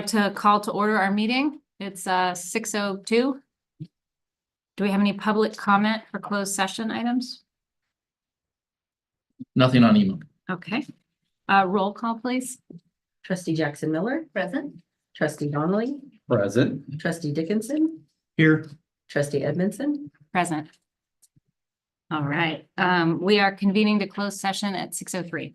to call to order our meeting. It's 6:02. Do we have any public comment for closed session items? Nothing on email. Okay. Roll call, please. Trustee Jackson Miller. Present. Trustee Donnelly. Present. Trustee Dickinson. Here. Trustee Edmondson. Present. All right. We are convening to closed session at 6:03.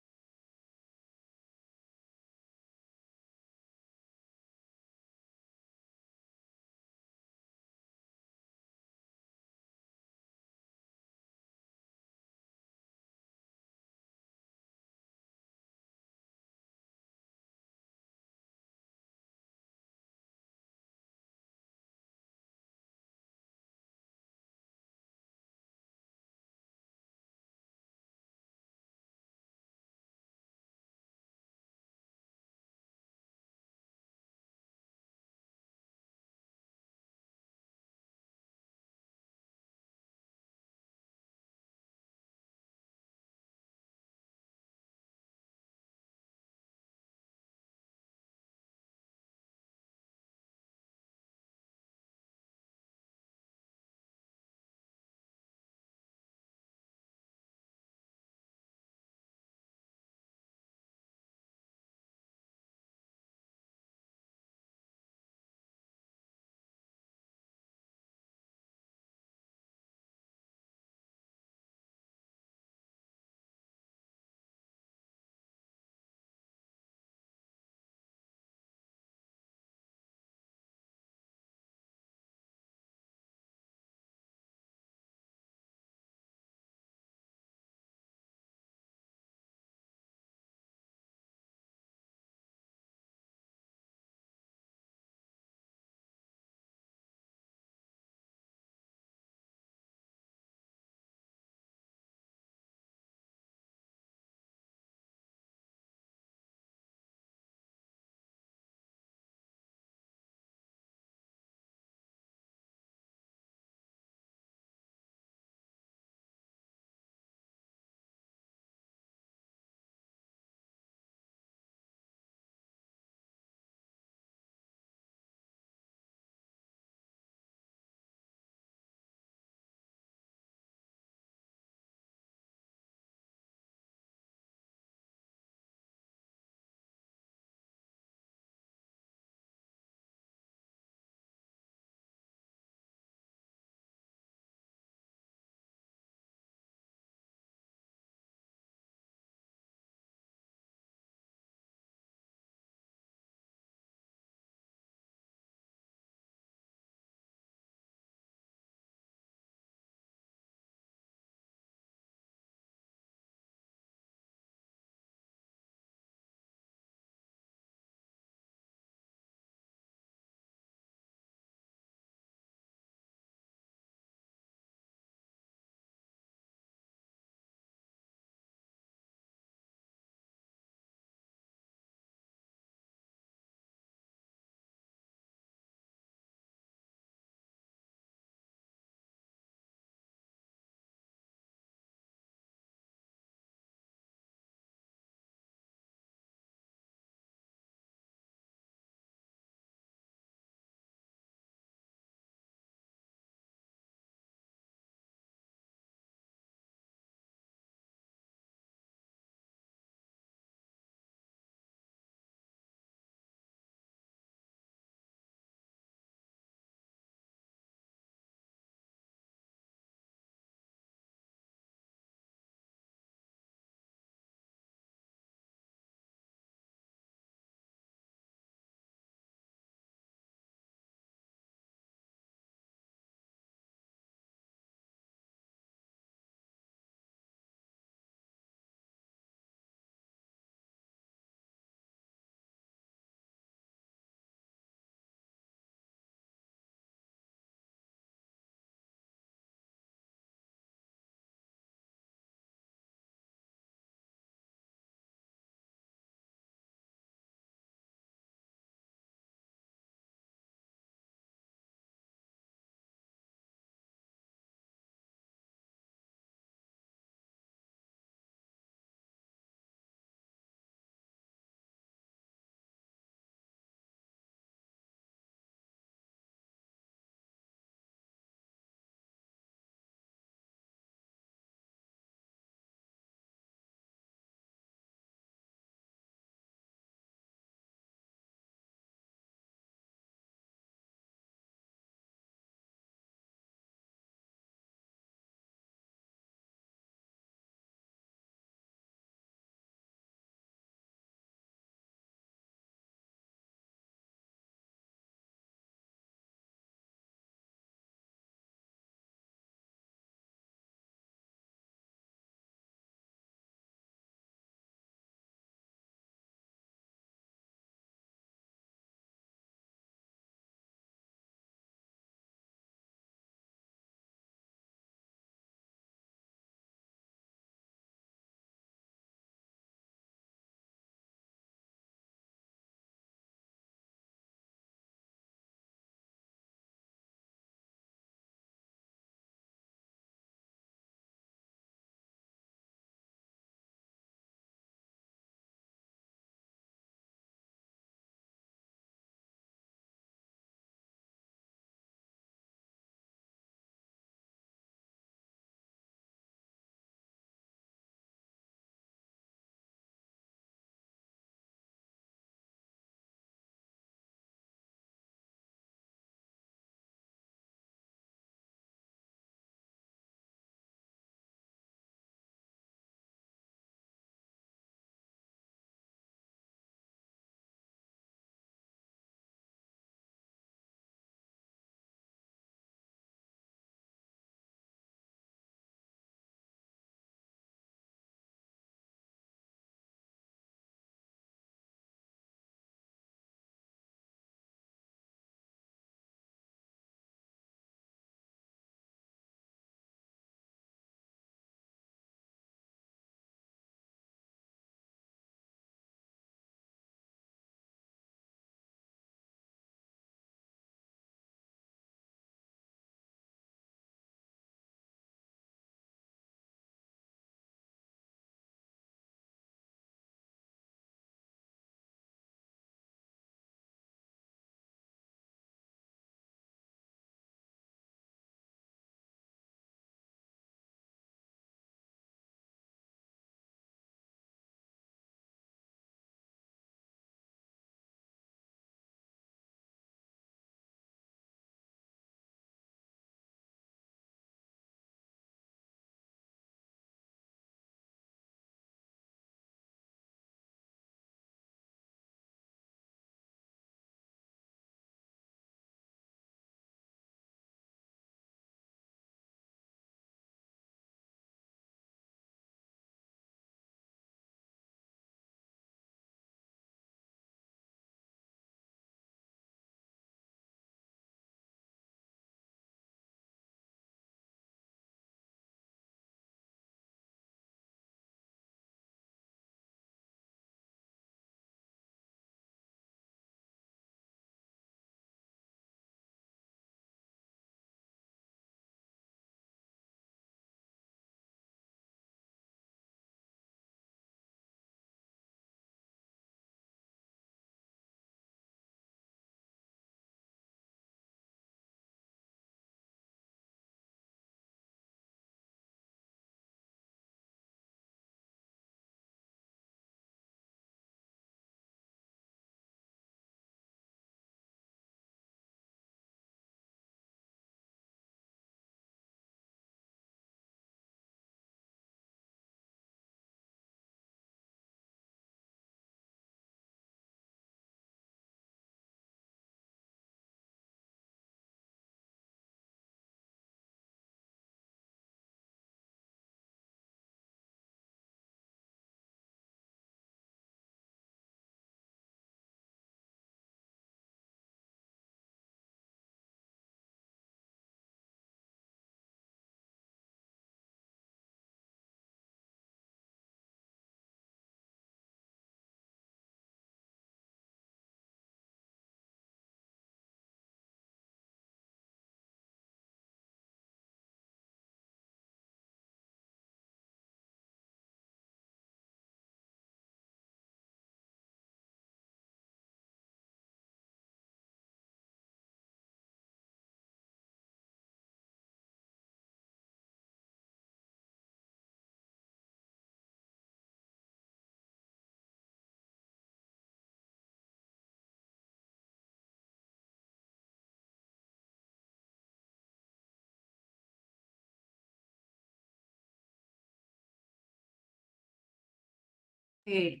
Hey.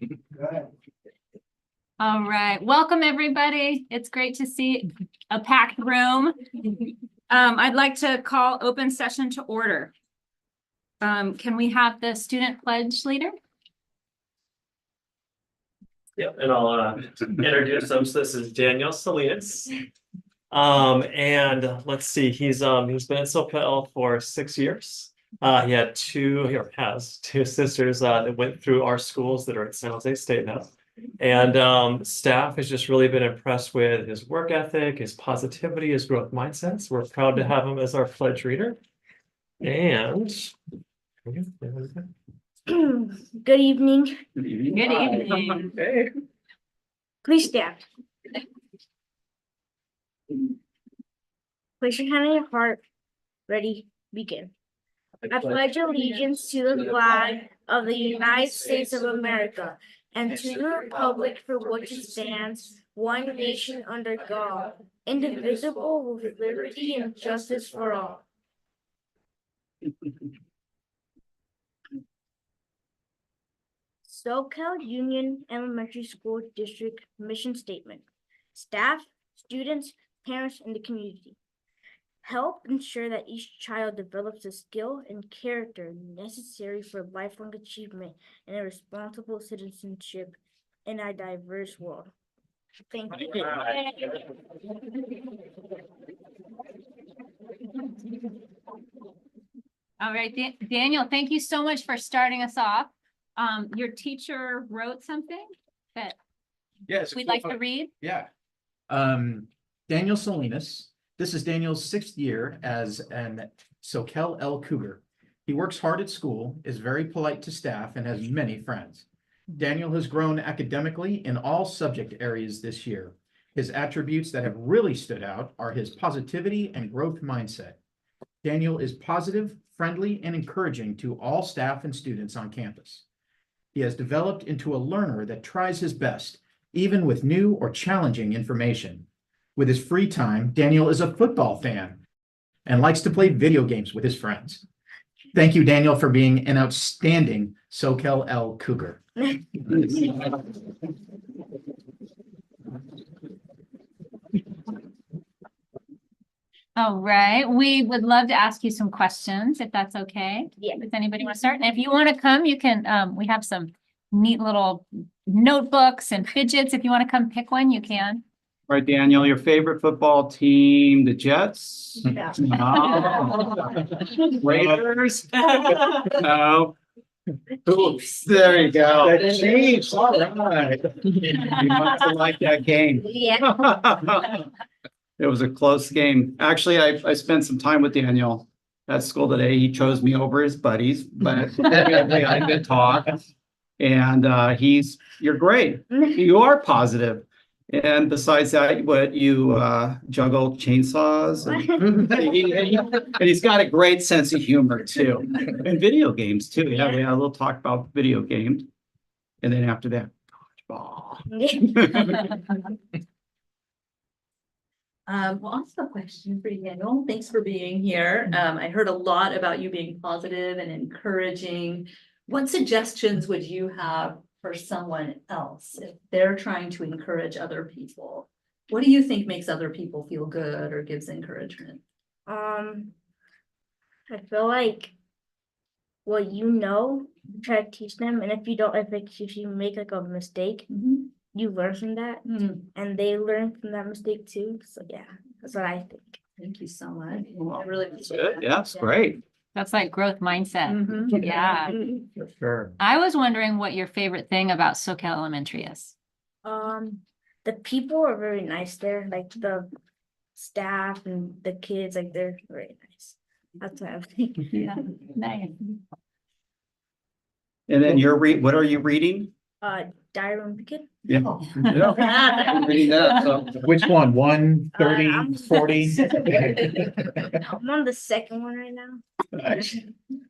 All right, welcome everybody. It's great to see a packed room. I'd like to call open session to order. Can we have the student pledge leader? Yep, and I'll introduce him. So this is Daniel Salinas. And let's see, he's been at SoCal for 6 years. He has two sisters that went through our schools that are at San Jose State now. And staff has just really been impressed with his work ethic, his positivity, his growth mindsets. We're proud to have him as our pledge reader. And Good evening. Good evening. hey. Please stand. Place your hand on your heart. Ready, begin. I pledge allegiance to the flag of the United States of America and to the republic for which it stands, one nation under God, indivisible with liberty and justice for all. SoCal Union Elementary School District Mission Statement. Staff, students, parents, and the community. Help ensure that each child develops the skill and character necessary for lifelong achievement and a responsible citizenship in our diverse world. Thank you. All right, Daniel, thank you so much for starting us off. Your teacher wrote something that Yes. we'd like to read. Yeah. Daniel Salinas. This is Daniel's 6th year as an SoCal L Cougar. He works hard at school, is very polite to staff, and has many friends. Daniel has grown academically in all subject areas this year. His attributes that have really stood out are his positivity and growth mindset. Daniel is positive, friendly, and encouraging to all staff and students on campus. He has developed into a learner that tries his best, even with new or challenging information. With his free time, Daniel is a football fan and likes to play video games with his friends. Thank you, Daniel, for being an outstanding SoCal L Cougar. All right, we would love to ask you some questions if that's okay. Yeah. Does anybody want to start? And if you want to come, you can, we have some neat little notebooks and fidgets. If you want to come pick one, you can. All right, Daniel, your favorite football team, the Jets? Yeah. No. Raiders? No. There you go. The Chiefs, all right. You must have liked that game. Yeah. It was a close game. Actually, I spent some time with Daniel at school today. He chose me over his buddies, but we had a good talk. And you're great. You are positive. And besides that, you juggle chainsaws and he's got a great sense of humor too. And video games too. Yeah, we had a little talk about video games. And then after that, dodgeball. Well, I'll ask a question for you, Daniel. Thanks for being here. I heard a lot about you being positive and encouraging. What suggestions would you have for someone else if they're trying to encourage other people? What do you think makes other people feel good or gives encouragement? I feel like what you know, try to teach them, and if you make like a mistake, you learn from that, and they learn from that mistake too. So yeah, that's what I think. Thank you so much. Well, I really That's appreciate it. that. Yeah, it's great. That's like growth mindset. Yeah. For sure. I was wondering what your favorite thing about SoCal Elementary is. The people are very nice there, like the staff and the kids, like they're very nice. That's what I think. Yeah, nice. And then what are you reading? Diary of a Kid. Yeah. I'm reading that. So. Which one? 1, 30, I'm- 40? I'm on the second one right now. Nice.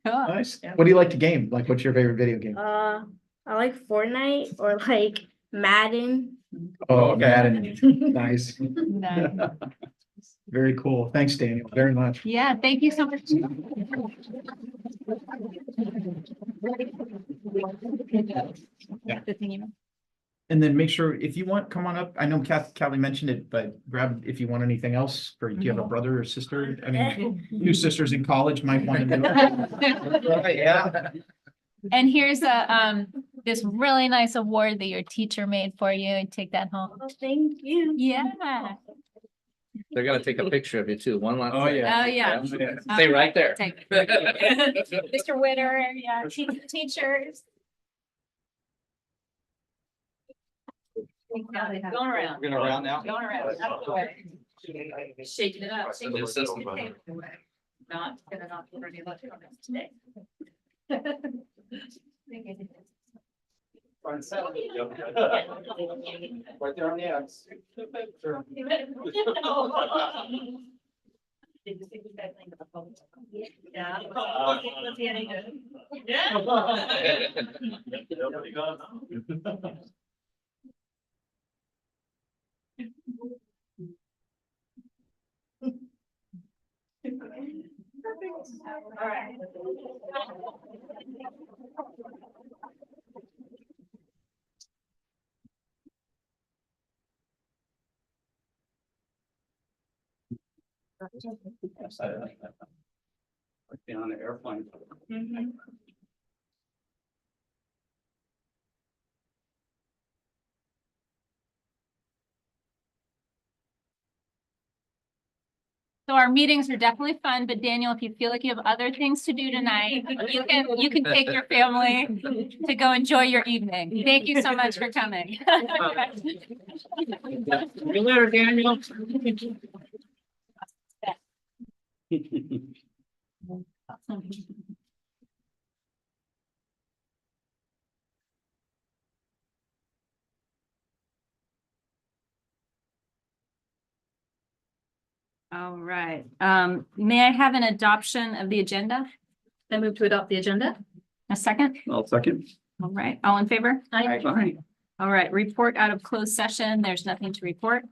Cool. Nice. What do you like to game? Like, what's your favorite video game? I like Fortnite or like Madden. Oh, Madden. Nice. Nice. Very cool. Thanks, Daniel, very much. Yeah, thank you so much. And then make sure, if you want, come on up. I know Callie mentioned it, but grab if you want anything else, or do you have a brother or sister? I mean, two sisters in college might want to know. Yeah. And here's this really nice award that your teacher made for you, and take that home. Oh, thank you. Yeah. They're gonna take a picture of you too, one last. Oh, thing. yeah. Oh, yeah. Stay right there. Take Mr. Witter, yeah, teachers. Going around. We're gonna round now. Going around. Out of the way. Shaking it up. Shaking it up. System. Not gonna not be ready to come today. Right there on the X. All right. Like being on an airplane. So our meetings are definitely fun, but Daniel, if you feel like you have other things to do tonight, you can take your family to go enjoy your evening. Thank you so much for coming. See you later, Daniel. All right, may I have an adoption of the agenda? I move to adopt the agenda. A second? I'll second. All right, all in favor? Aye. All right, report out of closed session. There's nothing to report.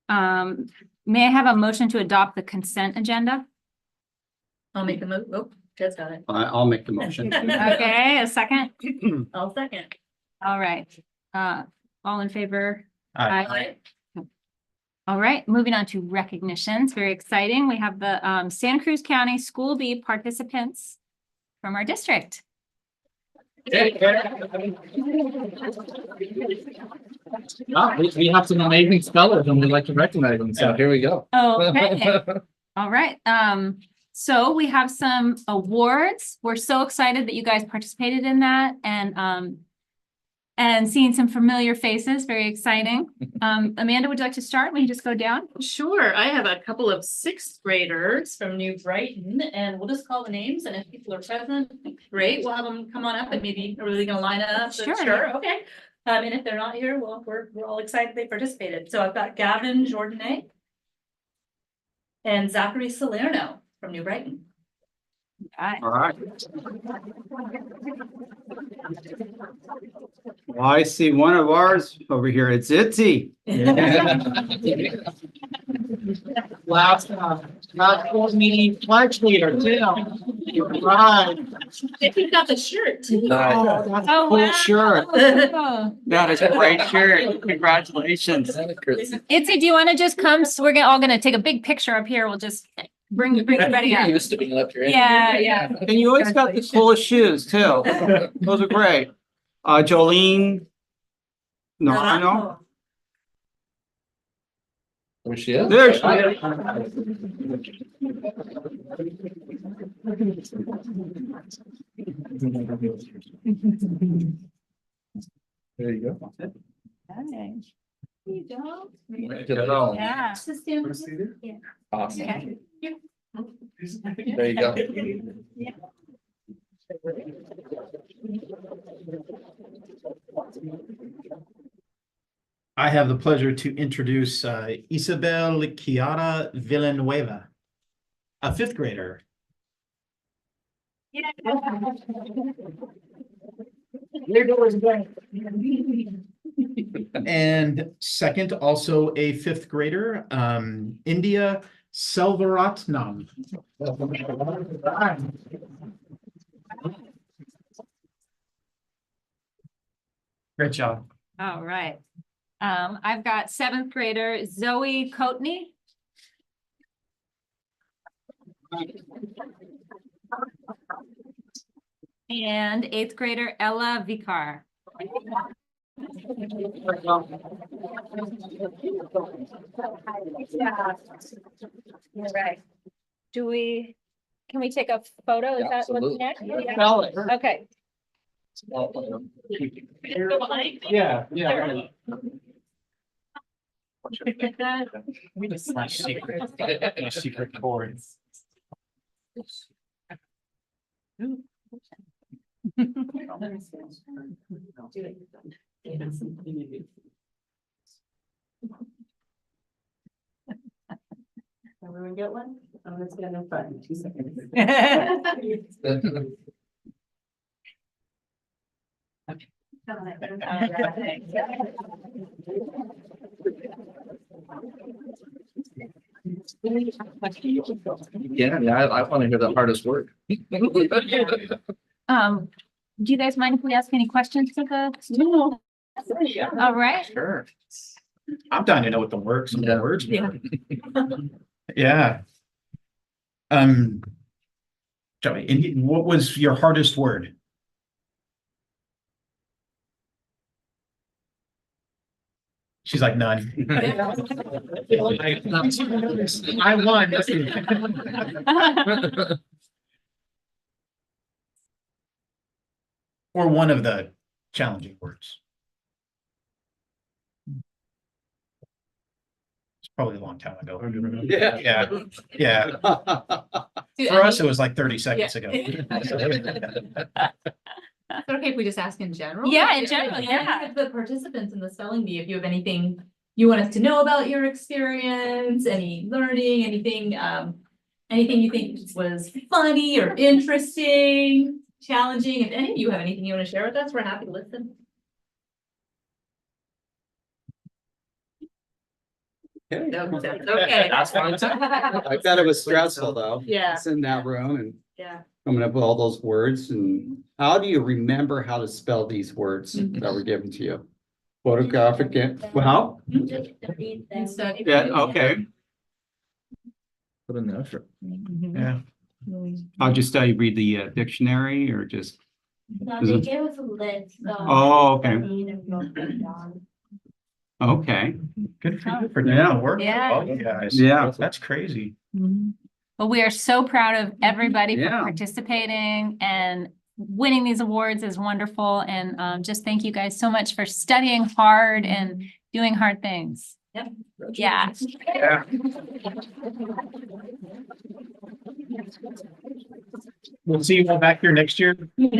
May I have a motion to adopt the consent agenda? I'll make the move. Oh, Jed's got it. I'll make the motion. Okay, a second? I'll second. All right, all in favor? Aye. All right, moving on to recognitions, very exciting. We have the Santa Cruz County School B participants from our district. We have some amazing spellers and we'd like to recognize them, so here we go. Okay, all right. So we have some awards. We're so excited that you guys participated in that, and seeing some familiar faces, very exciting. Amanda, would you like to start? We can just go down. Sure, I have a couple of sixth graders from New Brighton, and we'll just call the names, and if people are present, great, we'll have them come on up, and maybe are they gonna line up? Sure. Okay. And if they're not here, well, we're all excited they participated. So I've got Gavin Jordanay and Zachary Salerno from New Brighton. All right. Well, I see one of ours over here. It's Itzy. Last board meeting pledge leader too. Right. They picked out the shirt too. Nice. That's Oh, cool wow. shirt. Oh. That is a great shirt. Congratulations. Itzy, do you want to just come? So we're all gonna take a big picture up here. We'll just bring everybody up. Used to being left here. Yeah, yeah. And you always got the coolest shoes too. Those are great. Jolene. No, I know. Where she is? There she Hi. There you go. Okay. Hello. Yeah. Awesome. Okay. There you go. I have the pleasure to introduce Isabel Chiara Villanueva, a fifth grader. And second, also a fifth grader, India Selvaratnam. Great job. All right. I've got seventh grader Zoe Coatney. And eighth grader Ella Vicar. All right. Can we take a photo? Is that what's Absolutely. next? Alex. Okay. Yeah, My secret chord. Everyone get one? I'm gonna stand in front in 2 seconds. Yeah, I want to hear the hardest word. Do you guys mind if we ask any questions of the? No. All right. Sure. I'm dying to know what the words, some of the Yeah. words. Yeah. were. Yeah. Joey, what was your hardest word? She's like, none. I won. Or one of the challenging words. It's probably a long time ago. Yeah. Yeah. For us, it was like 30 seconds ago. Is it okay if we just ask in general? Yeah, in general, yeah. If the participants in the spelling bee, if you have anything you want us to know about your experience, any learning, anything, anything you think was funny or interesting, challenging, if any of you have anything you want to share with us, we're happy to listen. Okay. That's fine too. I bet it was stressful though. Yeah. It's in that room and Yeah. coming up with all those words, and how do you remember how to spell these words Mm-hmm. that were given to you? Photographic, well, yeah, okay. Put in the effort. Yeah. How'd you study? Read the dictionary or just? No, Is they it- gave us a list. Oh, okay. Okay, Good for you for doing the work. Yeah. All you guys. yeah. That's crazy. Well, we are so proud of everybody for Yeah. participating, and winning these awards is wonderful. And just thank you guys so much for studying hard and doing hard things. Yep. Yeah. Yeah. We'll see you all back here next year. All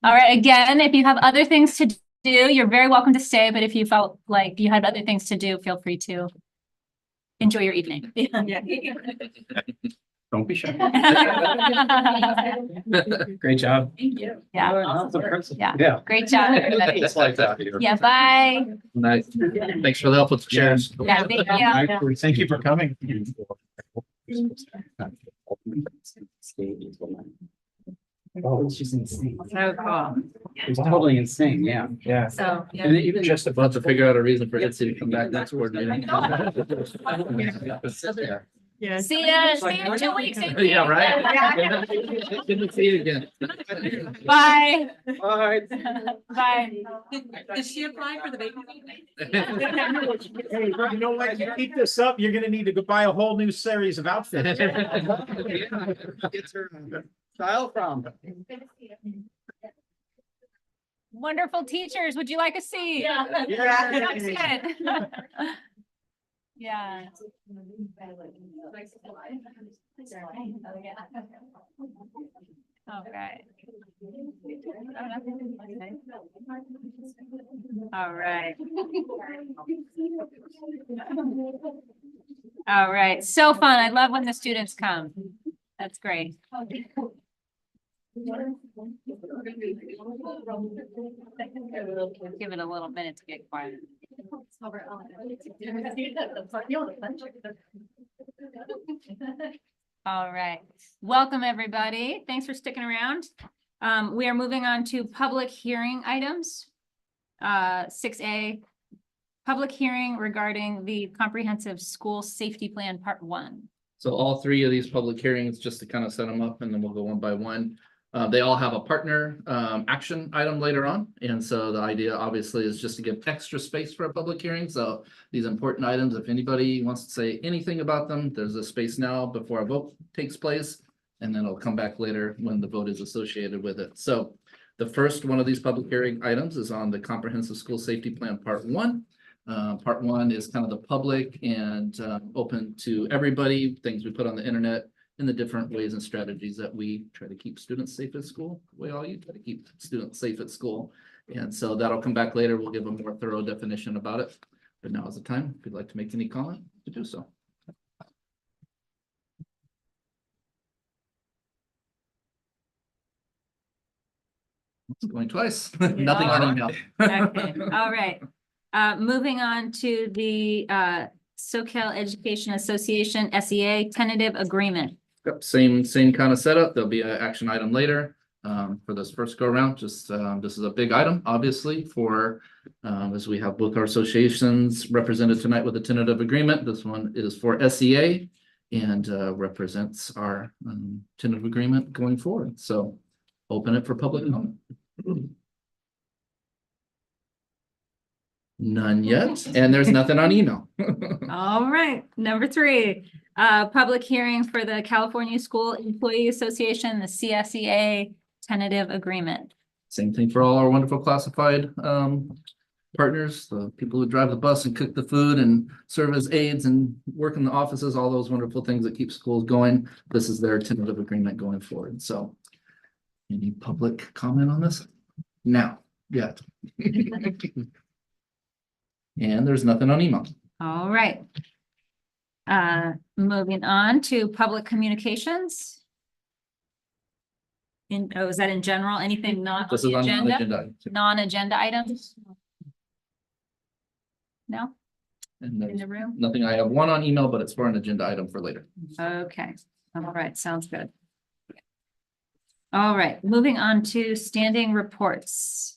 right. Again, if you have other things to do, you're very welcome to stay. But if you felt like you had other things to do, feel free to enjoy your evening. Don't be shy. Great job. Thank you. Yeah. Yeah. Yeah. Great job, everybody. It's like that here. Yeah. Bye. Nice. Thanks for the help with the chairs. Yeah. Thank you. Thank you for coming. Oh, it's just insane. So cool. It's totally insane, yeah. Yeah. So, yeah. And even Just about to figure out a reason for Itsy to come back next board meeting. sit there. Yeah. See ya in 2 weeks. Yeah, right? Good to see you again. Bye. Bye. Bye. Did she apply for the vacancy? Hey, you know what? You keep this up, you're gonna need to go buy a whole new series of outfits. Gets her style from. Wonderful teachers. Would you like a seat? Yeah. That's good. Yeah. All right. All right. All right. So fun. I love when the students come. That's great. Give it a little minute to get quiet. All right, welcome everybody. Thanks for sticking around. We are moving on to public hearing items. 6A, public hearing regarding the comprehensive school safety plan, part 1. So all three of these public hearings, just to kind of set them up, and then we'll go one by one. They all have a partner action item later on. And so the idea obviously is just to give extra space for a public hearing. So these important items, if anybody wants to say anything about them, there's a space now before a vote takes place. And then it'll come back later when the vote is associated with it. So the first one of these public hearing items is on the comprehensive school safety plan, part 1. Part 1 is kind of the public and open to everybody, things we put on the internet, and the different ways and strategies that we try to keep students safe at school. The way all you try to keep students safe at school. And so that'll come back later. We'll give a more thorough definition about it. But now is the time, if you'd like to make any comment, to do so. It's going twice. Nothing on email. Okay, all right. Moving on to the SoCal Education Association, SEA tentative agreement. Yep, same kind of setup. There'll be an action item later for this first go around. Just this is a big item, obviously, for as we have both our associations represented tonight with a tentative agreement. This one is for SEA and represents our tentative agreement going forward. So open it for public comment. None yet, and there's nothing on email. All right, number 3, public hearing for the California School Employee Association, the CSEA tentative agreement. Same thing for all our wonderful classified partners, the people who drive the bus and cook the food and serve as aides and work in the offices, all those wonderful things that keep schools going. This is their tentative agreement going forward. So any public comment on this? Now, yeah. And there's nothing on email. All right. Moving on to public communications. Is that in general? Anything not This on is the on the agenda? agenda. Non-agenda items? No, And in there's the room? nothing. I have one on email, but it's for an agenda item for later. Okay, all right, sounds good. All right, moving on to standing reports.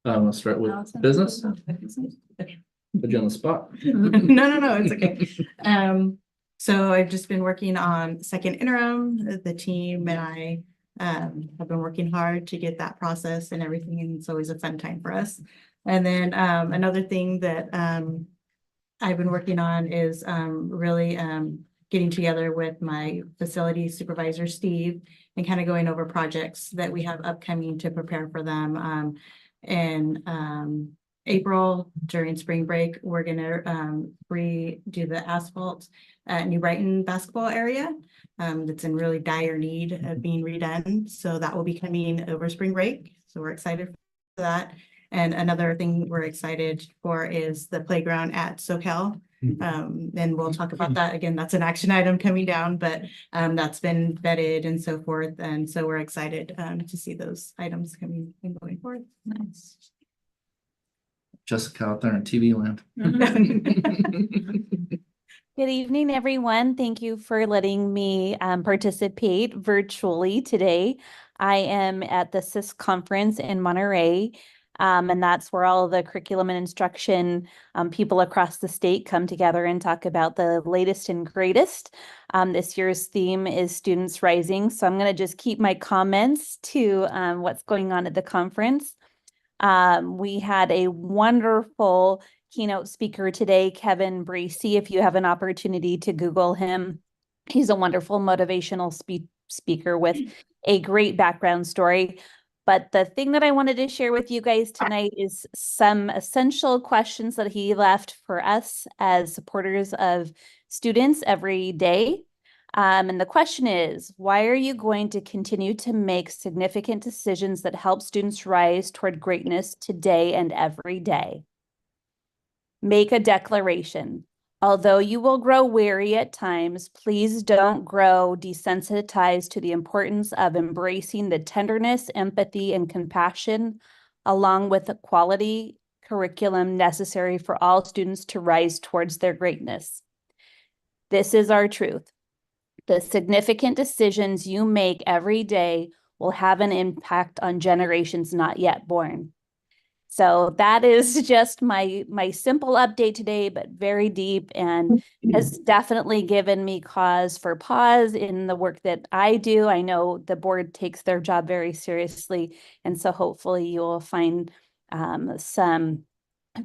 Let's start with Allison? business. Put you on the spot. No, it's okay. So I've just been working on second interim. The team and I have been working hard to get that process and everything, and it's always a fun time for us. And then another thing that I've been working on is really getting together with my facility supervisor, Steve, and kind of going over projects that we have upcoming to prepare for them. In April, during spring break, we're gonna redo the asphalt at New Brighton basketball area. That's in really dire need of being redone. So that will be coming over spring break. So we're excited for that. And another thing we're excited for is the playground at SoCal. And we'll talk about that again. That's an action item coming down, but that's been vetted and so forth. And so we're excited to see those items coming and going forward. Nice. Jessica out there in TV land. Good evening, everyone. Thank you for letting me participate virtually today. I am at the SIS conference in Monterey, and that's where all the curriculum and instruction people across the state come together and talk about the latest and greatest. This year's theme is Students Rising, so I'm going to just keep my comments to what's going on at the conference. We had a wonderful keynote speaker today, Kevin Bracey. If you have an opportunity to Google him, he's a wonderful motivational speaker with a great background story. But the thing that I wanted to share with you guys tonight is some essential questions that he left for us as supporters of students every day. And the question is, why are you going to continue to make significant decisions that help students rise toward greatness today and every day? Make a declaration. Although you will grow weary at times, please don't grow desensitized to the importance of embracing the tenderness, empathy, and compassion, along with the quality curriculum necessary for all students to rise towards their greatness. This is our truth. The significant decisions you make every day will have an impact on generations not yet born. So that is just my simple update today, but very deep and has definitely given me cause for pause in the work that I do. I know the board takes their job very seriously, and so hopefully you will find some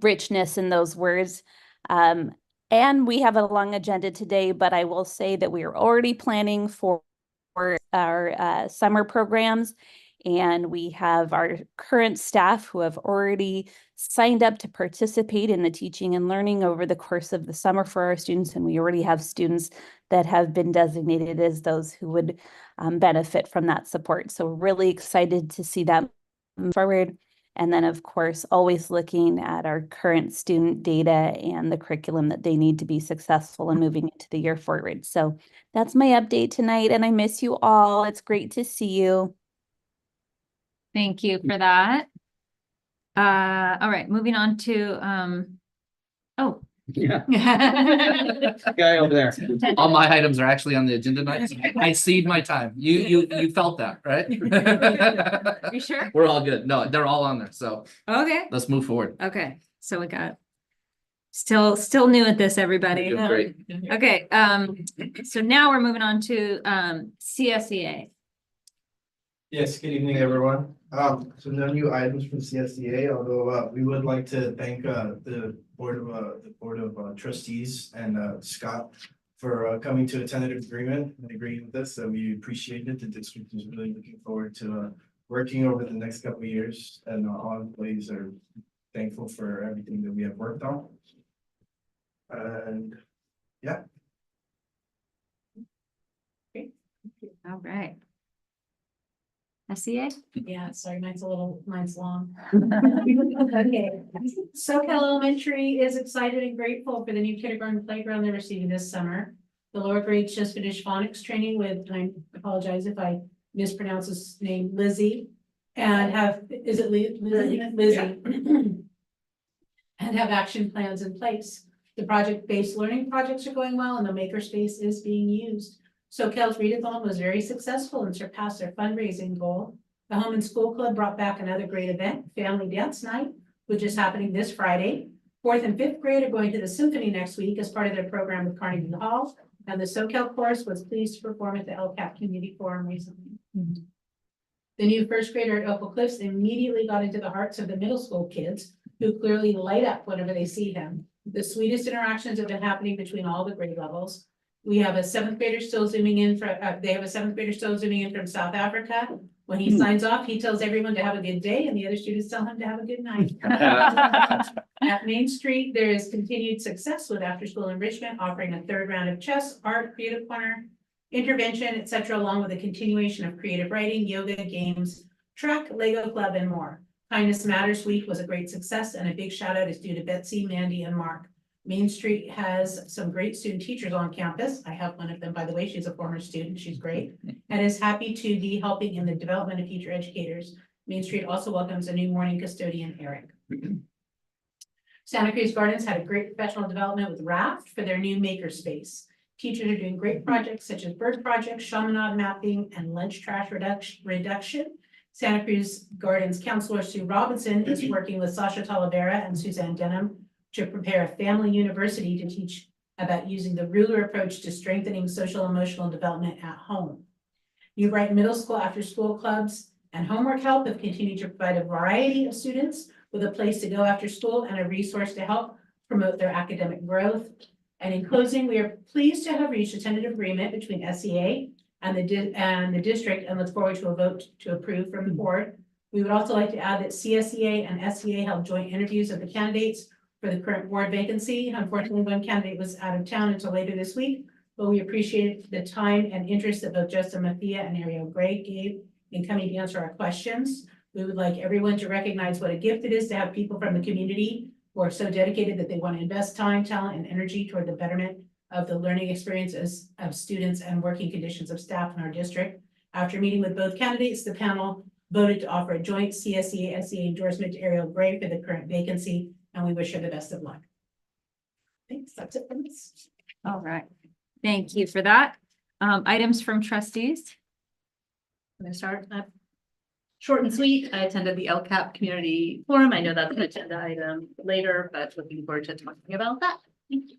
richness in those words. And we have a long agenda today, but I will say that we are already planning for our summer programs. And we have our current staff who have already signed up to participate in the teaching and learning over the course of the summer for our students. And we already have students that have been designated as those who would benefit from that support. So we're really excited to see that move forward. And then, of course, always looking at our current student data and the curriculum that they need to be successful in moving into the year forward. So that's my update tonight. And I miss you all. It's great to see you. Thank you for that. All right, moving on to, oh. Yeah, guy over there. All my items are actually on the agenda tonight. I cede my time. You felt that, right? You sure? We're all good. No, they're all on there. So Okay, let's move forward. okay, so we got still new at this, everybody. You're great. Okay, so now we're moving on to CSEA. Yes, good evening, everyone. So no new items from CSEA, although we would like to thank the Board of Trustees and Scott for coming to a tentative agreement and agreeing with us. So we appreciate it. The district is really looking forward to working over the next couple of years, and all employees are thankful for everything that we have worked on. And yeah. All right. SEA? Yeah, sorry, mine's long. Okay, SoCal Elementary is excited and grateful for the new kindergarten playground they're receiving this summer. The lower grades just finished phonics training with, and I apologize if I mispronounce his name, Lizzie. And is it Lizzie? And have action plans in place. The project-based learning projects are going well and the makerspace is being used. SoCal's readathon was very successful and surpassed their fundraising goal. The Home and School Club brought back another great event, Family Dance Night, which is happening this Friday. 4th and 5th grade are going to the symphony next week as part of their program with Carnegie Hall. And the SoCal chorus was pleased to perform at the LCAP Community Forum recently. The new first grader at Opal Cliffs immediately got into the hearts of the middle school kids, who clearly light up whenever they see him. The sweetest interactions have been happening between all the grade levels. We have a 7th grader still zooming in from, they have a 7th grader still zooming in from South Africa. When he signs off, he tells everyone to have a good day and the other students tell him to have a good night. At Main Street, there is continued success with after school enrichment, offering a 3rd round of chess, art, creative corner, intervention, etc., along with a continuation of creative writing, yoga, games, track, Lego club, and more. Kindness Matters Week was a great success, and a big shout out is due to Betsy, Mandy, and Mark. Main Street has some great student teachers on campus. I have one of them, by the way. She's a former student. She's great and is happy to be helping in the development of future educators. Main Street also welcomes a new morning custodian, Eric. Santa Cruz Gardens had a great professional development with Raft for their new makerspace. Teachers are doing great projects such as bird projects, chaminade mapping, and lunch trash reduction. Santa Cruz Gardens counselor Sue Robinson is working with Sasha Talavera and Suzanne Denham to prepare a family university to teach about using the ruler approach to strengthening social emotional development at home. New Brighton Middle School after school clubs and homework help have continued to provide a variety of students with a place to go after school and a resource to help promote their academic growth. And in closing, we are pleased to have reached a tentative agreement between SEA and the district and look forward to a vote to approve from the board. We would also like to add that CSEA and SEA held joint interviews of the candidates for the current board vacancy. Unfortunately, one candidate was out of town until later this week, but we appreciated the time and interest that both Justin Mathia and Ariel Gray gave in coming to answer our questions. We would like everyone to recognize what a gift it is to have people from the community who are so dedicated that they want to invest time, talent, and energy toward the betterment of the learning experiences of students and working conditions of staff in our district. After meeting with both candidates, the panel voted to offer a joint CSEA-SEA endorsement to Ariel Gray for the current vacancy, and we wish her the best of luck. Thanks, that's it from us. All right. Thank you for that. Items from trustees. I'm gonna start. Short and sweet. I attended the LCAP Community Forum. I know that's an agenda item later, but looking forward to talking about that. Thank you.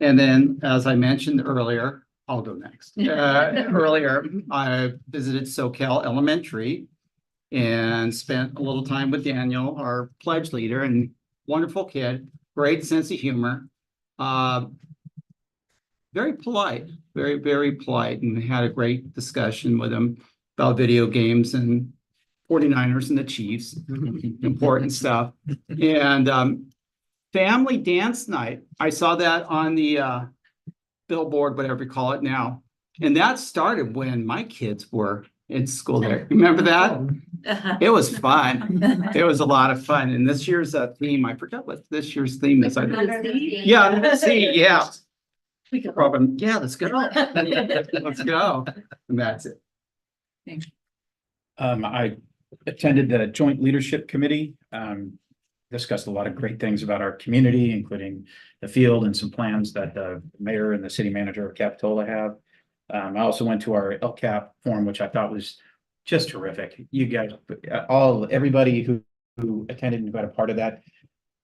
And then, as I mentioned earlier, I'll go next. Earlier, I visited SoCal Elementary and spent a little time with Daniel, our pledge leader, and wonderful kid, great sense of humor. Very polite, very, very polite, and had a great discussion with him about video games and 49ers and the Chiefs, important stuff. And family dance night, I saw that on the billboard, whatever you call it now. And that started when my kids were in school there. Remember that? It was fun. It was a lot of fun. And this year's theme, I forgot what this year's theme is. Yeah, see, yeah. We could Problem. Yeah, let's go. Let's go. And that's it. I attended the Joint Leadership Committee, discussed a lot of great things about our community, including the field and some plans that the mayor and the city manager of Capitola have. I also went to our LCAP forum, which I thought was just terrific. You guys, everybody who attended and got a part of that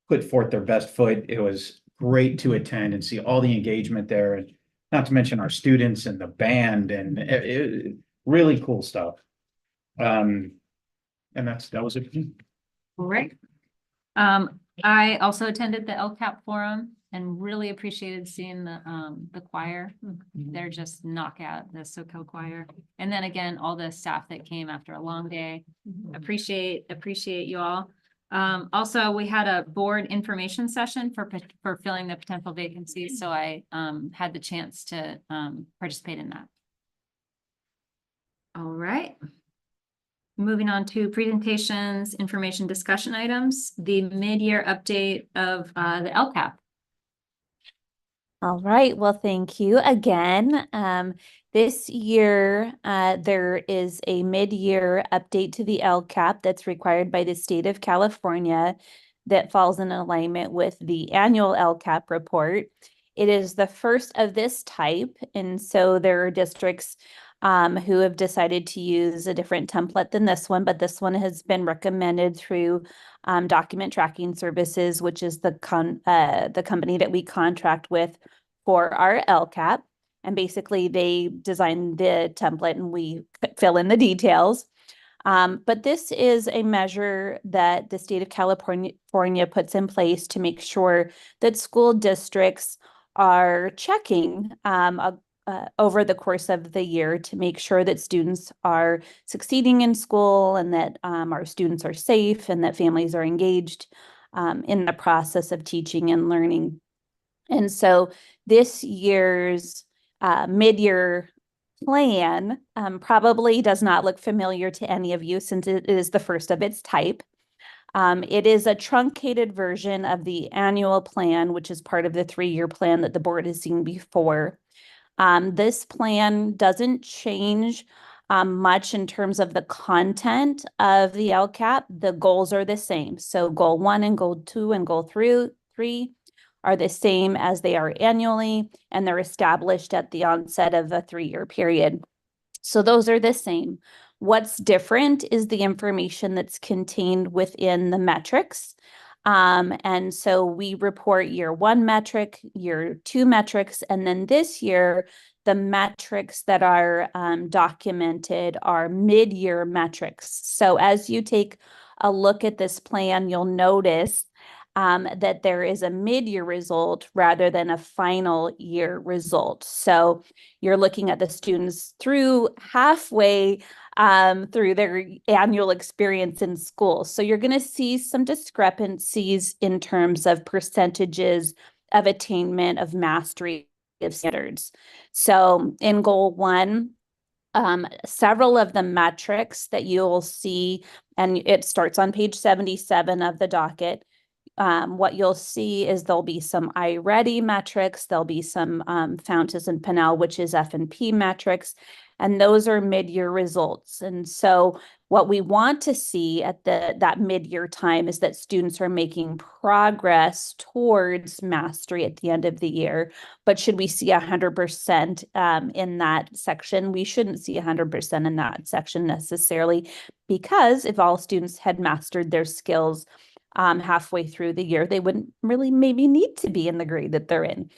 put forth their best foot. It was great to attend and see all the engagement there, and not to mention our students and the band, and really cool stuff. And that was it. All right. I also attended the LCAP forum and really appreciated seeing the choir. They're just knockout, the SoCal choir. And then again, all the staff that came after a long day. Appreciate you all. Also, we had a board information session for filling the potential vacancies. So I had the chance to participate in that. All right. Moving on to presentations, information discussion items, the mid-year update of the LCAP. All right, well, thank you again. This year, there is a mid-year update to the LCAP that's required by the state of California that falls in alignment with the annual LCAP report. It is the first of this type, and so there are districts who have decided to use a different template than this one, but this one has been recommended through Document Tracking Services, which is the company that we contract with for our LCAP. And basically they design the template and we fill in the details. But this is a measure that the state of California puts in place to make sure that school districts are checking over the course of the year to make sure that students are succeeding in school and that our students are safe and that families are engaged in the process of teaching and learning. And so this year's mid-year plan probably does not look familiar to any of you since it is the first of its type. It is a truncated version of the annual plan, which is part of the 3-year plan that the board has seen before. This plan doesn't change much in terms of the content of the LCAP. The goals are the same. So goal 1 and goal 2 and goal 3 are the same as they are annually, and they're established at the onset of a 3-year period. So those are the same. What's different is the information that's contained within the metrics. And so we report year 1 metric, year 2 metrics, and then this year, the metrics that are documented are mid-year metrics. So as you take a look at this plan, you'll notice that there is a mid-year result rather than a final year result. So you're looking at the students through halfway through their annual experience in school. So you're going to see some discrepancies in terms of percentages of attainment of mastery of standards. So in goal 1, several of the metrics that you'll see, and it starts on page 77 of the docket, what you'll see is there'll be some iReady metrics, there'll be some Fountas and Pinnell, which is F&P metrics, and those are mid-year results. And so what we want to see at that mid-year time is that students are making progress towards mastery at the end of the year. But should we see 100% in that section? We shouldn't see 100% in that section necessarily, because if all students had mastered their skills halfway through the year, they wouldn't really maybe need to be in the grade that they're in.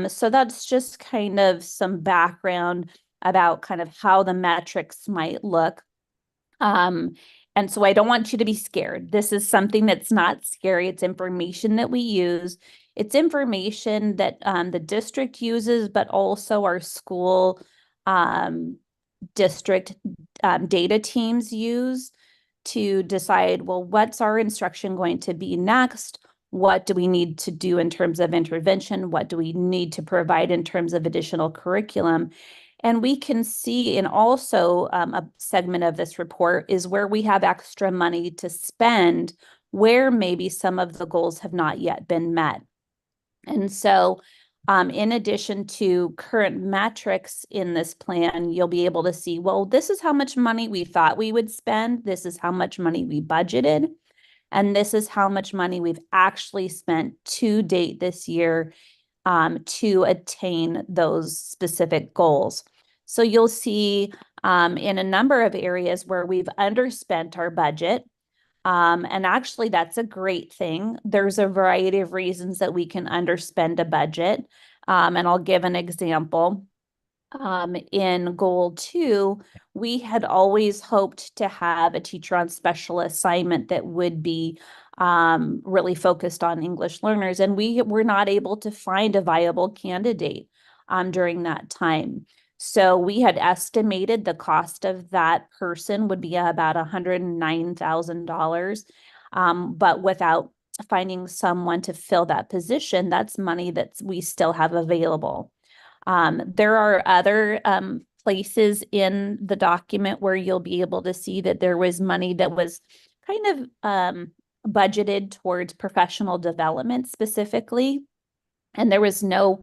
So that's just kind of some background about kind of how the metrics might look. And so I don't want you to be scared. This is something that's not scary. It's information that we use. It's information that the district uses, but also our school district data teams use to decide, well, what's our instruction going to be next? What do we need to do in terms of intervention? What do we need to provide in terms of additional curriculum? And we can see in also a segment of this report is where we have extra money to spend, where maybe some of the goals have not yet been met. And so in addition to current metrics in this plan, you'll be able to see, well, this is how much money we thought we would spend. This is how much money we budgeted. And this is how much money we've actually spent to date this year to attain those specific goals. So you'll see in a number of areas where we've underspent our budget. And actually, that's a great thing. There's a variety of reasons that we can underspend a budget. And I'll give an example. In goal 2, we had always hoped to have a teacher on special assignment that would be really focused on English learners, and we were not able to find a viable candidate during that time. So we had estimated the cost of that person would be about $109,000, but without finding someone to fill that position, that's money that we still have available. There are other places in the document where you'll be able to see that there was money that was kind of budgeted towards professional development specifically, and there was no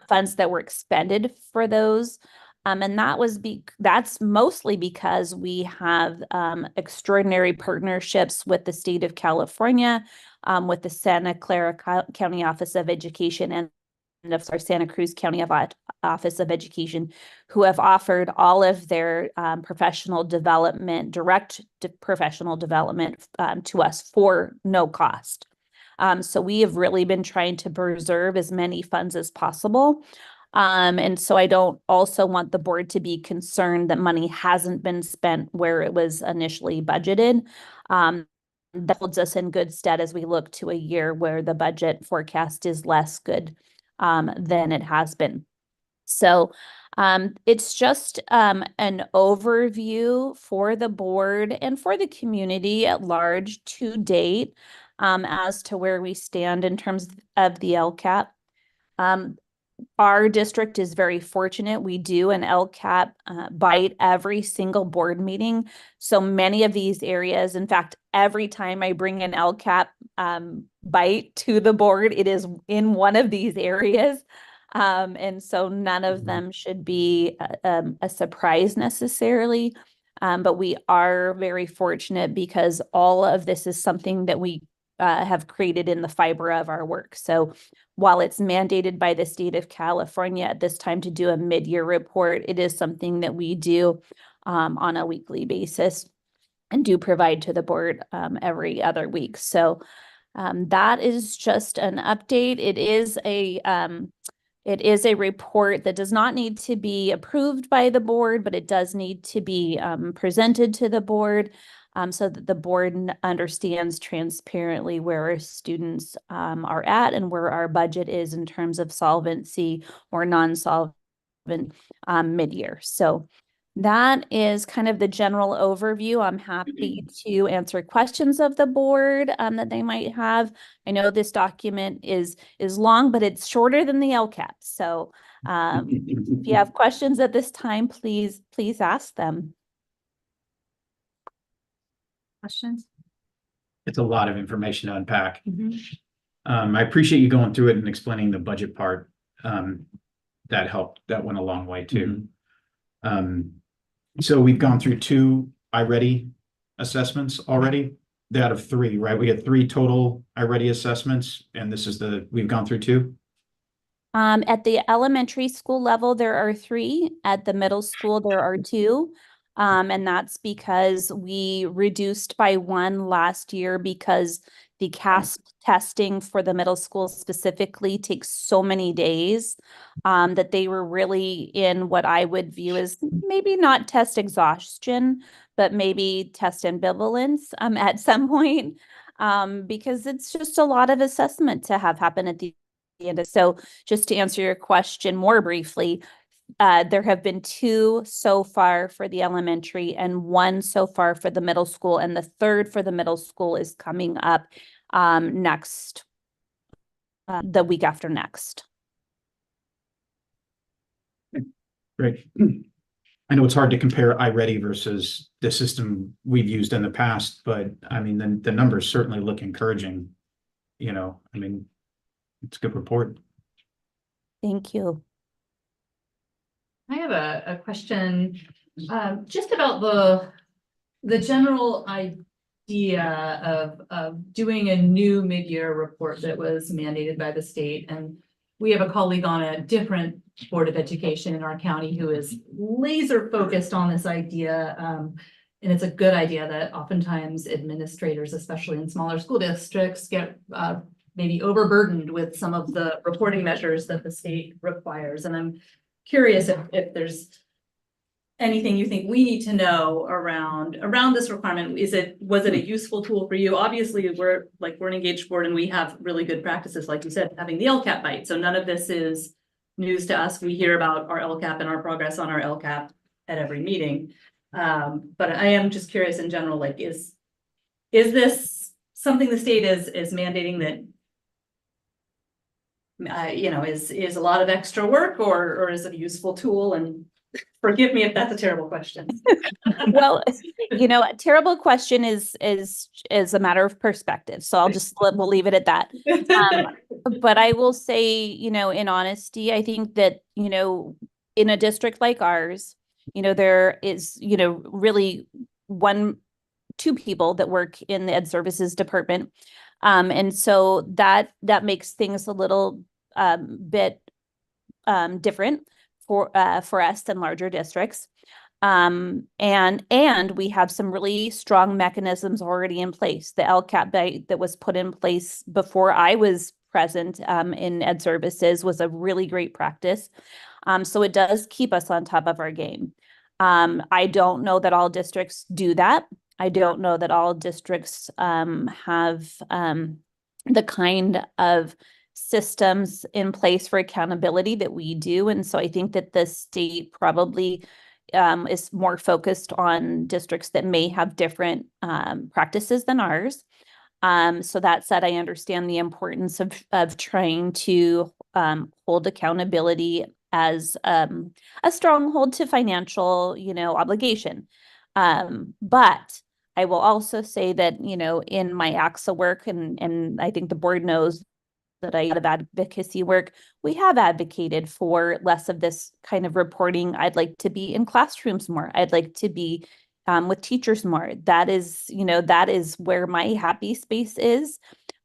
funds that were expended for those. And that's mostly because we have extraordinary partnerships with the state of California, with the Santa Clara County Office of Education and of our Santa Cruz County Office of Education, who have offered all of their professional development, direct professional development to us for no cost. So we have really been trying to preserve as many funds as possible. And so I don't also want the board to be concerned that money hasn't been spent where it was initially budgeted. That holds us in good stead as we look to a year where the budget forecast is less good than it has been. So it's just an overview for the board and for the community at large to date as to where we stand in terms of the LCAP. Our district is very fortunate. We do an LCAP bite every single board meeting. So many of these areas, in fact, every time I bring an LCAP bite to the board, it is in one of these areas. And so none of them should be a surprise necessarily. But we are very fortunate because all of this is something that we have created in the fiber of our work. So while it's mandated by the state of California at this time to do a mid-year report, it is something that we do on a weekly basis and do provide to the board every other week. So that is just an update. It is a report that does not need to be approved by the board, but it does need to be presented to the board so that the board understands transparently where our students are at and where our budget is in terms of solvency or non-solvent mid-year. So that is kind of the general overview. I'm happy to answer questions of the board that they might have. I know this document is long, but it's shorter than the LCAP. So if you have questions at this time, please ask them. Questions? it's a lot of information to unpack. I appreciate you going through it and explaining the budget part. That helped, that went a long way too. So we've gone through 2 iReady assessments already, out of 3, right? We had 3 total iReady assessments, and this is we've gone through 2. At the elementary school level, there are 3. At the middle school, there are 2. And that's because we reduced by 1 last year because the CASP testing for the middle school specifically takes so many days that they were really in what I would view as maybe not test exhaustion, but maybe test ambivalence at some point because it's just a lot of assessment to have happen at the end. So just to answer your question more briefly, there have been 2 so far for the elementary and 1 so far for the middle school, and the 3rd for the middle school is coming up next, the week after next. Great. I know it's hard to compare iReady versus the system we've used in the past, but I mean, the numbers certainly look encouraging. You know, I mean, it's a good report. Thank you. I have a question, just about the general idea of doing a new mid-year report that was mandated by the state. And we have a colleague on a different Board of Education in our county who is laser focused on this idea. And it's a good idea that oftentimes administrators, especially in smaller school districts, get maybe overburdened with some of the reporting measures that the state requires. And I'm curious if there's anything you think we need to know around this requirement. Was it a useful tool for you? Obviously, we're an engaged board and we have really good practices, like you said, having the LCAP bite. So none of this is news to us. We hear about our LCAP and our progress on our LCAP at every meeting. But I am just curious in general, like, is this something the state is mandating that is a lot of extra work, or is it a useful tool? And forgive me if that's a terrible question. Well, a terrible question is a matter of perspective. So we'll leave it at that. But I will say, in honesty, I think that, in a district like ours, there is, really 2 people that work in the Ed Services department. And so that makes things a little bit different for us than larger districts. And we have some really strong mechanisms already in place. The LCAP bite that was put in place before I was present in Ed Services was a really great practice. So it does keep us on top of our game. I don't know that all districts do that. I don't know that all districts have the kind of systems in place for accountability that we do. And so I think that the state probably is more focused on districts that may have different practices than ours. So that said, I understand the importance of trying to hold accountability as a stronghold to financial, obligation. But I will also say that, in my AXA work, and I think the board knows that I have advocacy work, we have advocated for less of this kind of reporting. I'd like to be in classrooms more. I'd like to be with teachers more. That is where my happy space is,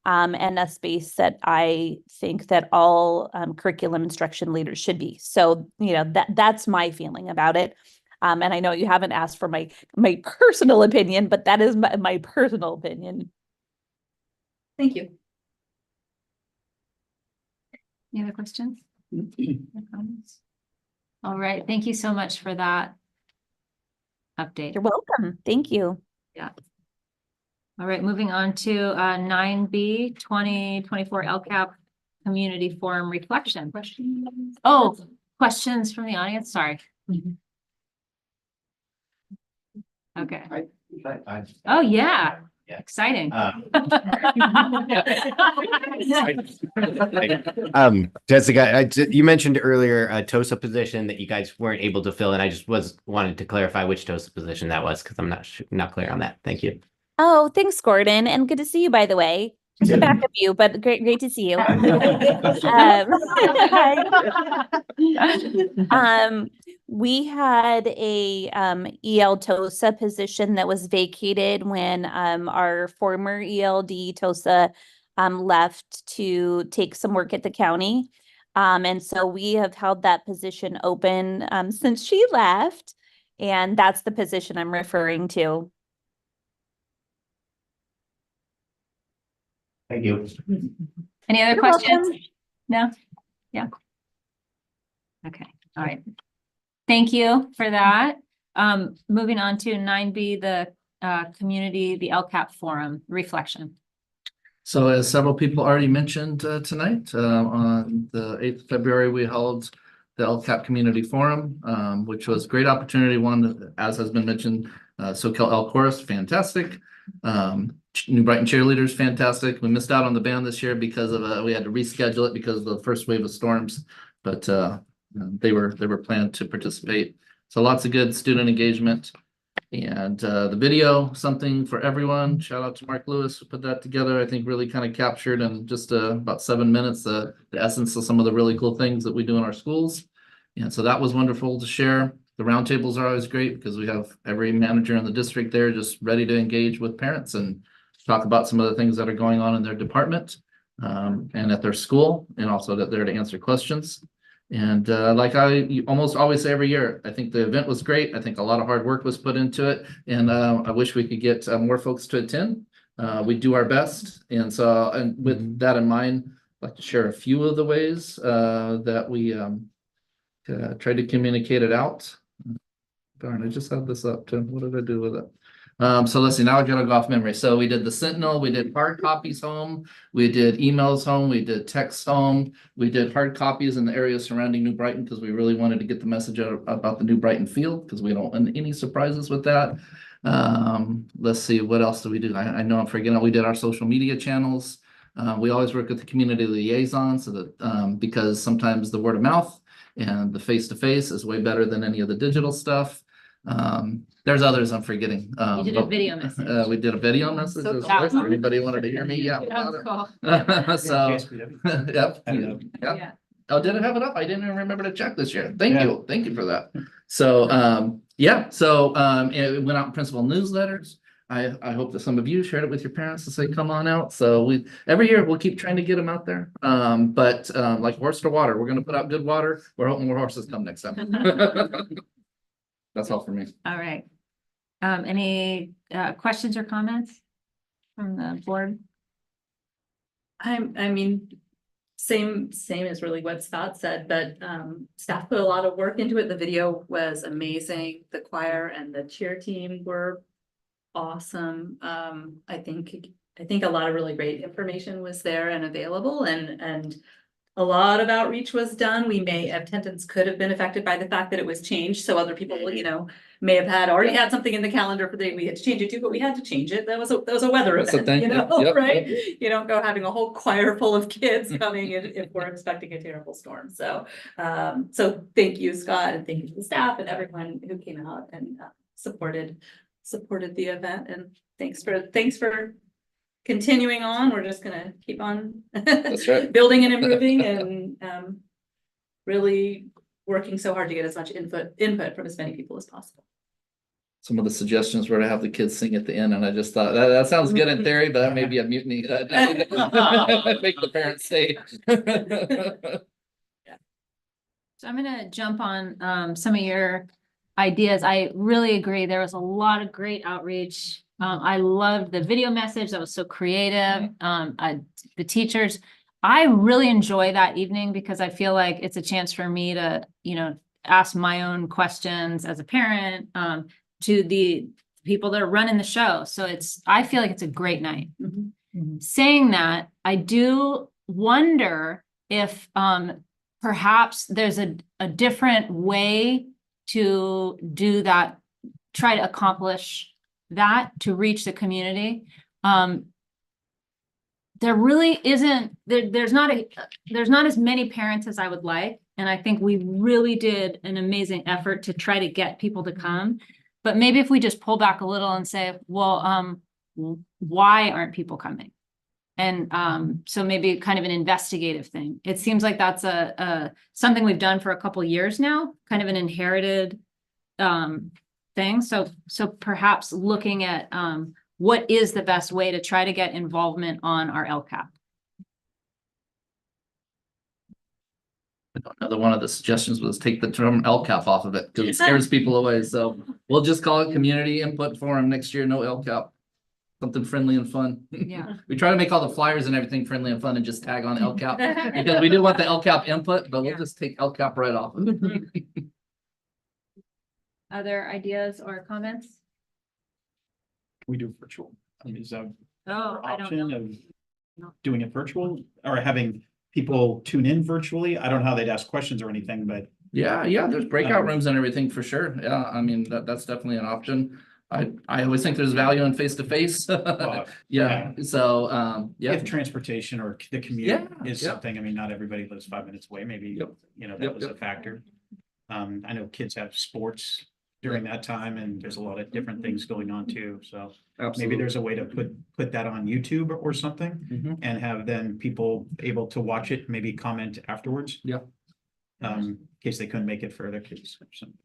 and a space that I think that all curriculum instruction leaders should be. So, that's my feeling about it. And I know you haven't asked for my personal opinion, but that is my personal opinion. Thank you. Any other questions? No comments? All right, thank you so much for that update. You're welcome. Thank you. Yeah. All right, moving on to 9B 2024 LCAP Community Forum Reflection. Oh, questions from the audience? Sorry. Okay. Oh, yeah. Exciting. Jessica, you mentioned earlier a TOSA position that you guys weren't able to fill, and I just wanted to clarify which TOSA position that was because I'm not clear on that. Thank you. Oh, thanks, Gordon, and good to see you, by the way. Just the back of you, but great to see you. We had a EL TOSA position that was vacated when our former ELD TOSA left to take some work at the county. And so we have held that position open since she left, and that's the position I'm referring to. Thank you. Any other You're questions? welcome. No? Yeah. Okay, all right. Thank you for that. Moving on to 9B, the community, the LCAP forum reflection. So as several people already mentioned tonight, on the 8th of February, we held the LCAP Community Forum, which was a great opportunity. One, as has been mentioned, SoCal El Chorus, fantastic. New Brighton Cheerleaders, fantastic. We missed out on the band this year because of we had to reschedule it because of the first wave of storms, but they were planned to participate. So lots of good student engagement. And the video, something for everyone. Shout out to Mark Lewis who put that together. I think really kind of captured in just about 7 minutes the essence of some of the really cool things that we do in our schools. And so that was wonderful to share. The roundtables are always great because we have every manager in the district there just ready to engage with parents and talk about some of the things that are going on in their department and at their school, and also that they're to answer questions. And like I almost always say every year, I think the event was great. I think a lot of hard work was put into it, and I wish we could get more folks to attend. We do our best, and so with that in mind, I'd like to share a few of the ways that we tried to communicate it out. Darn, I just had this up, Tim. What did I do with it? So let's see, now I gotta go off memory. So we did the Sentinel, we did hard copies home, we did emails home, we did text home, we did hard copies in the area surrounding New Brighton because we really wanted to get the message out about the New Brighton field because we don't want any surprises with that. Let's see, what else do we do? I know I'm forgetting. We did our social media channels. We always work with the community liaison so that because sometimes the word of mouth and the face-to-face is way better than any of the digital stuff. There's others I'm forgetting. You did a video message. We did a video message. So as cool. well. Anybody wanted to hear me? Yeah. That was cool. Yep. Yeah. Oh, did it have it up? I didn't even remember to check this year. Thank you. Thank you for that. So, yeah. So, it went out in principal newsletters. I hope that some of you shared it with your parents to say, come on out. So every year we'll keep trying to get them out there. But like horse to water, we're going to put out good water. We're hoping more horses come next time. That's all for me. All right. Any questions or comments from the board? I mean, same as really what Scott said, but staff put a lot of work into it. The video was amazing. The choir and the cheer team were awesome. I think a lot of really great information was there and available, and a lot of outreach was done. Attendance could have been affected by the fact that it was changed. So other people, may have already had something in the calendar for the day we had to change it to, but we had to change it. That was a weather event, Yep. right? You don't go having a whole choir full of kids coming in if we're expecting a terrible storm. So, so thank you, Scott, and thank you to the staff and everyone who came out and supported the event. And thanks for continuing on. We're just gonna keep on That's right. building and improving and really working so hard to get as much input from as many people as possible. Some of the suggestions were to have the kids sing at the end, and I just thought that sounds good in theory, but that may be a mutiny. Make the parents stay. So I'm gonna jump on some of your ideas. I really agree. There was a lot of great outreach. I loved the video message. That was so creative. The teachers, I really enjoy that evening because I feel like it's a chance for me to, ask my own questions as a parent, to the people that are running the show. So I feel like it's a great night. Saying that, I do wonder if, perhaps there's a different way to do that, try to accomplish that, to reach the community. There really isn't, there's not as many parents as I would like. And I think we really did an amazing effort to try to get people to come. But maybe if we just pull back a little and say, well, why aren't people coming? And so maybe kind of an investigative thing. It seems like that's a something we've done for a couple years now, kind of an inherited thing. So perhaps looking at what is the best way to try to get involvement on our LCAP. Another one of the suggestions was take the term LCAP off of it because it scares people away. So we'll just call it Community Input Forum next year. No LCAP. Something friendly and fun. Yeah. We try to make all the flyers and everything friendly and fun and just tag on LCAP because we do want the LCAP input, but we'll just take LCAP right off. Other ideas or comments? We do virtual. I mean, is that Oh, an I don't option know. of doing it virtual or having people tune in virtually? I don't know how they'd ask questions or anything, but Yeah, there's breakout rooms and everything for sure. Yeah, I mean, that's definitely an option. I always think there's value in face to face. Yeah, so yeah. if transportation or the commute Yeah, is yeah. something, I mean, not everybody lives 5 minutes away, maybe, Yep. that Yep, was a yep. factor. I know kids have sports during that time and there's a lot of different things going on too, so maybe Absolutely. there's a way to put that on YouTube or something Mhm. and have then people able to watch it, maybe comment afterwards. Yeah. In case they couldn't make it for their kids or something.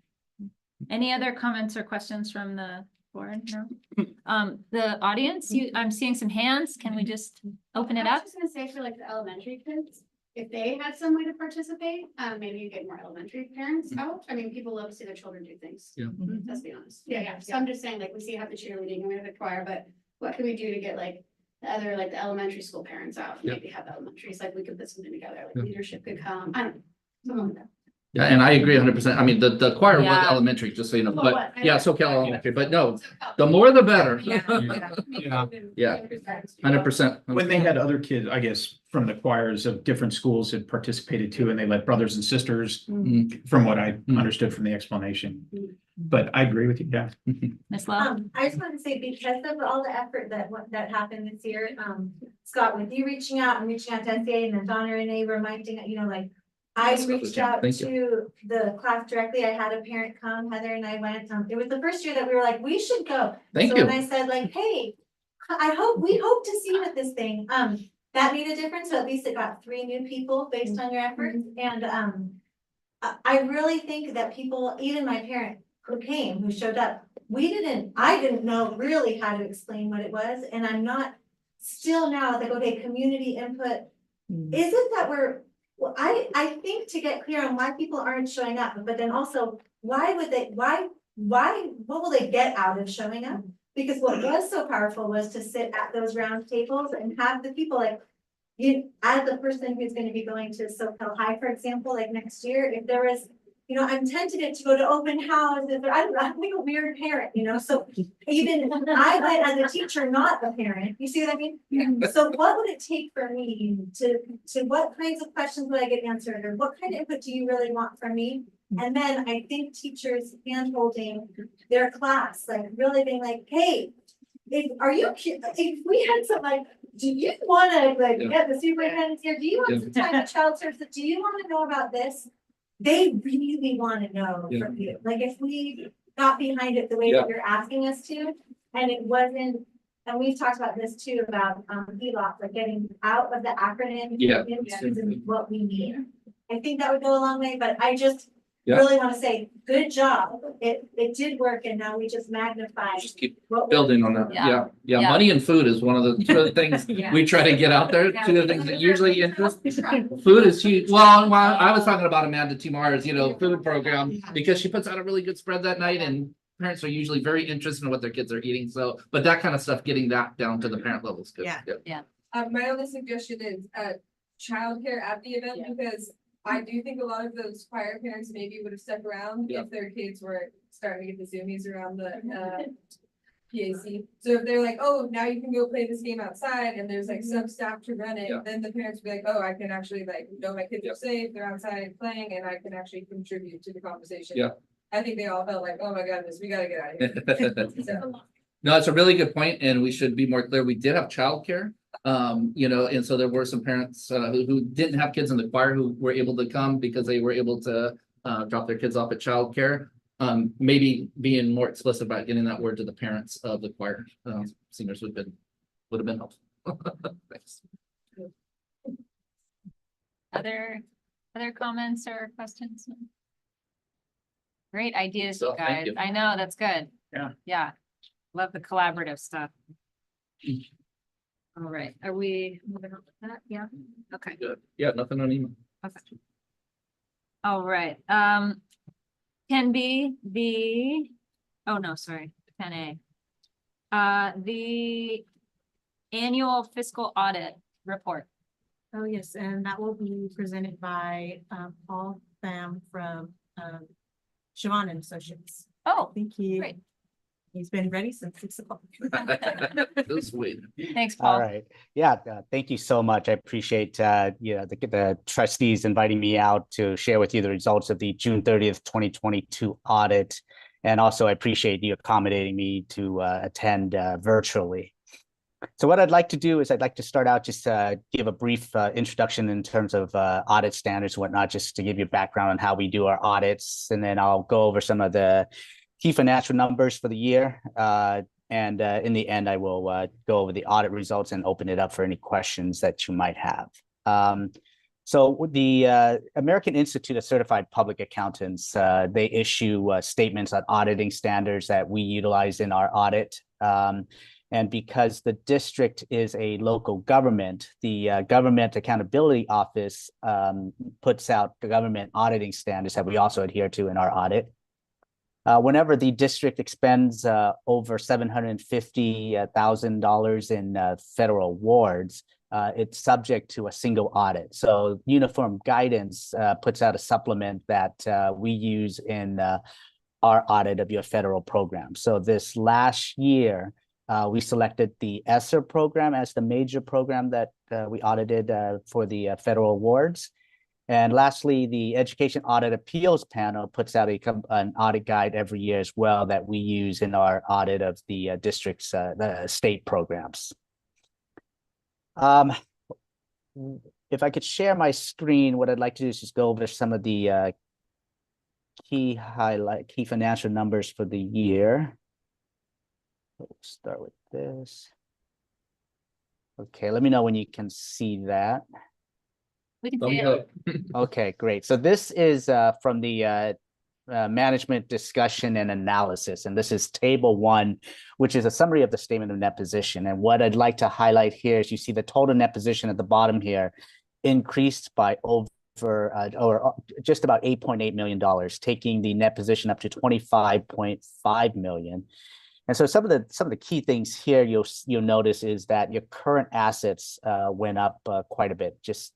Any other comments or questions from the board? No? The audience, I'm seeing some hands. Can we just open it I was up? just gonna say for like the elementary kids, if they had some way to participate, maybe you get more elementary parents out. I mean, people love to see their children do things. Yeah. Let's be honest. Yeah. So I'm just saying, like, we see you have the cheerleading and we have the choir, but what can we do to get like the other, like the elementary school parents out? Yeah. Maybe have elementaries, like we could put something together, Yeah. like leadership could come. I don't know. Something like that. Yeah, and I agree 100%. I mean, the choir was Yeah. elementary, just so you know, Well, but what? yeah, SoCal elementary, but no, the more the better. Yeah. Yeah. 100%. When they had other kids, I guess, from the choirs of different schools had participated too, and they let brothers and sisters, from what I understood from the explanation. But I agree with you, yeah. Ms. Love? I just want to say, because of all the effort that happened this year, Scott, with you reaching out to SCA and then Donna Renee reminding, like, I reached out Thank to the class directly. I had a parent come, Heather and I went, it was the first year that we were like, we should go. Thank So you. when I said like, hey, we hope to see you at this thing, that made a difference. So at least it got 3 new people based on your efforts. And, I really think that people, even my parent who came, who showed up, I didn't know really how to explain what it was. And I'm not still now like, okay, community input. Is it that well, I think to get clear on why people aren't showing up, but then also, what will they get out of showing up? Because what was so powerful was to sit at those round tables and have the people like, as the person who's gonna be going to SoCal High, for example, like next year, if there was, I'm tempted to go to open houses, but I don't know, I'm like a weird parent, so even I went as a teacher, not a parent, you see what I mean? So what would it take for me to what kinds of questions would I get answered, or what kind of input do you really want from me? And then I think teachers hand-holding their class, like really being like, hey, if we had some like, do you wanna get the superintendent here, do you want some time at child services, do you wanna know about this? They really wanna know from you, like if we got behind it the way that you're asking us to, and it wasn't, and we've talked about this too, about ELOP, like getting out of the acronym into what we need. I think that would go a long way, but I just really wanna say, good job, it did work, and now we just magnify. Just keep what building on that. Yeah. Yeah. Yeah. Money and food is one of the 2 of the things we try to get out there. 2 of the things that usually interest. Food is huge. Well, I was talking about Amanda Timar's, food program, because she puts out a really good spread that night, and parents are usually very interested in what their kids are eating. So, but that kind of stuff, getting that down to the parent level is good. Yeah. My only suggestion is childcare at the event, because I do think a lot of those choir parents maybe would have stuck around if their kids were starting to get the zoomies around the PAC. So if they're like, oh, now you can go play this game outside, and there's like some staff to run it, then the parents would be like, oh, I can actually know my kids are safe, they're outside playing, and I can actually contribute to the conversation. I think they all felt like, oh my goodness, we gotta get out of here. So. No, it's a really good point, and we should be more clear. We did have childcare. And so there were some parents who didn't have kids in the choir who were able to come because they were able to drop their kids off at childcare. maybe being more explicit about getting that word to the parents of the choir singers would have been helpful. Thanks. Other comments or questions? Great ideas, So, you thank guys. you. I know, that's good. Yeah. Yeah. Love the collaborative stuff. All right, are we moving on with that? Yeah, okay. Good. Yeah, nothing on email. Okay. All right, can be the, oh no, sorry, 10A. The annual fiscal audit report. Oh, yes, and that will be presented by Paul Pham from Siobhan and Associates. Oh, Thank you. great. He's been ready since 6 o'clock. That's sweet. Thanks, Paul. All right. Yeah, thank you so much. I appreciate the trustees inviting me out to share with you the results of the June 30th, 2022 audit. And also I appreciate you accommodating me to attend virtually. So what I'd like to do is I'd like to start out just give a brief introduction in terms of audit standards and whatnot, just to give you a background on how we do our audits. And then I'll go over some of the key financial numbers for the year. And in the end, I will go over the audit results and open it up for any questions that you might have. So the American Institute of Certified Public Accountants, they issue statements on auditing standards that we utilize in our audit. And because the district is a local government, the Government Accountability Office puts out the government auditing standards that we also adhere to in our audit. Whenever the district expends over $750,000 in federal awards, it's subject to a single audit. So Uniform Guidance puts out a supplement that we use in our audit of your federal program. So this last year, we selected the ESSER program as the major program that we audited for the federal awards. And lastly, the Education Audit Appeals Panel puts out an audit guide every year as well that we use in our audit of the district's the state programs. If I could share my screen, what I'd like to do is just go over some of the key financial numbers for the year. Let's start with this. Okay, let me know when you can see that. We can see it. Okay, great. So this is from the management discussion and analysis, and this is table 1, which is a summary of the statement of net position. And what I'd like to highlight here is you see the total net position at the bottom here increased by over or just about $8.8 million, taking the net position up to $25.5 million. And so some of the key things here you'll notice is that your current assets went up quite a bit, just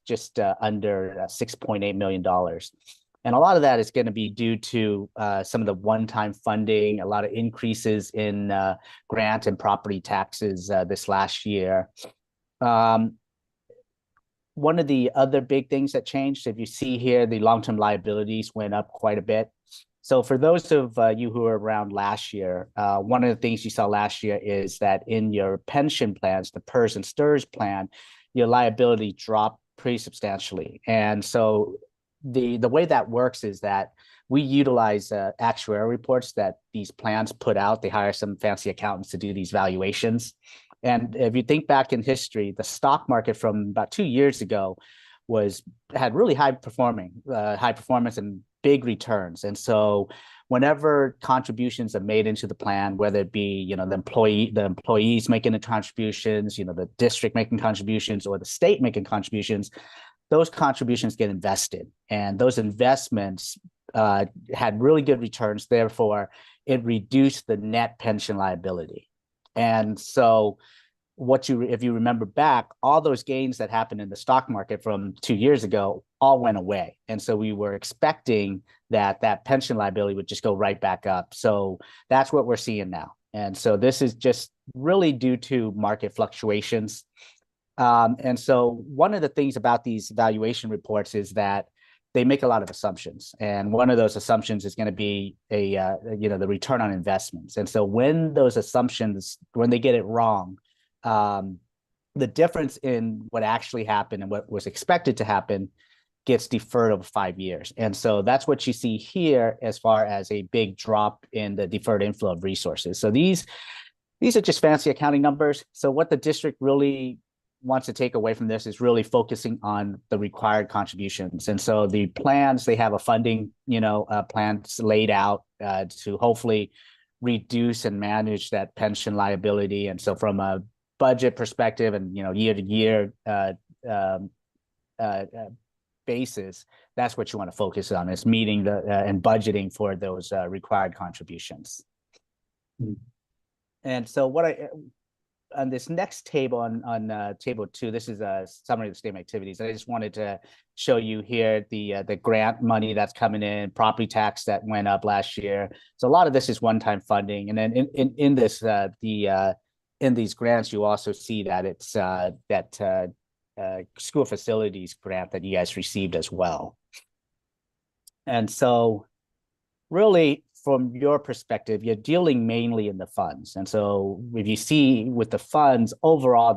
under $6.8 million. And a lot of that is going to be due to some of the one-time funding, a lot of increases in grant and property taxes this last year. One of the other big things that changed, if you see here, the long-term liabilities went up quite a bit. So for those of you who were around last year, one of the things you saw last year is that in your pension plans, the PERS and STIRS plan, your liability dropped pretty substantially. And so the way that works is that we utilize actuarial reports that these plans put out. They hire some fancy accountants to do these valuations. And if you think back in history, the stock market from about 2 years ago had really high performance and big returns. And so whenever contributions are made into the plan, whether it be, the employees making the contributions, the district making contributions or the state making contributions, those contributions get invested. And those investments had really good returns. Therefore, it reduced the net pension liability. And so if you remember back, all those gains that happened in the stock market from 2 years ago all went away. And so we were expecting that pension liability would just go right back up. So that's what we're seeing now. And so this is just really due to market fluctuations. And so one of the things about these valuation reports is that they make a lot of assumptions. And one of those assumptions is going to be the return on investments. And so when those assumptions, when they get it wrong, the difference in what actually happened and what was expected to happen gets deferred over 5 years. And so that's what you see here as far as a big drop in the deferred inflow of resources. So these are just fancy accounting numbers. So what the district really wants to take away from this is really focusing on the required contributions. And so the plans, they have a funding, plans laid out to hopefully reduce and manage that pension liability. And so from a budget perspective and, year to year basis, that's what you want to focus on, is meeting the and budgeting for those required contributions. And so on this next table on table 2, this is a summary of the statement activities. I just wanted to show you here the grant money that's coming in, property tax that went up last year. So a lot of this is one-time funding. And then in this in these grants, you also see that it's that school facilities grant that you guys received as well. And so really, from your perspective, you're dealing mainly in the funds. And so if you see with the funds overall,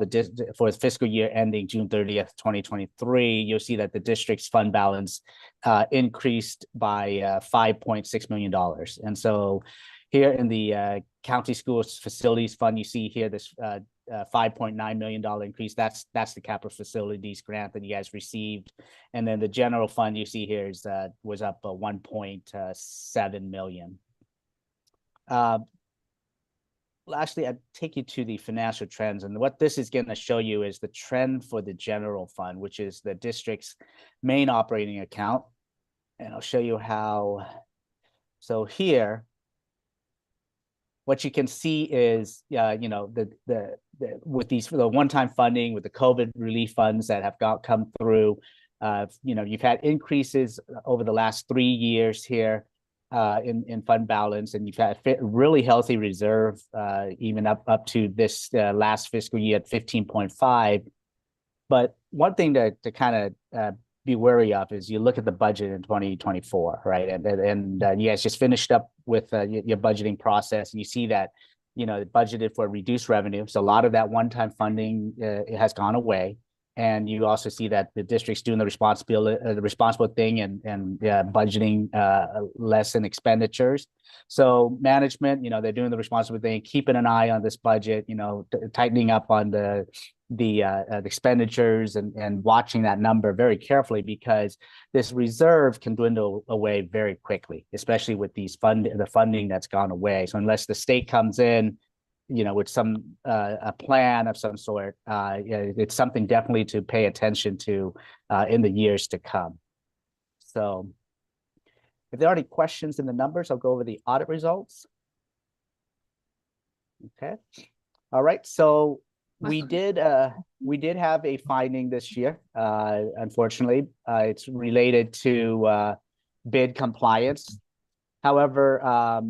for the fiscal year ending June 30th, 2023, you'll see that the district's fund balance increased by $5.6 million. And so here in the county schools facilities fund, you see here this $5.9 million increase. That's the capital facilities grant that you guys received. And then the general fund you see here was up 1.7 million. Lastly, I'd take you to the financial trends. And what this is going to show you is the trend for the general fund, which is the district's main operating account. And I'll show you how. So here, what you can see is, with the one-time funding, with the COVID relief funds that have come through, you've had increases over the last 3 years here in fund balance, and you've had really healthy reserve even up to this last fiscal year at 15.5. But one thing to kind of be wary of is you look at the budget in 2024, right? And you guys just finished up with your budgeting process, and you see that, budgeted for reduced revenue. So a lot of that one-time funding it has gone away. And you also see that the district's doing the responsible thing and budgeting less in expenditures. So management, they're doing the responsible thing, keeping an eye on this budget, tightening up on the expenditures and watching that number very carefully, because this reserve can dwindle away very quickly, especially with the funding that's gone away. So unless the state comes in, with some a plan of some sort, it's something definitely to pay attention to in the years to come. So if there are any questions in the numbers, I'll go over the audit results. Okay. All right. So we did have a finding this year. Unfortunately, it's related to bid compliance. However,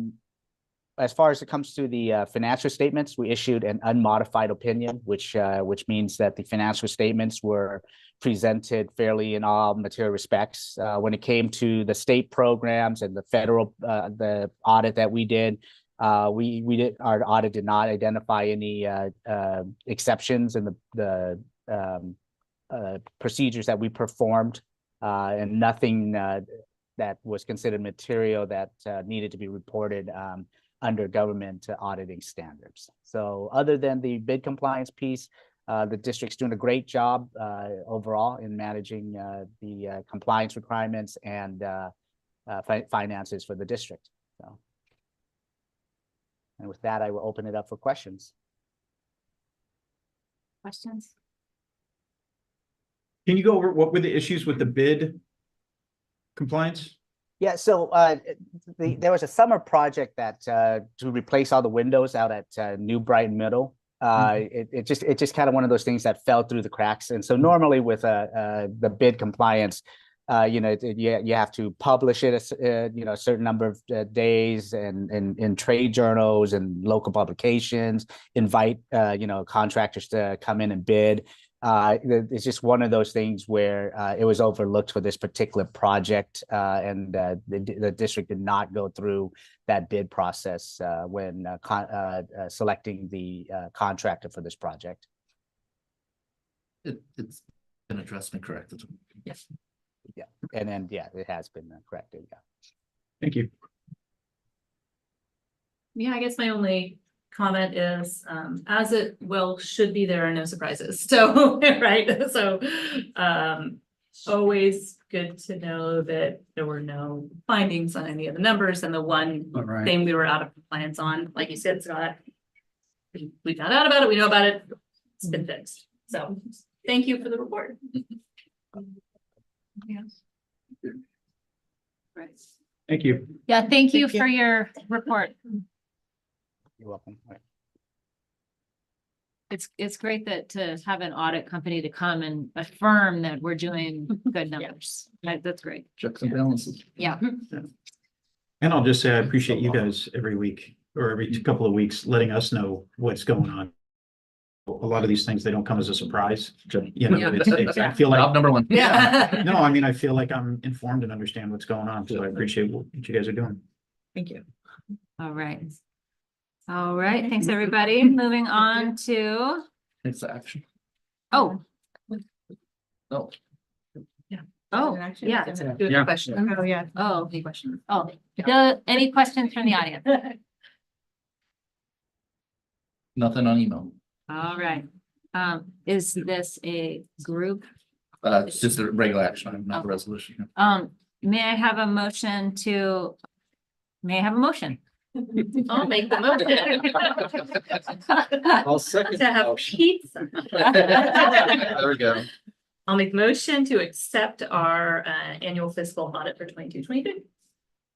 as far as it comes to the financial statements, we issued an unmodified opinion, which means that the financial statements were presented fairly in all material respects. When it came to the state programs and the federal the audit that we did, our audit did not identify any exceptions in the procedures that we performed, and nothing that was considered material that needed to be reported under government auditing standards. So other than the bid compliance piece, the district's doing a great job overall in managing the compliance requirements and finances for the district. So, and with that, I will open it up for questions. Questions? Can you go over what were the issues with the bid compliance? Yeah, so there was a summer project that to replace all the windows out at New Brighton Middle. It just kind of one of those things that fell through the cracks. And so normally with the bid compliance, you have to publish it a certain number of days and in trade journals and local publications, invite contractors to come in and bid. It's just one of those things where it was overlooked for this particular project, and the district did not go through that bid process when selecting the contractor for this project. It's been addressed and corrected. Yes. Yeah, and then, yeah, it has been corrected, yeah. Thank you. Yeah, I guess my only comment is, as it well should be, there are no surprises. So, right, so, always good to know that there were no findings on any of the numbers, and the one All right. thing we were out of compliance on, like you said, Scott. We found out about it, we know about it, it's been fixed. So, thank you for the report. Yes. Right. Thank you. Yeah, thank you Thank you. for your report. You're welcome. All right. It's great that to have an audit company to come and affirm that we're doing good numbers. That's great. Checks and balances. Yeah. And I'll just say I appreciate you guys every week or every couple of weeks letting us know what's going on. A lot of these things, they don't come as a surprise. You know, I feel like, Job number one. Yeah. no, I mean, I feel like I'm informed and understand what's going on. So I appreciate what you guys are doing. Thank you. All right. All right, thanks, everybody. Moving on to, It's the action. oh, No. oh, Action? yeah. Good Yeah. question. Oh, yeah. Oh, any questions? Oh, any questions from the audience? Nothing on email. All right. Is this a group? It's just a regular action, item, not a resolution. May I have a motion to, may I have a motion? I'll make the motion. I'll second. To have pizza. There we go. I'll make motion to accept our annual fiscal audit for 22-23.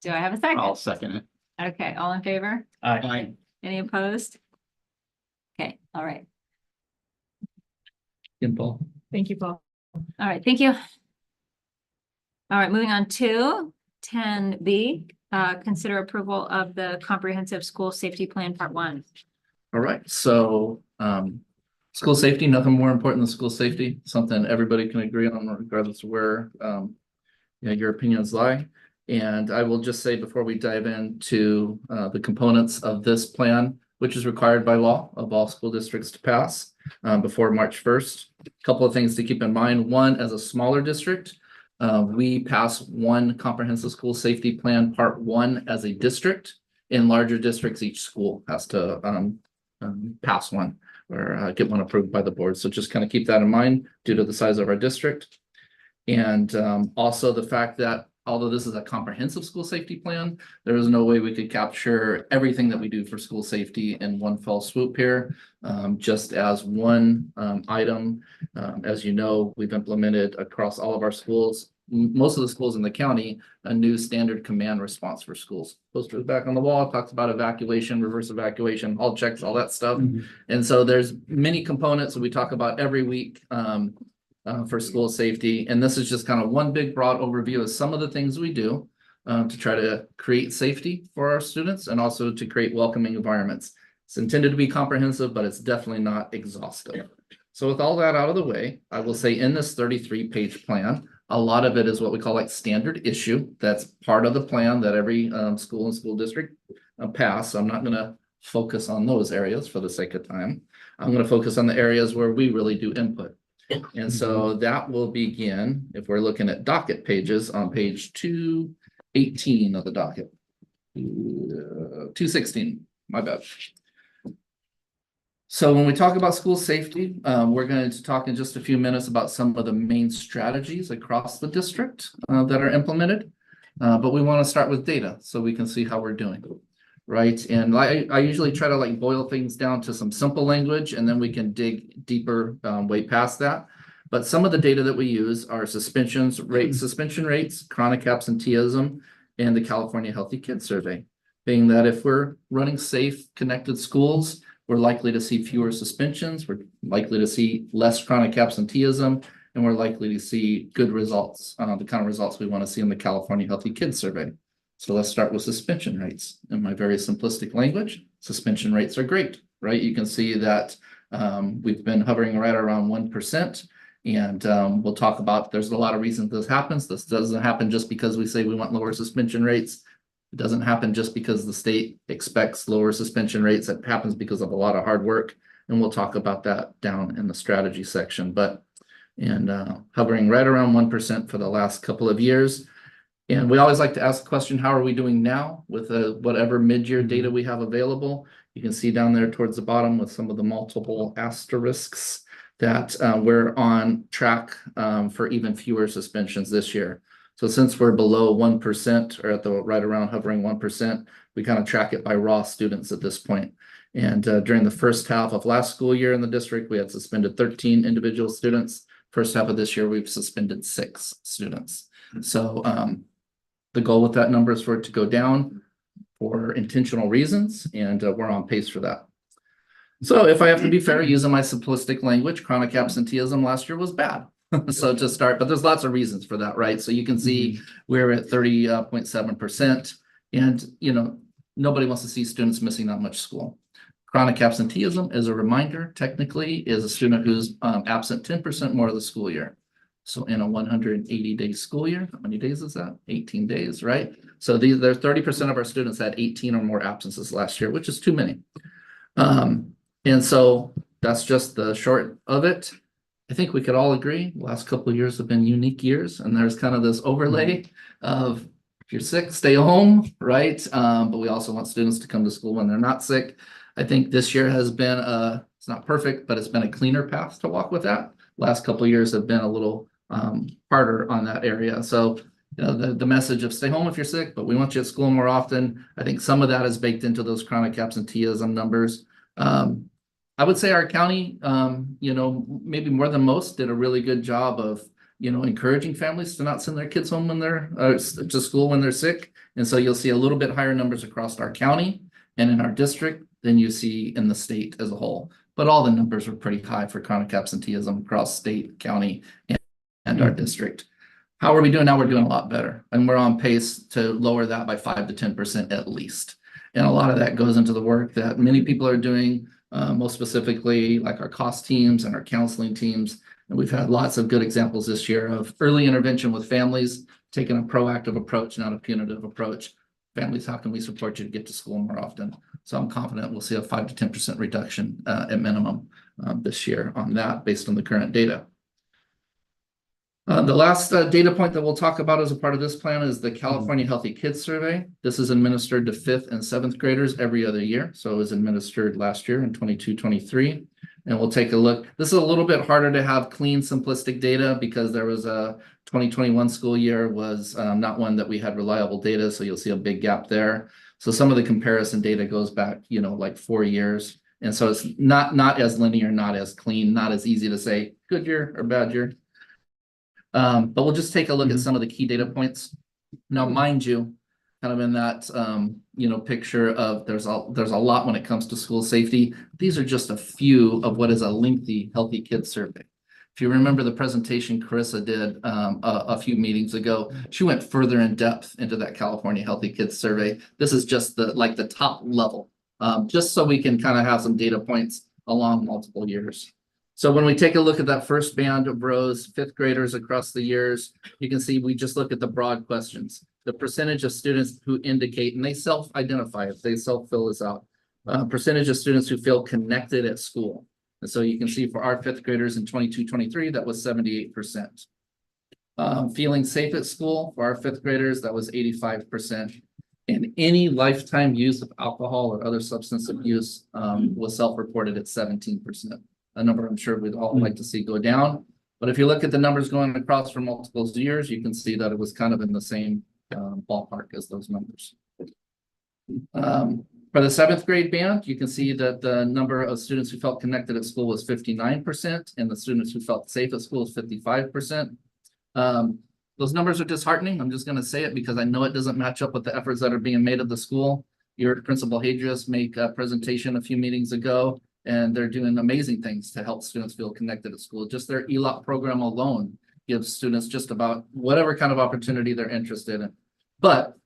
Do I have a second? I'll second it. Okay, all in favor? Aye. Any opposed? Okay, all right. Paul. Thank you, Paul. All right, thank you. All right, moving on to 10B, consider approval of the comprehensive school safety plan, part 1. All right, so school safety, nothing more important than school safety, something everybody can agree on regardless of where your opinions lie. And I will just say before we dive into the components of this plan, which is required by law of all school districts to pass before March 1st. A couple of things to keep in mind. One, as a smaller district, we pass one comprehensive school safety plan, part 1 as a district. In larger districts, each school has to pass one or get one approved by the board. So just kind of keep that in mind due to the size of our district. And also the fact that although this is a comprehensive school safety plan, there is no way we could capture everything that we do for school safety in one fell swoop here. Just as one item, as you know, we've implemented across all of our schools, most of the schools in the county, a new standard command response for schools. Poster back on the wall, talks about evacuation, reverse evacuation, all checks, all that stuff. And so there's many components that we talk about every week for school safety. And this is just kind of one big broad overview of some of the things we do to try to create safety for our students and also to create welcoming environments. It's intended to be comprehensive, but it's definitely not exhaustive. So with all that out of the way, I will say in this 33-page plan, a lot of it is what we call like standard issue. That's part of the plan that every school and school district pass. So I'm not going to focus on those areas for the sake of time. I'm going to focus on the areas where we really do input. And so that will begin, if we're looking at docket pages, on page 218 of the docket. 216, my bad. So when we talk about school safety, we're going to talk in just a few minutes about some of the main strategies across the district that are implemented. But we want to start with data so we can see how we're doing. Right. And I usually try to like boil things down to some simple language and then we can dig deeper way past that. But some of the data that we use are suspension rates, chronic absenteeism, and the California Healthy Kids Survey. Being that if we're running safe, connected schools, we're likely to see fewer suspensions, we're likely to see less chronic absenteeism, and we're likely to see good results, the kind of results we want to see in the California Healthy Kids Survey. So let's start with suspension rates. In my very simplistic language, suspension rates are great, right? You can see that we've been hovering right around 1%. And we'll talk about, there's a lot of reasons this happens. This doesn't happen just because we say we want lower suspension rates. It doesn't happen just because the state expects lower suspension rates. It happens because of a lot of hard work. And we'll talk about that down in the strategy section. But and hovering right around 1% for the last couple of years. And we always like to ask the question, how are we doing now with whatever mid-year data we have available? You can see down there towards the bottom with some of the multiple asterisks that we're on track for even fewer suspensions this year. So since we're below 1% or at the right around hovering 1%, we kind of track it by raw students at this point. And during the first half of last school year in the district, we had suspended 13 individual students. First half of this year, we've suspended 6 students. So the goal with that number is for it to go down for intentional reasons, and we're on pace for that. So if I have to be fair, using my simplistic language, chronic absenteeism last year was bad. So to start, but there's lots of reasons for that, right? So you can see we're at 30.7%, and nobody wants to see students missing that much school. Chronic absenteeism, as a reminder, technically is a student who's absent 10% more of the school year. So in a 180-day school year, how many days is that? 18 days, right? So there's 30% of our students had 18 or more absences last year, which is too many. And so that's just the short of it. I think we could all agree the last couple of years have been unique years, and there's kind of this overlay of if you're sick, stay home, right? But we also want students to come to school when they're not sick. I think this year has been it's not perfect, but it's been a cleaner path to walk with that. Last couple of years have been a little harder on that area. So the message of stay home if you're sick, but we want you at school more often. I think some of that is baked into those chronic absenteeism numbers. I would say our county, maybe more than most, did a really good job of, encouraging families to not send their kids home when they're to school when they're sick. And so you'll see a little bit higher numbers across our county and in our district than you see in the state as a whole. But all the numbers are pretty high for chronic absenteeism across state, county, and our district. How are we doing now? We're doing a lot better. And we're on pace to lower that by 5 to 10% at least. And a lot of that goes into the work that many people are doing, most specifically like our cost teams and our counseling teams. And we've had lots of good examples this year of early intervention with families, taking a proactive approach, not a punitive approach. Families, how can we support you to get to school more often? So I'm confident we'll see a 5 to 10% reduction at minimum this year on that based on the current data. The last data point that we'll talk about as a part of this plan is the California Healthy Kids Survey. This is administered to 5th and 7th graders every other year. So it was administered last year in 22-23. And we'll take a look. This is a little bit harder to have clean, simplistic data because there was a 2021 school year was not one that we had reliable data. So you'll see a big gap there. So some of the comparison data goes back, like 4 years. And so it's not as linear, not as clean, not as easy to say good year or bad year. But we'll just take a look at some of the key data points. Now, mind you, kind of in that, picture of there's a lot when it comes to school safety. These are just a few of what is a lengthy Healthy Kids Survey. If you remember the presentation Carissa did a few meetings ago, she went further in depth into that California Healthy Kids Survey. This is just the top level, just so we can kind of have some data points along multiple years. So when we take a look at that first band of rows, 5th graders across the years, you can see we just look at the broad questions. The percentage of students who indicate, and they self-identify if they self-fill this out, percentage of students who feel connected at school. And so you can see for our 5th graders in 22-23, that was 78%. Feeling safe at school for our 5th graders, that was 85%. And any lifetime use of alcohol or other substance abuse was self-reported at 17%. A number I'm sure we'd all like to see go down. But if you look at the numbers going across for multiple years, you can see that it was kind of in the same ballpark as those numbers. For the 7th grade band, you can see that the number of students who felt connected at school was 59%, and the students who felt safe at school is 55%. Those numbers are disheartening. I'm just going to say it because I know it doesn't match up with the efforts that are being made at the school. You heard Principal Hadrius make a presentation a few meetings ago, and they're doing amazing things to help students feel connected at school. Just their ELOP program alone gives students just about whatever kind of opportunity they're interested in. But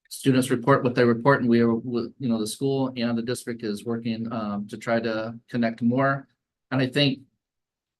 students report what they report, and we are, the school and the district is working to try to connect more. And I think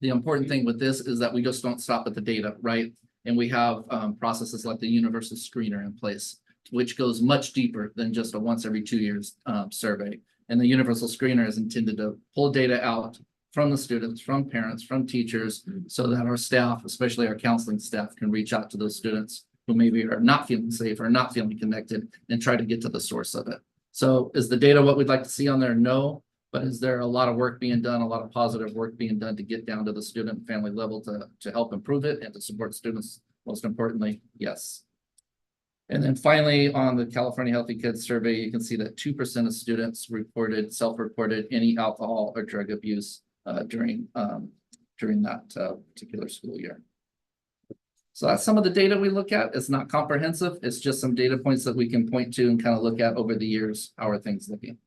the important thing with this is that we just don't stop at the data, right? And we have processes like the universal screener in place, which goes much deeper than just a once every 2 years survey. And the universal screener is intended to pull data out from the students, from parents, from teachers, so that our staff, especially our counseling staff, can reach out to those students who maybe are not feeling safe or not feeling connected and try to get to the source of it. So is the data what we'd like to see on there? No. But is there a lot of work being done, a lot of positive work being done to get down to the student and family level to help improve it and to support students? Most importantly, yes. And then finally, on the California Healthy Kids Survey, you can see that 2% of students self-reported any alcohol or drug abuse during that particular school year. So that's some of the data we look at. It's not comprehensive. It's just some data points that we can point to and kind of look at over the years. How are things looking?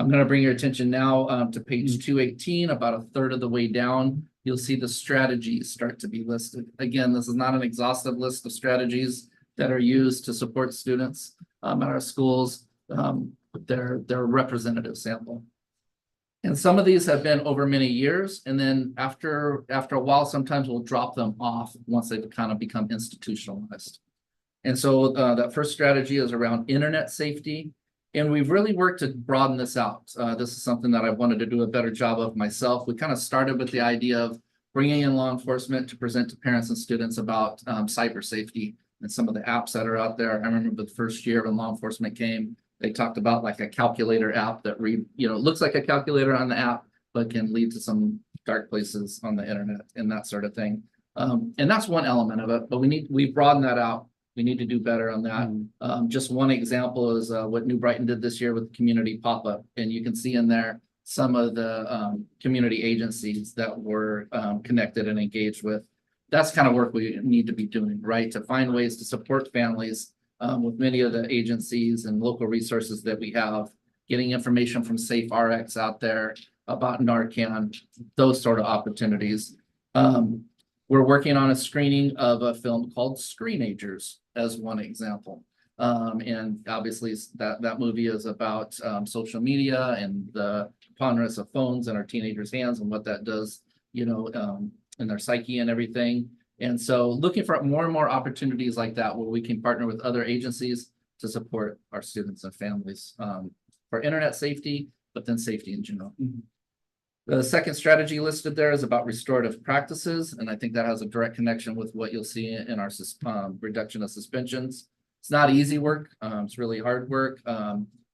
I'm going to bring your attention now to page 218, about a third of the way down. You'll see the strategies start to be listed. Again, this is not an exhaustive list of strategies that are used to support students at our schools. They're a representative sample. And some of these have been over many years. And then after a while, sometimes we'll drop them off once they've kind of become institutionalized. And so that first strategy is around internet safety. And we've really worked to broaden this out. This is something that I wanted to do a better job of myself. We kind of started with the idea of bringing in law enforcement to present to parents and students about cyber safety and some of the apps that are out there. I remember the first year when law enforcement came, they talked about like a calculator app that looks like a calculator on the app, but can lead to some dark places on the internet and that sort of thing. And that's one element of it, but we've broadened that out. We need to do better on that. Just one example is what New Brighton did this year with the community pop-up. And you can see in there some of the community agencies that were connected and engaged with. That's kind of work we need to be doing, right? To find ways to support families with many of the agencies and local resources that we have, getting information from Safe RX out there about Narcan, those sort of opportunities. We're working on a screening of a film called Screenagers as one example. And obviously that movie is about social media and the preponderance of phones in our teenagers' hands and what that does, in their psyche and everything. And so looking for more and more opportunities like that where we can partner with other agencies to support our students and families for internet safety, but then safety in general. The second strategy listed there is about restorative practices, and I think that has a direct connection with what you'll see in our reduction of suspensions. It's not easy work. It's really hard work.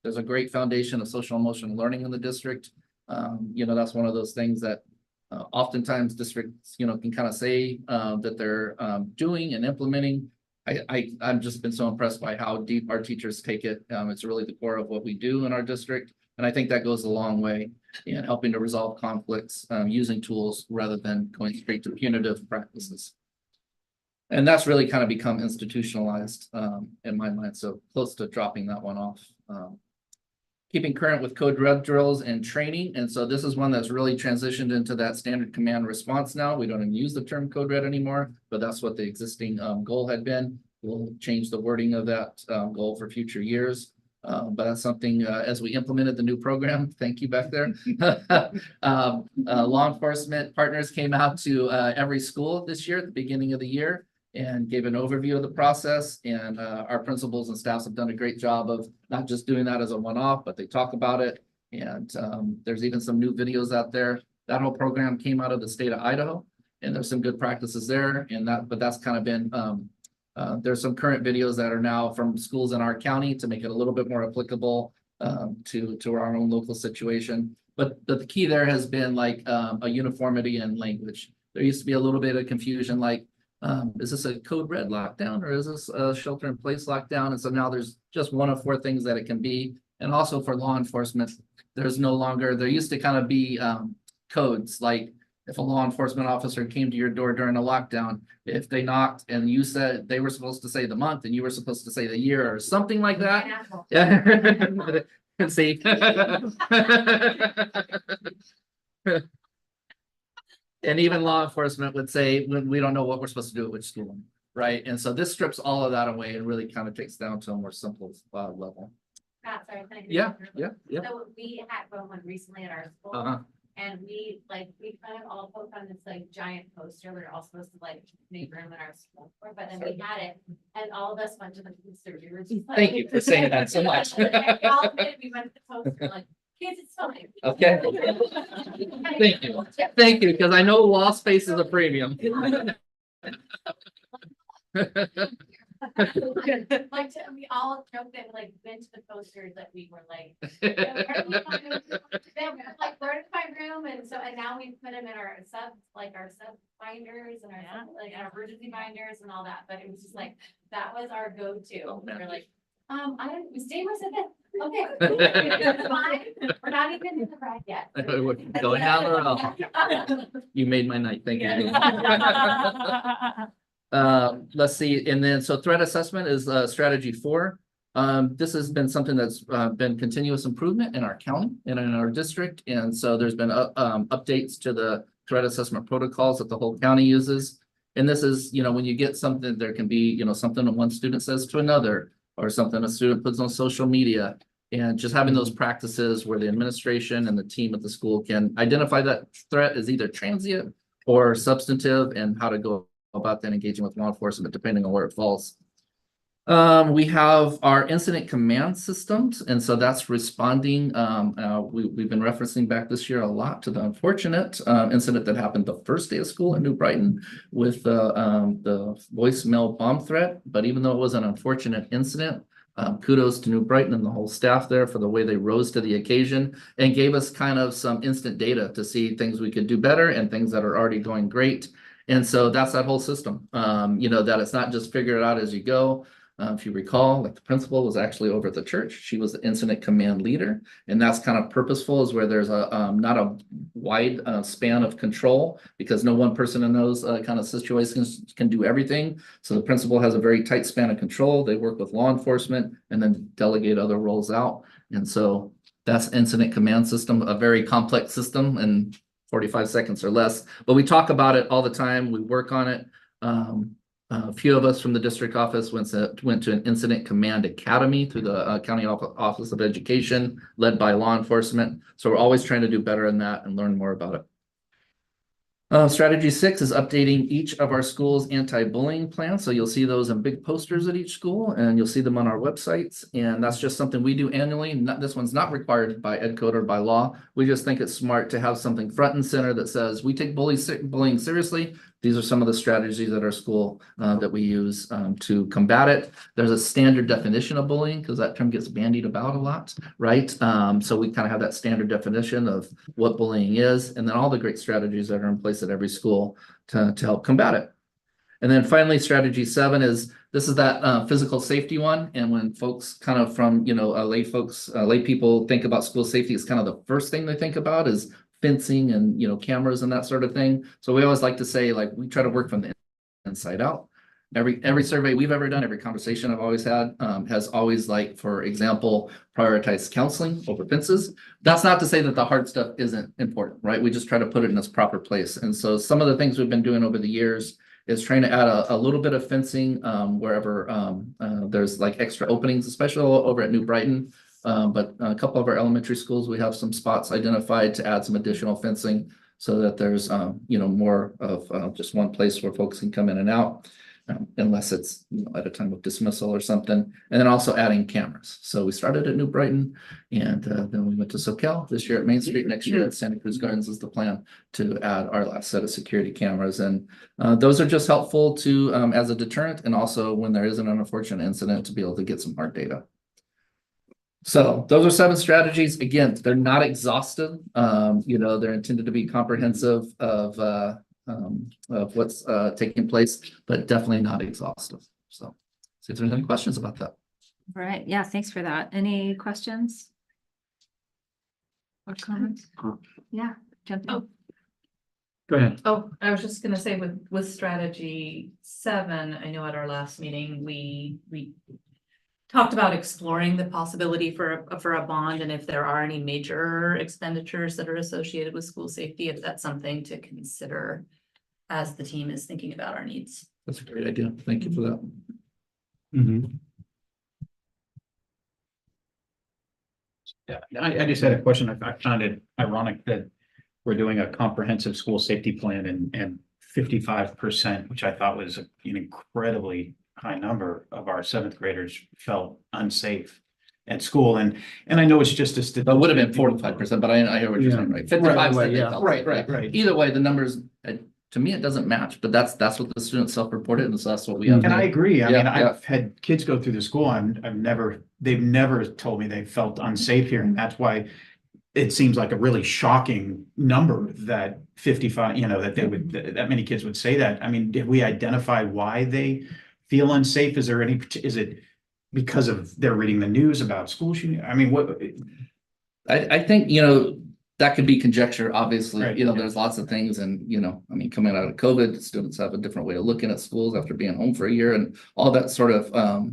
There's a great foundation of social emotional learning in the district. That's one of those things that oftentimes districts, can kind of say that they're doing and implementing. I've just been so impressed by how deep our teachers take it. It's really the core of what we do in our district. And I think that goes a long way in helping to resolve conflicts using tools rather than going straight to punitive practices. And that's really kind of become institutionalized in my mind. So close to dropping that one off. Keeping current with code red drills and training. And so this is one that's really transitioned into that standard command response now. We don't even use the term code red anymore, but that's what the existing goal had been. We'll change the wording of that goal for future years. But that's something as we implemented the new program, thank you back there. Law enforcement partners came out to every school this year at the beginning of the year and gave an overview of the process. And our principals and staffs have done a great job of not just doing that as a one-off, but they talk about it. And there's even some new videos out there. That whole program came out of the state of Idaho, and there's some good practices there. And but that's kind of been there's some current videos that are now from schools in our county to make it a little bit more applicable to our own local situation. But the key there has been like a uniformity in language. There used to be a little bit of confusion, like, is this a code red lockdown or is this a shelter in place lockdown? And so now there's just one of four things that it can be. And also for law enforcement, there's no longer, there used to kind of be codes, like if a law enforcement officer came to your door during a lockdown, if they knocked and you said they were supposed to say the month and you were supposed to say the year or something like that. Yeah. See. And even law enforcement would say, we don't know what we're supposed to do at which school, right? And so this strips all of that away and really kind of takes down to a more simple level. Sorry, can I Yeah. So we had one recently at our school. And we kind of all put on this like giant poster. We were all supposed to like make room in our school for, but then we had it and all of us went to the poster. We were just like, thank you for saying that so much. we went to the poster like, Kids, it's fine. Okay. Thank you, because I know lost space is a premium. Like, we all joked that like went to the posters that we were like, where do we find them? They were like, where to find room? And so, and now we put them in our sub binders and our like our emergency binders and all that. But it was just like, that was our go-to. We were like, I don't, stay with it. Okay. It's fine. We're not even in the ride yet. Going down the road. You made my night. Thank you. Let's see, and then so threat assessment is strategy 4. This has been something that's been continuous improvement in our county and in our district, and so there's been updates to the threat assessment protocols that the whole county uses. And this is, when you get something, there can be, something that one student says to another, or something a student puts on social media, and just having those practices where the administration and the team at the school can identify that threat as either transient or substantive, and how to go about then engaging with law enforcement, depending on where it falls. We have our incident command systems, and so that's responding. We've been referencing back this year a lot to the unfortunate incident that happened the first day of school in New Brighton with the voicemail bomb threat. But even though it was an unfortunate incident, kudos to New Brighton and the whole staff there for the way they rose to the occasion and gave us kind of some instant data to see things we could do better and things that are already going great. And so that's that whole system, that it's not just figure it out as you go. If you recall, like the principal was actually over at the church. She was the incident command leader, and that's kind of purposeful, is where there's a not a wide span of control, because no one person in those kind of situations can do everything. So the principal has a very tight span of control. They work with law enforcement and then delegate other roles out. And so that's incident command system, a very complex system, and 45 seconds or less, but we talk about it all the time. We work on it. A few of us from the district office went to an incident command academy through the County Office of Education, led by law enforcement. So we're always trying to do better in that and learn more about it. Strategy 6 is updating each of our schools' anti-bullying plans. So you'll see those in big posters at each school, and you'll see them on our websites. And that's just something we do annually. This one's not required by Ed Code or by law. We just think it's smart to have something front and center that says we take bullying seriously. These are some of the strategies at our school that we use to combat it. There's a standard definition of bullying, because that term gets bandied about a lot, right? So we kind of have that standard definition of what bullying is, and then all the great strategies that are in place at every school to help combat it. And then finally, strategy 7 is that physical safety one. And when folks kind of from, lay people think about school safety, it's kind of the first thing they think about is fencing and, cameras and that sort of thing. So we always like to say, like, we try to work from the inside out. Every survey we've ever done, every conversation I've always had has always, like, for example, prioritized counseling over fences. That's not to say that the hard stuff isn't important, right? We just try to put it in its proper place. And so some of the things we've been doing over the years is trying to add a little bit of fencing wherever there's like extra openings, especially over at New Brighton. But a couple of our elementary schools, we have some spots identified to add some additional fencing so that there's, more of just one place where folks can come in and out, unless it's at a time of dismissal or something. And then also adding cameras. So we started at New Brighton, and then we went to Soquel this year at Main Street. Next year at Santa Cruz Gardens is the plan to add our last set of security cameras. And those are just helpful to as a deterrent, and also when there is an unfortunate incident, to be able to get some hard data. So those are 7 strategies. Again, they're not exhaustive. They're intended to be comprehensive of what's taking place, but definitely not exhaustive. So see if there's any questions about that. All right. Yeah, thanks for that. Any questions? Or comments? Yeah, jump in. Go ahead. Oh, I was just gonna say with strategy 7, I know at our last meeting, we talked about exploring the possibility for a bond, and if there are any major expenditures that are associated with school safety, if that's something to consider as the team is thinking about our needs. That's a great idea. Thank you for that. Mm-hmm. Yeah, I just had a question. I found it ironic that we're doing a comprehensive school safety plan, and 55%, which I thought was an incredibly high number of our 7th graders, felt unsafe at school, and I know it's just a statistic. That would have been 45%, but I hear what you're saying, right? 55 said they felt safe. Right. Either way, the numbers, to me, it doesn't match, but that's what the students self-reported, and so that's what we have. And I agree. I Yeah, mean, yeah. I've had kids go through the school, they've never told me they felt unsafe here, and that's why it seems like a really shocking number that 55, that many kids would say that. I mean, did we identify why they feel unsafe? Is it because of they're reading the news about school shooting? I mean, what? I think, that could be conjecture, obviously, Right, there's lots of things and, I mean, coming out of COVID, students have a different way of looking at schools after being home for a year and all that sort of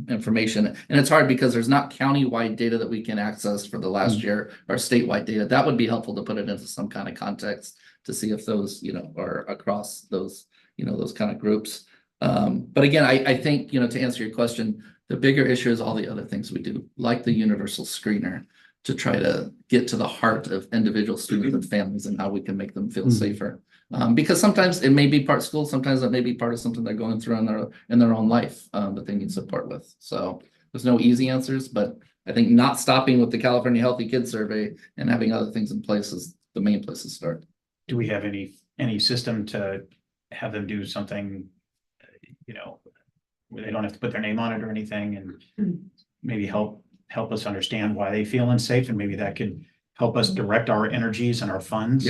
information. And it's hard because there's not county-wide data that we can access for the last year or statewide data. That would be helpful to put it into some kind of context to see if those, are across those, those kind of groups. But again, I think, to answer your question, the bigger issue is all the other things we do, like the universal screener, to try to get to the heart of individual students and families and how we can make them feel safer. Because sometimes it may be part school, sometimes it may be part of something they're going through in their own life that they need support with. So there's no easy answers, but I think not stopping with the California Healthy Kids Survey and having other things in place is the main place to start. Do we have any system to have them do something, where they don't have to put their name on it or anything, and maybe help us understand why they feel unsafe, and maybe that could help us direct our energies and our funds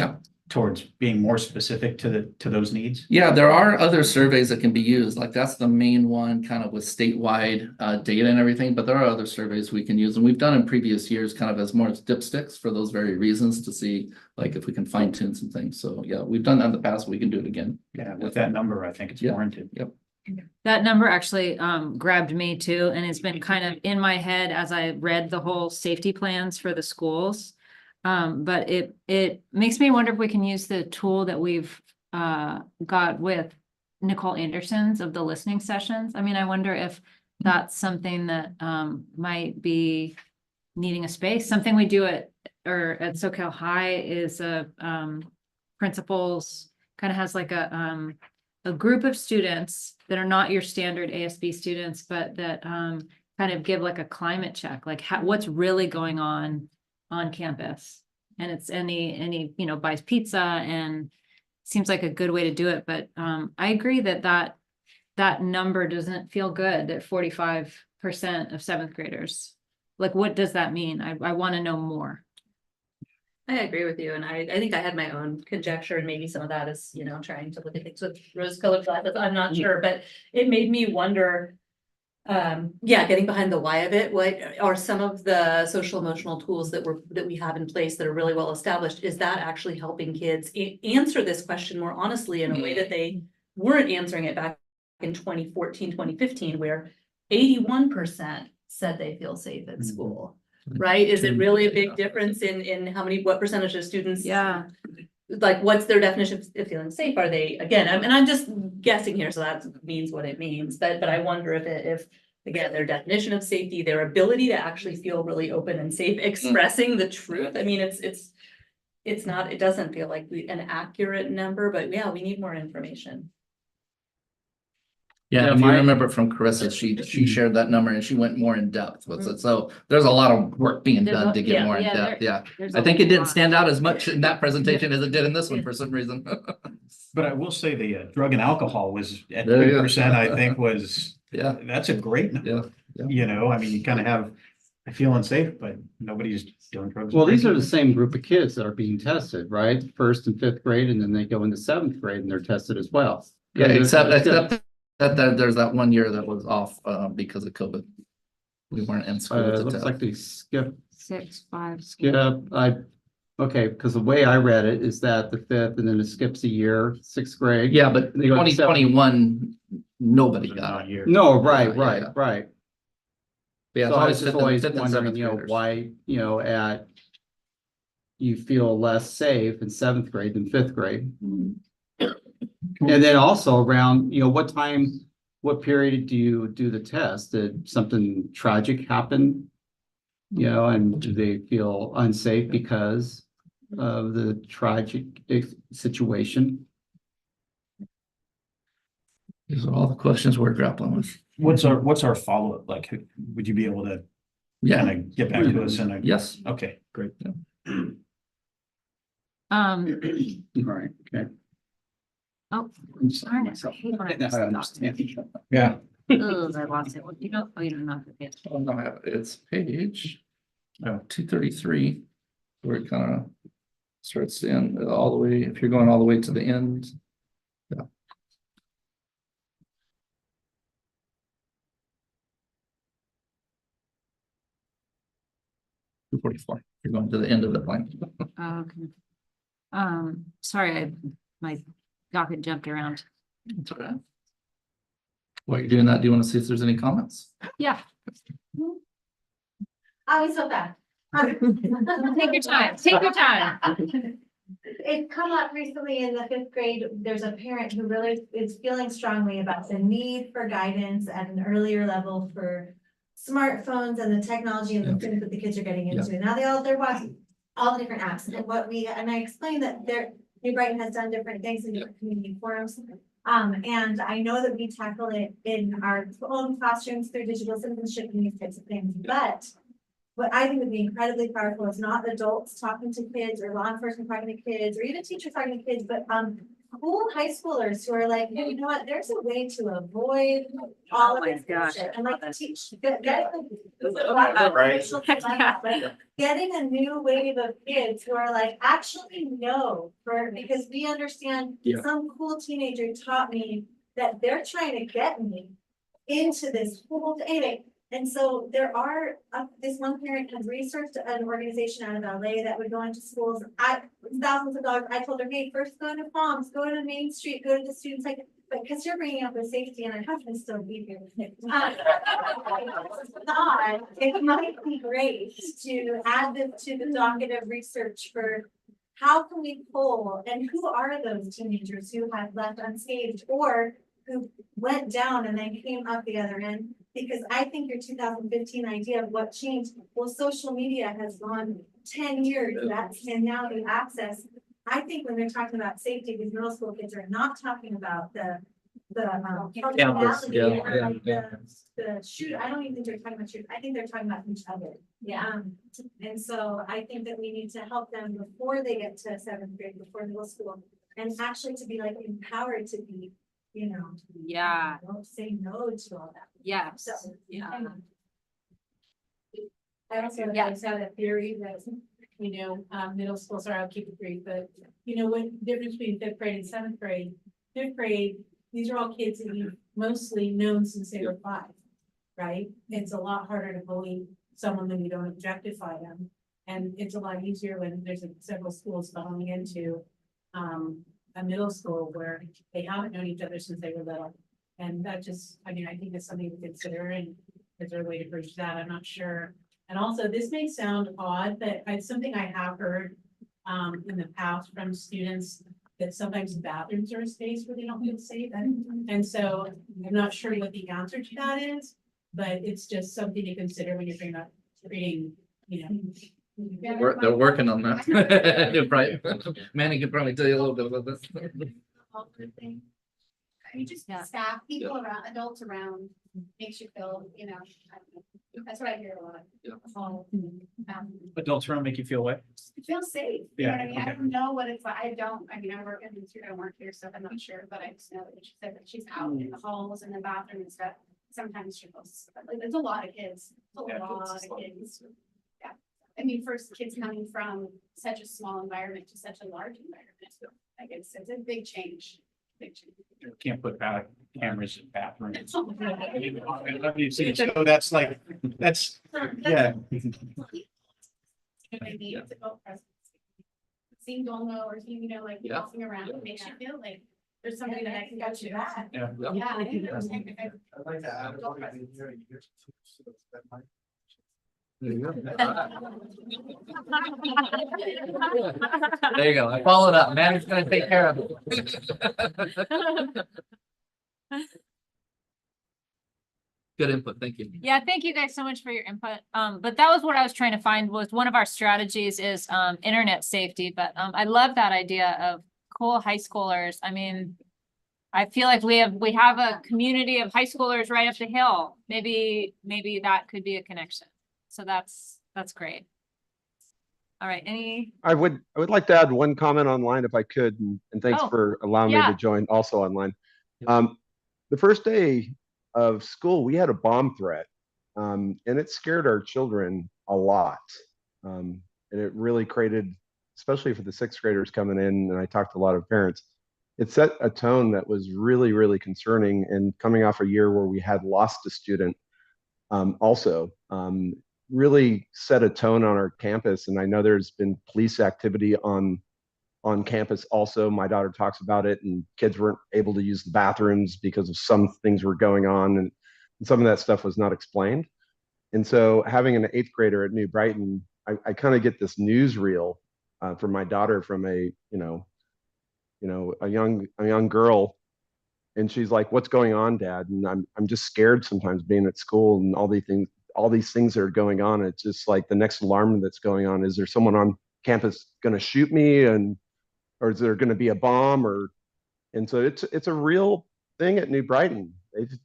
towards being more specific to those needs? Yeah, there are other surveys that can be used. Like that's the main one kind of with statewide data and everything, but there are other surveys we can use. And we've done in previous years kind of as more as dipsticks for those very reasons to see like if we can fine tune some things. So yeah, we've done that in the past. We can do it again. Yeah, with that number, I think it's warranted. Yep. That number actually grabbed me too, and it's been kind of in my head as I read the whole safety plans for the schools. But it makes me wonder if we can use the tool that we've got with Nicole Anderson's of the listening sessions. I mean, I wonder if that's something that might be needing a space. Something we do at SoCal High is principals kind of has like a group of students that are not your standard ASB students, but that kind of give like a climate check, like what's really going on campus. And it's any buys pizza, and seems like a good way to do it. But I agree that number doesn't feel good, at 45% of seventh graders. Like, what does that mean? I want to know more. I agree with you, and I think I had my own conjecture, and maybe some of that is, trying to look at things with rose-colored glasses. I'm not sure, but it made me wonder, getting behind the why of it. What are some of the social emotional tools that we have in place that are really well established? Is that actually helping kids answer this question more honestly in a way that they weren't answering it back in 2014, 2015, where 81% said they feel safe at school? Right? Is it really a big difference in what percentage of students? Yeah. Like, what's their definition of feeling safe? Are they, again, I'm just guessing here, so that means what it means, but I wonder if again, their definition of safety, their ability to actually feel really open and safe, expressing the truth. I mean, it's not, it doesn't feel like an accurate number, but yeah, we need more information. Yeah, if you remember from Carissa, she shared that number and she went more in depth with it. So there's a lot of work being done to get more in depth. Yeah, I think it didn't stand out as much in that presentation as it did in this one for some reason. But I will say the drug and alcohol was at 3%, I think that's a great number. Yeah. I mean, you kind of have feeling safe, but nobody's doing drugs. Well, these are the same group of kids that are being tested, right? First and fifth grade, and then they go into seventh grade and they're tested as well. Yeah, except that there's that 1 year that was off because of COVID. We weren't in school. It looks like they skipped 6, 5. Okay, because the way I read it is that the fifth, and then it skips a year, sixth grade. Yeah, but 2021, nobody got it. No, right. Yeah, So I was just always wondering, why, at you feel less safe in seventh grade than fifth grade. And then also around, what period do you do the test? Did something tragic happen? And do they feel unsafe because of the tragic situation? These are all the questions we're grappling with. What's our follow-up? Like, would you be able to Yeah, and get back to us in a. Yes. Okay, great. Um, Right, okay. oh, I'm sorry darn it, I myself. hate when I Now miss I the understand. Yeah. document. I lost it. You know, oh, you don't know. It. Oh, no, I have it. It's page 233, where it kind of starts to end all the way, if you're going all the way to the end. Yeah. .244, you're going to the end of the plan. Okay. Sorry, my docket jumped around. It's okay. While you're doing that, do you want to see if there's any comments? Yeah, Oh, he's so bad. take your time, take your time. It come up recently in the 5th grade, there's a parent who really is feeling strongly about the need for guidance at an earlier level for smartphones and the technology and the things that the kids are getting into. Now they're watching all the different apps and I explained that New Brighton has done different things in different community forums. And I know that we tackle it in our own classrooms through digital citizenship and these types of things, but what I think would be incredibly powerful is not adults talking to kids or law enforcement talking to kids or even teachers talking to kids, but cool high schoolers who are like, hey, you know what, there's a way to avoid all of this bullshit and like teach, getting a new wave of kids who are like, actually no, because we understand some cool teenager taught me that they're trying to get me into this whole thing. And so there are, this one parent had researched an organization out of LA that would go into schools at thousands of dollars. I told her, hey, first go to Palms, go to Main Street, go to the students, like, but because you're bringing up the safety and I have to still be here. It might be great to add this to the docket of research for how can we pull and who are those teenagers who have left unscathed or who went down and then came up the other end. Because I think your 2015 idea of what changed, well, social media has gone 10 years, and now the access. I think when they're talking about safety, these middle school kids are not talking about the shoot. I don't even think they're talking about shoot. I think they're talking about each other. Yeah. And so I think that we need to help them before they get to 7th grade, before middle school, and actually to be like empowered to be, you know. Yeah. Don't say no to all that. Yeah. So, yeah. I also have a theory that, middle school, sorry, I'll keep it brief, but what difference between 5th grade and 7th grade? 5th grade, these are all kids that you've mostly known since they were 5, right? It's a lot harder to bully someone when you don't objectify them. And it's a lot easier when there's several schools falling into a middle school where they haven't known each other since they were little. And that just, I think it's something to consider, and is there a way to bridge that? I'm not sure. And also, this may sound odd, but it's something I have heard in the past from students that sometimes bathrooms are a space where they don't feel safe. And so I'm not sure what the answer to that is, but it's just something to consider when you're thinking about creating, They're working on that. Right. Manny could probably tell you a little bit about this. You just staff, people around, adults around, makes you feel, that's what I hear a lot. Adults around make you feel what? Feel safe, you know what I mean? I okay. don't know what it's like, I work in the street, I don't work here, so I'm not sure, but I just know that she said that she's out in the halls and the bathroom and stuff. Sometimes she goes, like, there's a lot of kids, a lot of kids. Yeah, I mean, first kids coming from such a small environment to such a large environment, like it's a big change. You can't put cameras in bathrooms. So that's like, yeah. Maybe it's about presence. Seeing Dolmo or seeing, like bouncing around, it makes you feel like there's somebody that I can go to. Yeah. I think that was I'd like to add. adult presence. There you go. I followed up. Manny's gonna take care of it. Good input. Thank you. Yeah, thank you guys so much for your input. But that was what I was trying to find, was one of our strategies is internet safety. But I love that idea of cool high schoolers. I mean, I feel like we have a community of high schoolers right up the hill. Maybe that could be a connection. So that's great. All right, any, I would like to add one comment online if I could, and thanks Oh, for allowing me yeah. to join also online. The first day of school, we had a bomb threat, and it scared our children a lot. And it really created, especially for the sixth graders coming in, and I talked to a lot of parents, it set a tone that was really, really concerning. And coming off a year where we had lost a student, also really set a tone on our campus. And I know there's been police activity on campus also. My daughter talks about it, and kids weren't able to use the bathrooms because of some things were going on, and some of that stuff was not explained. And so having an eighth grader at New Brighton, I kind of get this newsreel from my daughter from a young girl, and she's like, "What's going on, Dad?" And I'm just scared sometimes being at school and all these things that are going on. It's just like the next alarm that's going on. Is there someone on campus going to shoot me, or is there going to be a bomb? And so it's a real thing at New Brighton.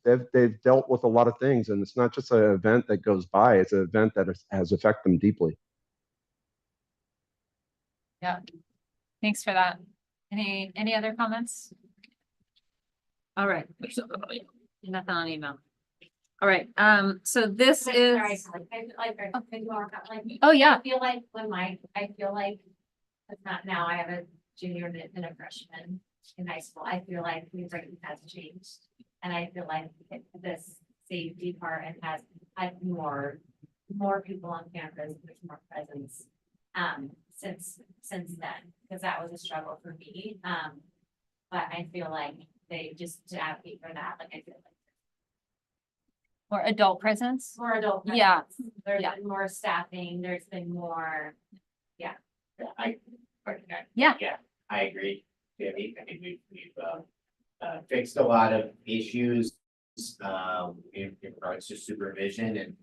They've dealt with a lot of things, and it's not just an event that goes by. It's an event that has affected them deeply. yeah, thanks for that. Any other comments? All right. Nothing on email. All right, so this Sorry, is. I feel like, Oh, yeah. I feel like it's not now, I have a junior and a freshman in high school. I feel like New Brighton has changed. And I feel like this safety part and has had more people on campus, there's more presence. Since then, because that was a struggle for me. But I feel like they just to advocate for that, like I feel like Or adult presence? more adult. Yeah. presence. There's been more staffing, there's been more, yeah. Yeah. I agree. I think we've fixed a lot of issues in regards to supervision and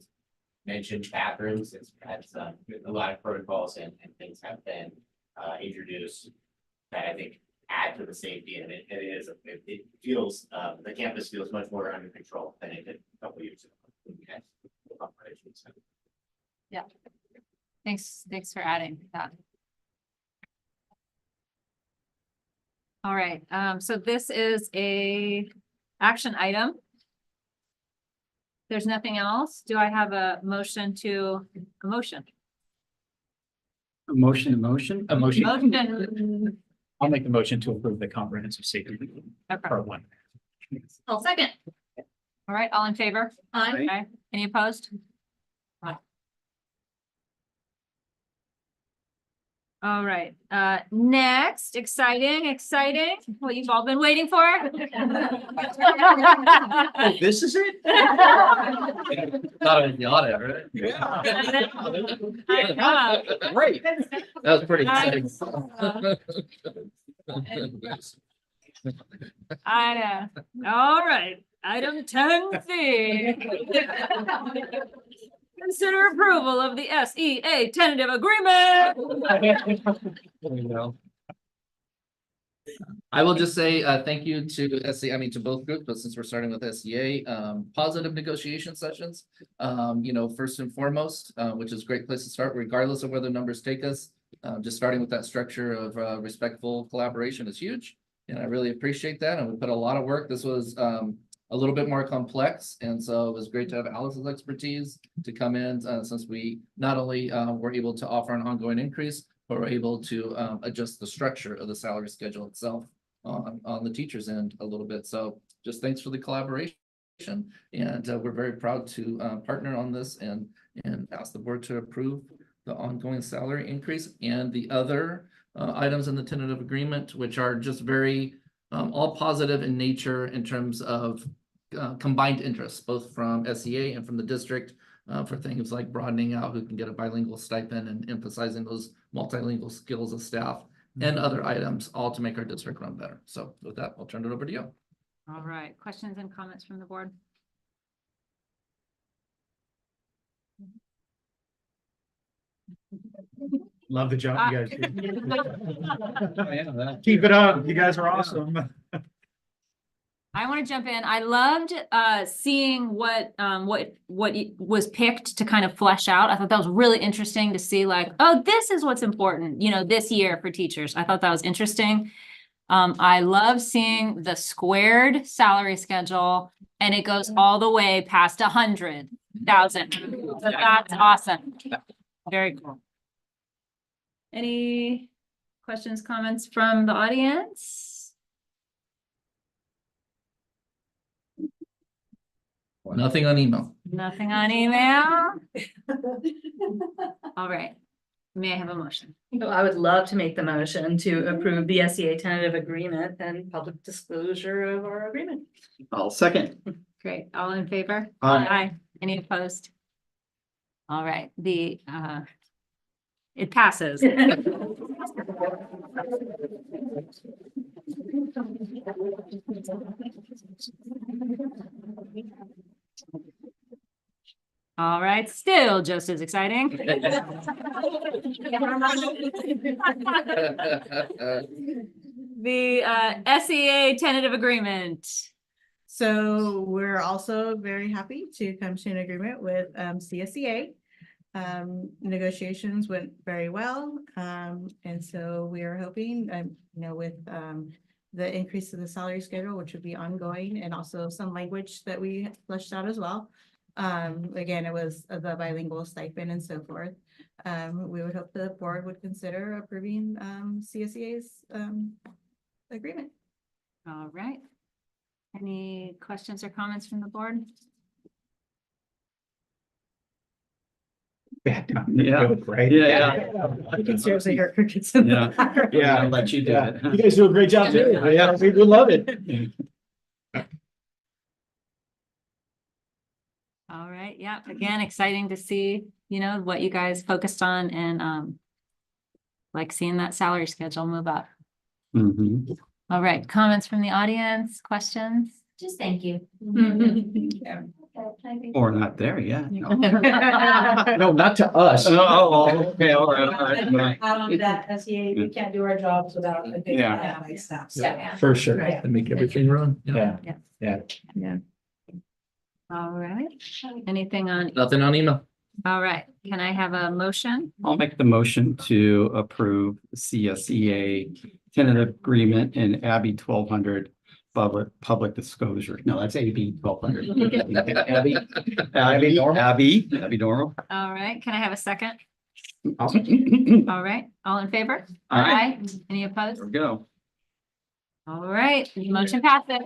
mentioned bathrooms. It's had a lot of protocols and things have been introduced that I think add to the safety, and it feels the campus feels much more under control than it did a couple years ago when we had operations. Yeah. Thanks for adding that. All right, so this is a action item. There's nothing else. Do I have a motion? A motion. A motion. Motion. I'll make the motion to approve the comprehensive safety Okay. part one. I'll second. All right, all in favor? Aye. Aye. Any opposed? Aye. All right, next, exciting, what you've all been waiting for. Oh, this is it? Thought it was the audit, right? Yeah. Great. That was pretty exciting. I know. All right, item 10C. Consider approval of the SEA tentative agreement. I will just say, thank you to SEA, to both groups, but since we're starting with SEA, positive negotiation sessions. First and foremost, which is a great place to start, regardless of where the numbers take us. Just starting with that structure of respectful collaboration is huge. And I really appreciate that. And we put a lot of work. This was a little bit more complex. And so it was great to have Alice's expertise to come in since we not only were able to offer an ongoing increase, but we're able to adjust the structure of the salary schedule itself on the teacher's end a little bit. So just thanks for the collaboration. And we're very proud to partner on this and ask the board to approve the ongoing salary increase and the other items in the tentative agreement, which are just very all positive in nature in terms of combined interests, both from SEA and from the district for things like broadening out who can get a bilingual stipend and emphasizing those multilingual skills of staff and other items, all to make our district run better. So with that, I'll turn it over to you. All right, questions and comments from the board? Love the job you guys do. Keep it up. You guys are awesome. I want want to jump in. I loved seeing what was picked to kind of flesh out. I thought that was really interesting to see, like, oh, this is what's important, you know, this year for teachers. I thought that was interesting. I love seeing the squared salary schedule, and it goes all the way past 100,000. So that's awesome. Very cool. Any questions, comments from the audience? Nothing on email. Nothing on email? All right. May I have a motion? So I would love to make the motion to approve the SEA tentative agreement and public disclosure of our agreement. I'll second. Great. All in favor? Aye. Any opposed? All right, it passes. All right, still just as exciting. The SEA tentative agreement. So we're also very happy to come to an agreement with CSEA. Negotiations went very well. And so we are hoping, with the increase in the salary schedule, which would be ongoing, and also some language that we fleshed out as well. Again, it was the bilingual stipend and so forth. We would hope the board would consider approving CSEA's agreement. All right. Any questions or comments from the board? Yeah. Right? Yeah. You can seriously hear crickets in the Yeah. background. Yeah, I'll let you do it. You guys do a great job too. Yeah, we love it. All right, yeah, again, exciting to see, what you guys focused on and like seeing that salary schedule move up. Mhm. All right, comments from the audience, questions? Just thank you. Or not there yet. No, not to us. Oh, okay, all right. That SEA, we can't do our jobs without a good Yeah. staff. Yeah. For sure. Right. And make everything run. Yeah. Yeah. All right, anything on, Nothing on email. all right, can I have a motion? I'll make the motion to approve CSEA tentative agreement and Abby 1200 public disclosure. No, that's AB 1200. Abby Normal. All right, can I have a second? All All right, all in favor? right, Any opposed? there we go. All right, motion passes.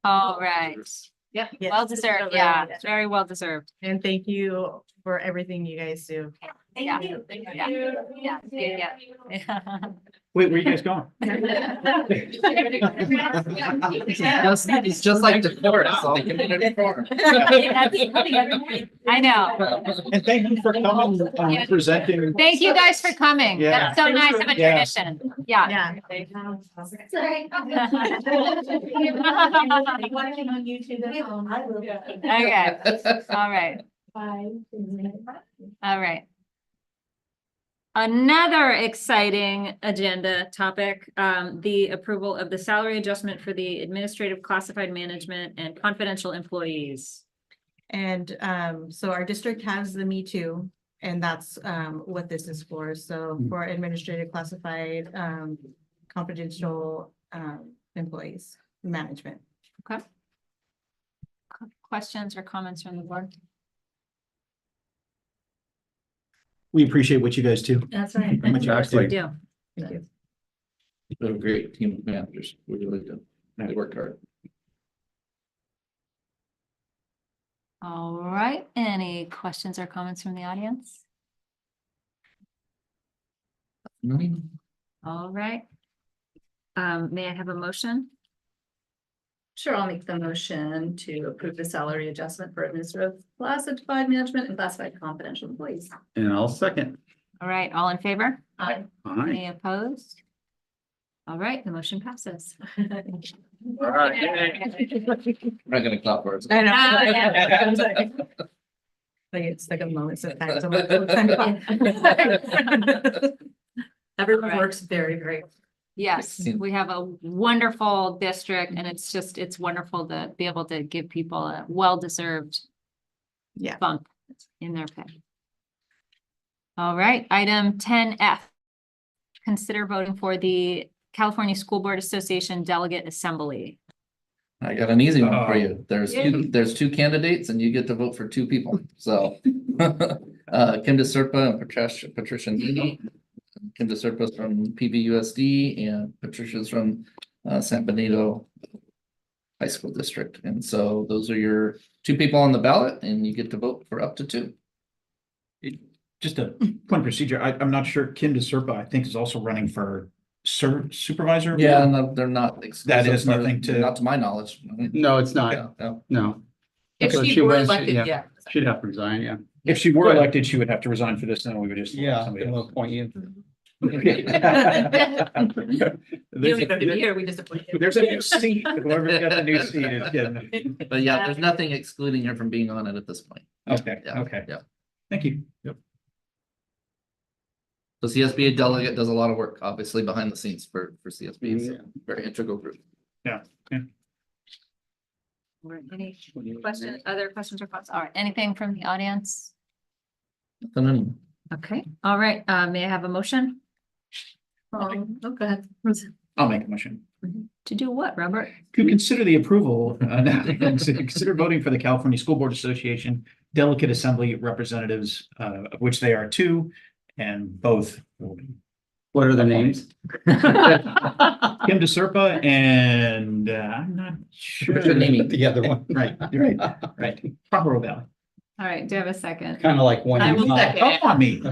All right. Yep, Yes. well deserved. Yeah, very well deserved. And thank you for everything you guys do. Yeah. Thank you. Thank Yeah. you. Yeah. Yeah. Wait, where are you guys going? It's just like the forest, the community forum. I know. And thank you for coming, presenting. Thank you guys for coming. Yeah. That's so nice of a Yeah. tradition. Yeah. Yeah. Sorry. Watching on YouTube at home. I will. Okay, all right, Bye. all right. Another exciting agenda topic, the approval of the salary adjustment for the administrative classified management and confidential employees. And so our district has the Me Too, and that's what this is for. So for administrative classified confidential employees, management. Okay. Questions or comments from the board? We appreciate what you guys do. That's right. Very much. Yes, we do. Thank you. They're a great team of managers. We really do. They work hard. All right, any questions or comments from the audience? All right. May I have a motion? Sure, I'll make the motion to approve the salary adjustment for administrative classified management and classified confidential employees. And I'll second. All right, all in favor? Aye. Any opposed? All right, the motion passes. All right. I'm not gonna clap for it. I know. Like it's like a moment sometimes. I'm like, oh, time to Everyone Right. works very, very. Yes, we have a wonderful district and it's wonderful to be able to give people a well-deserved Yeah. bump in their pay. All right, item 10F. Consider voting for the California School Board Association Delegate Assembly. I got an easy one for Oh. you. There's two candidates and you get to vote for two people, so. Kim DeSerpa and Patricia Needy. Kim DeSerpa's from PBUSD and Patricia's from San Benito High School District. And so those are your two people on the ballot and you get to vote for up to two. Just a point of procedure. I'm not sure Kim DeSerpa, I think, is also running for supervisor. Yeah, no, they're not. That is exclusive, nothing to. Not to my knowledge. No, it's not. Yeah, yeah. No. If So she were wins, elected, yeah. She'd have to resign, yeah. If she were Go ahead. elected, she would have to resign for this, then we would just. Yeah, somebody we'll else. appoint you. You don't even have to be here, we just appoint you. There's a new seat. Whoever's got the new seat is getting. But yeah, there's nothing excluding her from being on it at this point. Okay, Yeah, okay. yeah. Thank you. The CSBA delegate does a lot of work, obviously, behind the scenes for CSB. It's a very integral group. Yeah. Any questions, other questions or comments? All right, anything from the audience? Okay, all right, may I have a motion? Oh, go ahead. I'll make a motion. To do what, Robert? To consider the approval, to consider voting for the California School Board Association Delegate Assembly representatives, of which they are two, and both. What are the names? Kim DeSerpa and I'm not sure. Patricia Needy. The other one. Right. Proper Valley. All right, do I have a second? Kind of like I will Wham. second Come it. on me.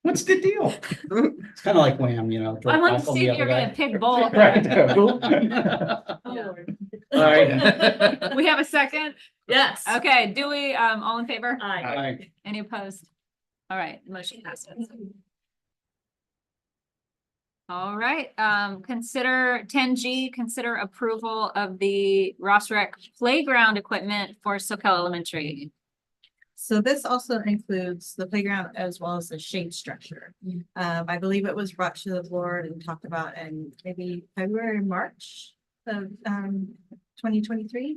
What's the deal? It's kind of like Wham, you know. I want to Michael, see the if you're other gonna guy. pick both. Right. All right. We have a second? Yes. Okay, do we, all in favor? Aye. Aye. Any opposed? All right, motion passes. All right, consider 10G, consider approval of the Ross Rec playground equipment for Soquel Elementary. So this also includes the playground as well as the shade structure. I believe it was brought to the board and talked about in maybe February, March of 2023.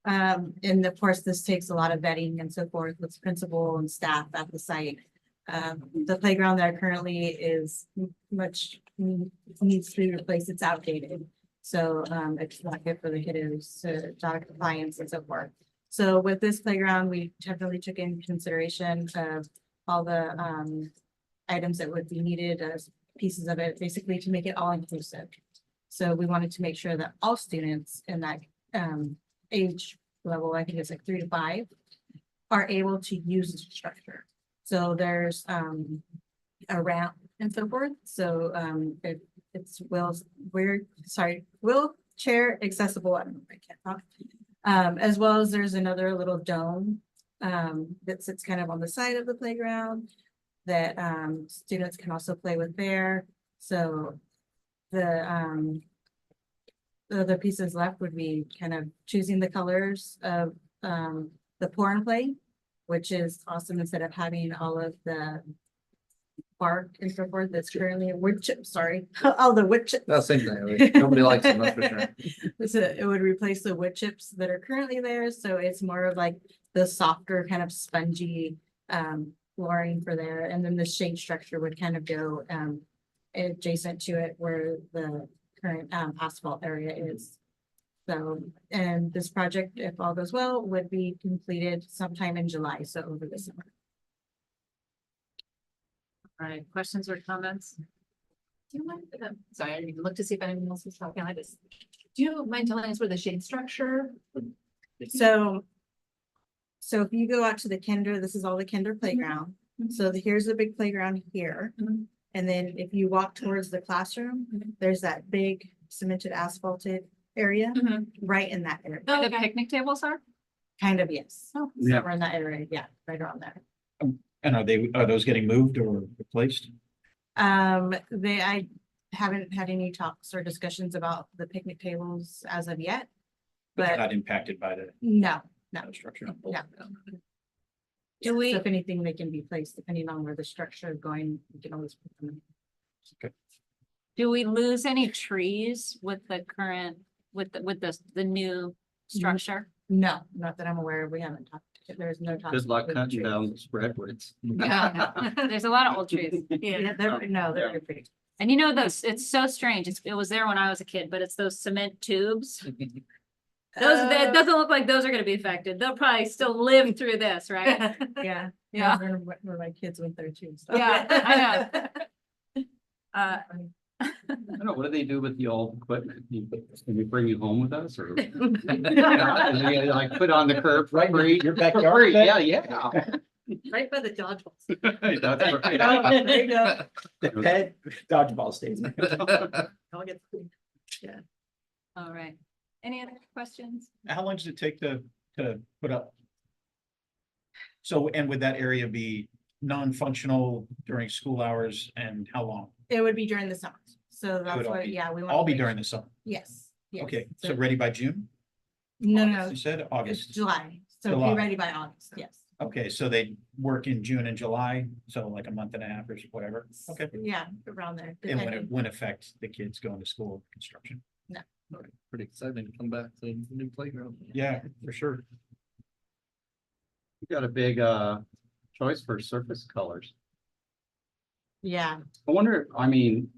And of course, this takes a lot of vetting and so forth with principal and staff at the site. The playground there currently is much needs to be replaced. It's outdated. So it's not good for the kiddos, data compliance and so forth. So with this playground, we definitely took in consideration of all the items that would be needed as pieces of it, basically to make it all inclusive. So we wanted to make sure that all students in that age level, I think it's like 3 to 5, are able to use the structure. So there's a ramp and so forth. So it's wheelchair accessible. I don't know if I can't talk. As well as there's another little dome that sits kind of on the side of the playground that students can also play with there. So the other pieces left would be kind of choosing the colors of the pour and play, which is awesome instead of having all of the bark and so forth that's currently wood chips, sorry, all the wood chips. That's the same thing. Nobody likes them, that's for sure. So it would replace the wood chips that are currently there, so it's more of like the softer kind of spongy flooring for there, and then the shade structure would kind of go adjacent to it where the current asphalt area is. So, and this project, if all goes well, would be completed sometime in July, so over the summer. All right, questions or comments? Do you mind, sorry, I didn't even look to see if anyone else was talking. I just, do you mind telling us where the shade structure? So if you go out to the kinder, this is all the kinder playground. So here's the big playground here. And then if you walk towards the classroom, there's that big cemented asphalted area right in that area. Where the picnic tables are? Kind of, yes. Oh, yeah. Somewhere in that area, yeah, right around there. And are those getting moved or replaced? I haven't had any talks or discussions about the picnic tables as of yet. But they're But not impacted by the no, structure. no. Do So we, if anything, they can be placed depending on where the structure is going, we can always put them in. do we lose any trees with the current, with the new structure? No, not that I'm aware of. We haven't talked, there's no. talks Good luck with cutting trees. down the redwoods. Yeah, there's a lot of old trees. Yeah, they're pretty. And you know, those, it's so strange. It was there when I was a kid, but it's those cement tubes. Those, it doesn't look like those are gonna be affected. They'll probably still live through this, right? Yeah. Yeah. Where my kids went there too. so. Yeah, I know. I don't know, what do they do with the old equipment? Can we bring you home with us or? Like put on the curb for free? Your backyard? Yeah, yeah. Right by the dodgeballs. That's right. There you go. The pet dodgeball stadium. Yeah. All right. Any other questions? How long does it take to put up? So, and would that area be non-functional during school hours and how long? It would be during the summer. So It that's would all what, be- yeah, we want. All be during the summer? Yes. Yes. Okay, so ready by June? No, August, no, You said it's August? July. So be July. ready by August. Yes. Okay, so they work in June and July, so like a month and a half or whatever, okay. Yeah, around there. And depending. wouldn't affect the kids going to school construction? No. Pretty exciting to come back to the new playground. Yeah, for sure. You got a big choice for surface colors. Yeah. I wonder, I mean,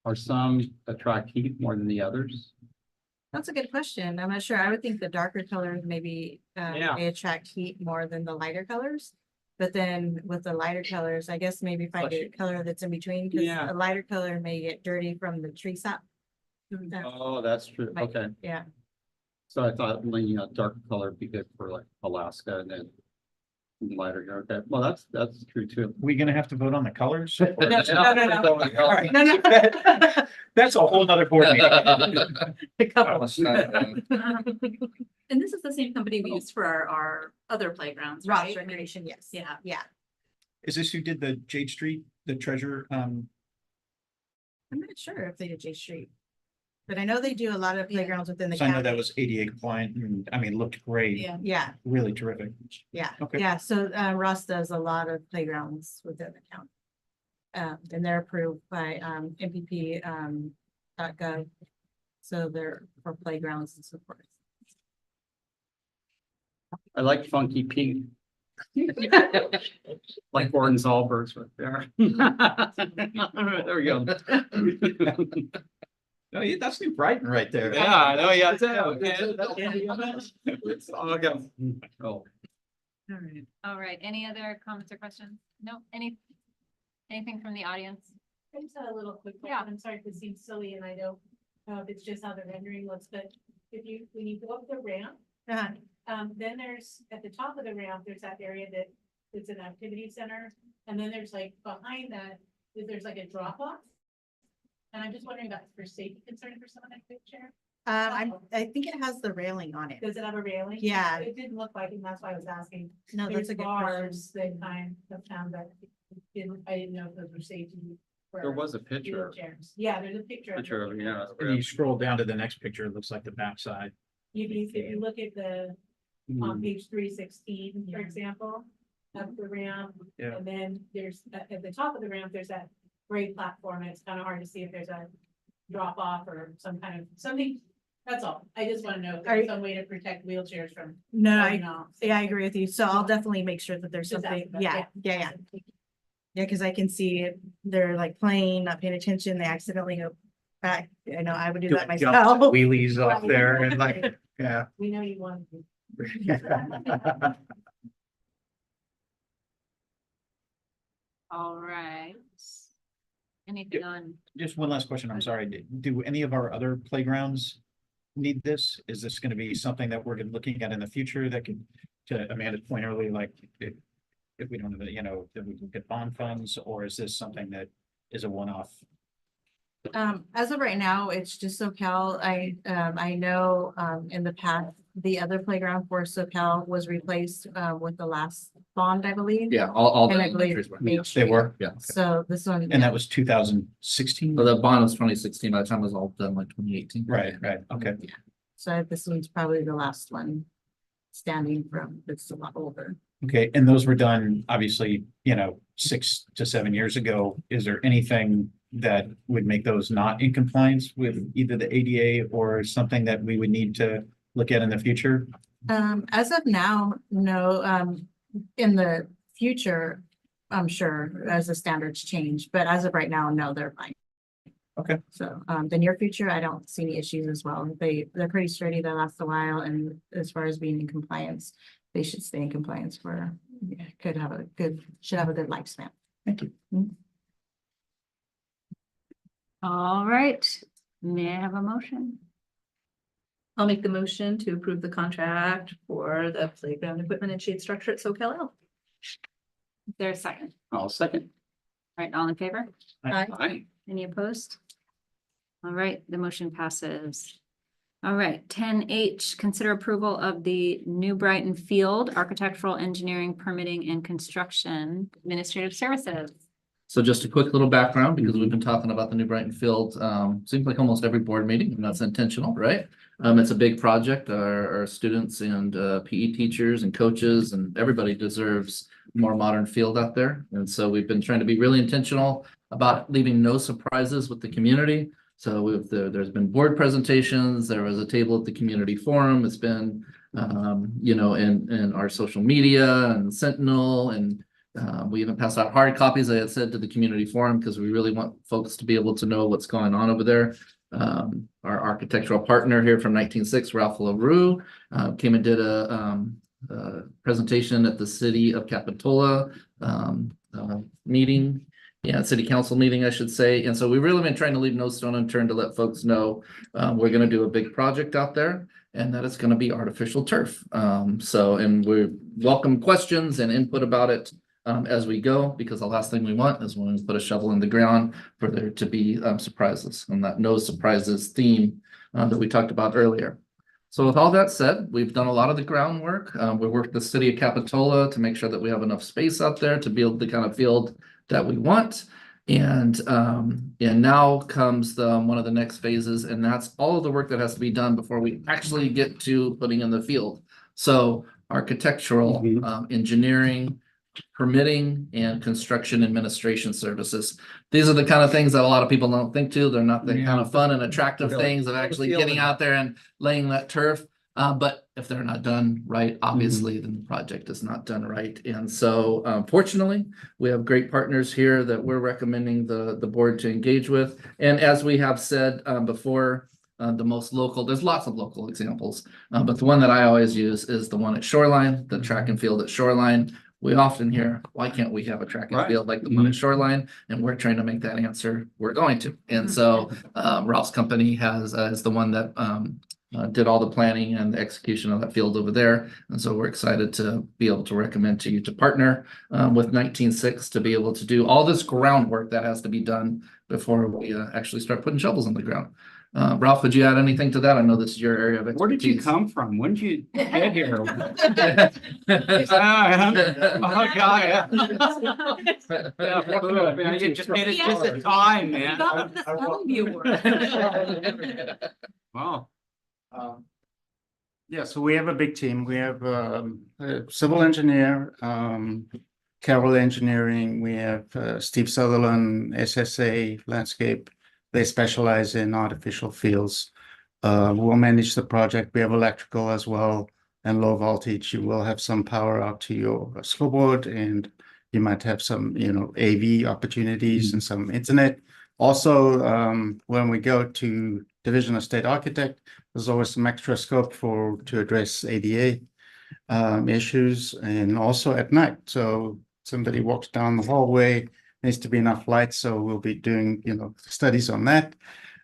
are some attract heat more than the others? That's a good question. I'm not sure. I would think the darker colors maybe Yeah. may attract heat more than the lighter colors. But then with the lighter colors, I guess maybe find a color that's in between, because Yeah. a lighter color may get dirty from the tree sap. Oh, that's true. Might- Okay. Yeah. So I thought leaning a dark color would be good for like Alaska and then lighter. Okay, well, that's true too. We gonna have to vote on the colors? No. All right. No, no. That's a whole nother board meeting. The couple. And this is the same company we used for our other playgrounds, Ross right? Recreation, yes. Yeah. Yeah. Is this who did the Jade Street, the treasure? I'm not sure if they did J Street. But I know they do a lot of playgrounds within the So I know county. that was ADA compliant and I mean, looked great. Yeah. Yeah, Really terrific. yeah, Okay. yeah. So Ross does a lot of playgrounds within the county. And they're approved by MPP .gov. So they're for playgrounds and so forth. I like funky pink. Like Gordon Zollberg's right there. There we go. No, that's New Brighton right there. Yeah, I know, yeah. It's all go. Oh. All right. Any other comments or questions? No, anything from the audience? I just had a little quick question. I'm sorry if it seems silly and I don't know if it's just how the rendering looks, but when you go up the ramp, then there's, at the top of the ramp, there's that area that it's an activity center. And then there's like behind that, there's like a drop off. And I'm just wondering about for safety concern for someone in a wheelchair. I think it has the railing on it. Does it have a railing? Yeah. It didn't look like it, and that's why I was asking. No, that's There's a good bars that kind of found that, I didn't know if those were safety. for There was a picture. wheelchairs. Yeah, there's a picture. of Picture of it, yeah. And you scroll down to the next picture, it looks like the backside. If you look at the, on Mhm. page 316, for example, of the ramp. Yeah. And then there's, at the top of the ramp, there's that grade platform, and it's kind of hard to see if there's a drop off or some kind of, something. That's all. I just want to know if there's some way to protect wheelchairs from. No, falling off. yeah, I agree with you. So I'll definitely make sure that there's Just something. ask about- Yeah, yeah. Yeah, because I can see it, they're like playing, not paying attention, they accidentally go back. I know I would do that Doing myself. jumps, Wheelies off there and like, yeah. We know you want to. All right. Anything on? Just one last question, I'm sorry. Do any of our other playgrounds need this? Is this gonna be something that we're looking at in the future that could, to Amanda's point earlier, like, if we don't have, that we can get bond funds, or is this something that is a one-off? As of right now, it's just SoCal. I know, in the past, the other playground for SoCal was replaced, with the last bond, I believe. Yeah, all the And I believe entries were. Main They Street. were? Yeah. So this one. And that was 2016? So the bond was 2016, by the time it was all done, like 2018. Right, okay. So this one's probably the last one. standing from that's a lot older. Okay, and those were done, obviously, 6 to 7 years ago. Is there anything that would make those not in compliance with either the ADA or something that we would need to look at in the future? As of now, no, in the future, I'm sure as the standards change, but as of right now, no, they're fine. Okay. So, the near future, I don't see any issues as well. They're pretty sturdy, they last a while, and as far as being in compliance, they should stay in compliance for, should have a good lifespan. Thank you. All right, may I have a motion? I'll make the motion to approve the contract for the playground equipment and shade structure at SoCal L. Is there a second? I'll second. All right, all in favor? Aye. Any opposed? All right, the motion passes. All right, 10H, consider approval of the New Brighton Field Architectural Engineering Permitting and Construction Administrative Services. So just a quick little background, because we've been talking about the New Brighton Field, seems like almost every board meeting, and that's intentional, right? It's a big project. Our students and PE teachers and coaches and everybody deserves a more modern field out there. And so we've been trying to be really intentional about leaving no surprises with the community. So there's been board presentations, there was a table at the community forum, it's been, in our social media and Sentinel, and we even passed out hard copies, I had said, to the community forum, because we really want folks to be able to know what's going on over there. Our architectural partner here from 1906, Ralph LaRue, came and did a presentation at the City of Capitola meeting. Yeah, city council meeting, I should say. And so we've really been trying to leave no stone unturned to let folks know we're going to do a big project out there, and that it's going to be artificial turf. And we welcome questions and input about it as we go, because the last thing we want is when we put a shovel in the ground for there to be surprises, and that no surprises theme that we talked about earlier. So with all that said, we've done a lot of the groundwork. We worked with the City of Capitola to make sure that we have enough space out there to build the kind of field that we want. And now comes one of the next phases, and that's all of the work that has to be done before we actually get to putting in the field. So architectural, engineering, permitting, and construction administration services. These are the kind of things that a lot of people don't think to. They're not the kind of fun and attractive things of actually getting out there and laying that turf. But if they're not done right, obviously, then the project is not done right. And so fortunately, we have great partners here that we're recommending the board to engage with. And as we have said before, the most local, there's lots of local examples, but the one that I always use is the one at Shoreline, the track and field at Shoreline. We often hear, why can't we have a track and field like the one at Shoreline? And we're trying to make that answer, we're going to. And so Ralph's company is the one that did all the planning and the execution of that field over there. And so we're excited to be able to recommend to you to partner with 1906 to be able to do all this groundwork that has to be done before we actually start putting shovels in the ground. Ralph, would you add anything to that? I know this is your area of expertise. Where did you come from? When did you get here? Oh, God. Man, you just made it just a time, man. Wow. Yeah, so we have a big team. We have a civil engineer, Carroll Engineering. We have Steve Sutherland, SSA Landscape. They specialize in artificial fields. We'll manage the project. We have electrical as well and low voltage. You will have some power out to your scoreboard, and you might have some, AV opportunities and some internet. Also, when we go to Division of State Architect, there's always some extra scope to address ADA issues, and also at night. So somebody walks down the hallway, needs to be enough light, so we'll be doing studies on that.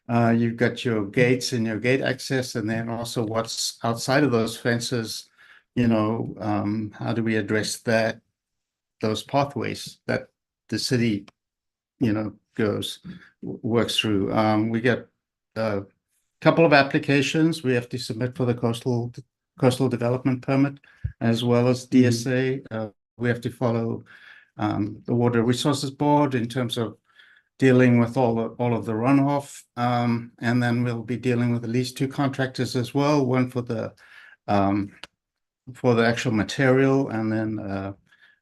You've got your gates and your gate access, and then also what's outside of those fences. How do we address those pathways that the city works through. We get a couple of applications we have to submit for the coastal development permit, as well as DSA. We have to follow the Water Resources Board in terms of dealing with all of the runoff, and then we'll be dealing with at least 2 contractors as well. One for the for the actual material, and then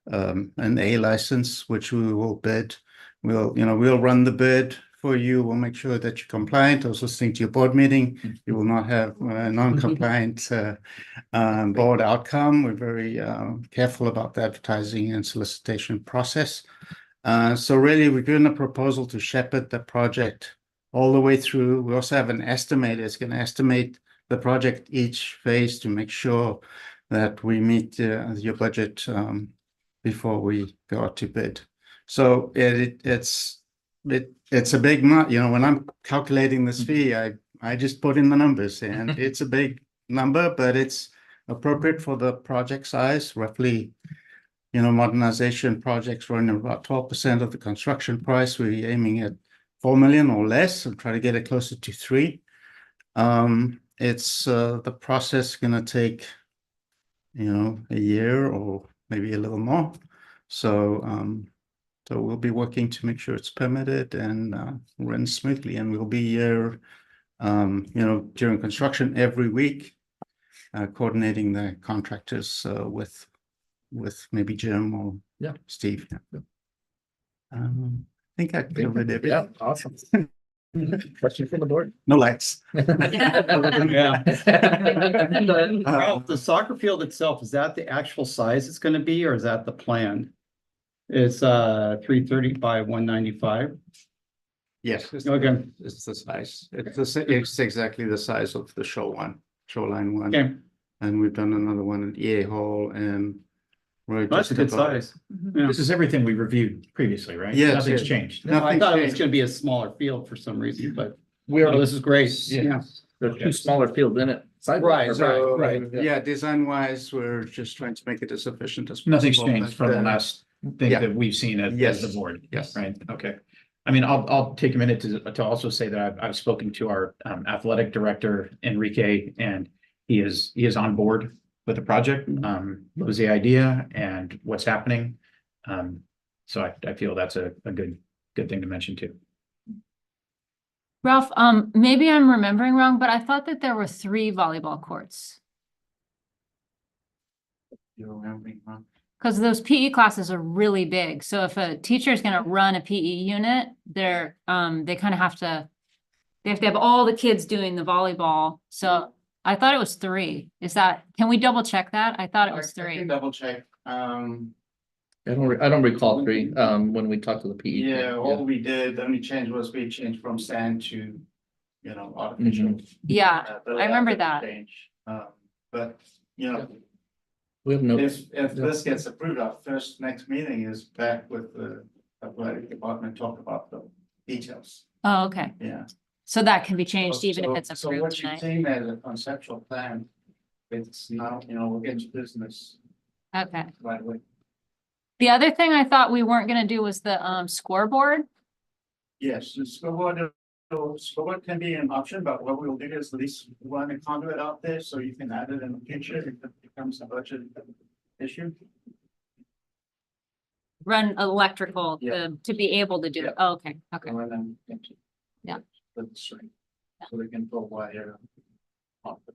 an A license, which we will bid. We'll run the bid for you. We'll make sure that you're compliant. I was listening to your board meeting. You will not have a non-compliant board outcome. We're very careful about the advertising and solicitation process. So really, we're doing a proposal to shepherd the project all the way through. We also have an estimator. It's going to estimate the project each phase to make sure that we meet your budget before we go out to bid. So it's a big nut. When I'm calculating this fee, I just put in the numbers, and it's a big number, but it's appropriate for the project size. Roughly, modernization projects running about 12% of the construction price. We're aiming at 4 million or less, and try to get it closer to 3. It's the process going to take a year or maybe a little more. So we'll be working to make sure it's permitted and runs smoothly, and we'll be here during construction every week, coordinating the contractors with maybe Jim or Steve. I think I covered everything. Yeah, awesome. Question from the board? No lights. Ralph, the soccer field itself, is that the actual size it's going to be, or is that the plan? It's 330 by 195. Yes. Okay. It's the size. It's exactly the size of the shoreline one. Okay. And we've done another one at EA Hall, and we're That's just a good about- size. This is everything we reviewed previously, right? Yes, Nothing's yes. changed. No, I thought it was going to be a smaller field for some reason, but this is great. Yeah. There's 2 smaller fields in it. Right. Yeah, design wise, we're just trying to make it as efficient as possible. Nothing's changed from the but, last thing yeah. that we've seen as Yes. the board. Yes. Right, okay. I mean, I'll take a minute to also say that I've spoken to our athletic director, Enrique, and he is on board with the project. Knows the idea and what's happening. So I feel that's a good thing to mention too. Ralph, maybe I'm remembering wrong, but I thought that there were 3 volleyball courts. You're remembering, huh? Because those PE classes are really big. So if a teacher is going to run a PE unit, they kind of have to have all the kids doing the volleyball. So I thought it was 3. Can we double check that? I thought it was 3. Double check. I don't recall 3 when we talked to the PE. Yeah, all we did, the only change was we changed from sand to, artificial. Yeah, The I remember layout that. change. But, We have no. if this gets approved, our next meeting is back with the athletic department, talk about the details. Oh, okay. Yeah. So that can be changed even if it's So approved what you're tonight. seeing as a conceptual plan, it's now, we'll get to business Okay. right away. The other thing I thought we weren't going to do was the scoreboard. Yes, the scoreboard can be an option, but what we'll do is at least run a conduit out there so you can add it in the future if it becomes a budget issue. Run electrical Yeah. to be able to do it. Oh, okay. Okay. Run them into. Yeah. The string, so they can pull wire. off the-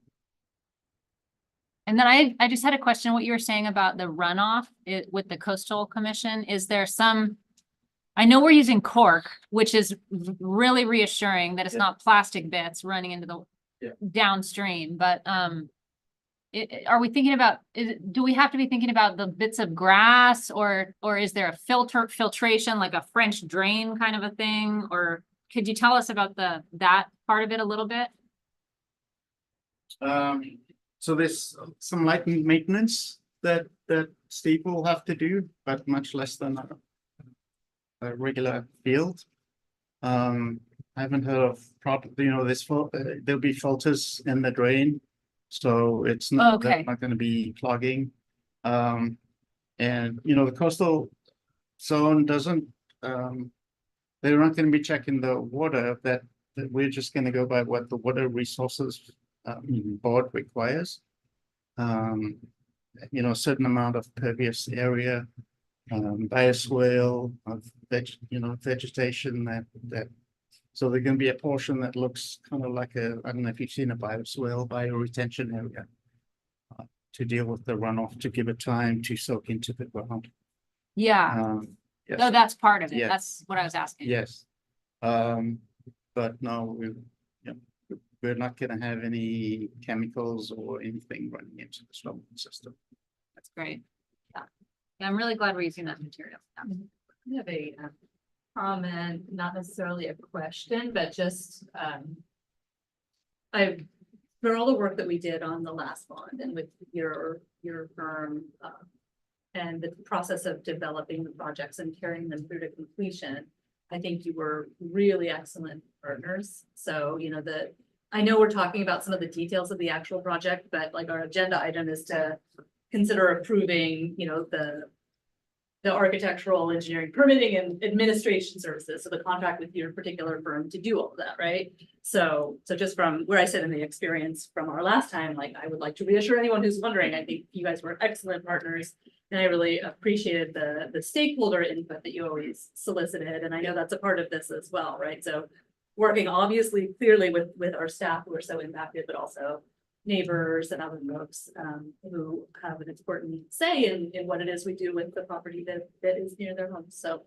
And then I just had a question, what you were saying about the runoff with the coastal commission. Is there I know we're using cork, which is really reassuring that it's not plastic bits running into the downstream, but are we thinking about, do we have to be thinking about the bits of grass or is there a filtration, like a French drain kind of a thing? Or could you tell us about that part of it a little bit? So there's some light maintenance that Steve will have to do, but much less than a regular field. I haven't heard of there'll be filters in the drain, so it's not going to be clogging. And the coastal zone doesn't. They're not going to be checking the water. That we're just going to go by what the Water Resources Board requires. A certain amount of pervious area, bioswale of vegetation that. So there's going to be a portion that looks kind of like I don't know if you've seen a bioswale, bioretention area. to deal with the runoff, to give it time to soak into the ground. Yeah, Yes. so that's part of it. Yes. That's what I was asking. Yes. But no, yeah, we're not gonna have any chemicals or anything running into the storm system. That's great. Yeah. Yeah, I'm really glad we're using that material. Yeah. I have a comment, not necessarily a question, but just, for all the work that we did on the last bond and with your firm, and the process of developing the projects and carrying them through to completion, I think you were really excellent partners. So, you know, I know we're talking about some of the details of the actual project, but like our agenda item is to consider approving, you know, the architectural, engineering, permitting and administration services. So the contract with your particular firm to do all of that, right? So just from where I sit in the experience from our last time, like I would like to reassure anyone who's wondering, I think you guys were excellent partners. And I really appreciated the stakeholder input that you always solicited. And I know that's a part of this as well, right? So working obviously clearly with our staff who are so impacted, but also neighbors and other folks who have an important say in what it is we do with the property that is near their homes. So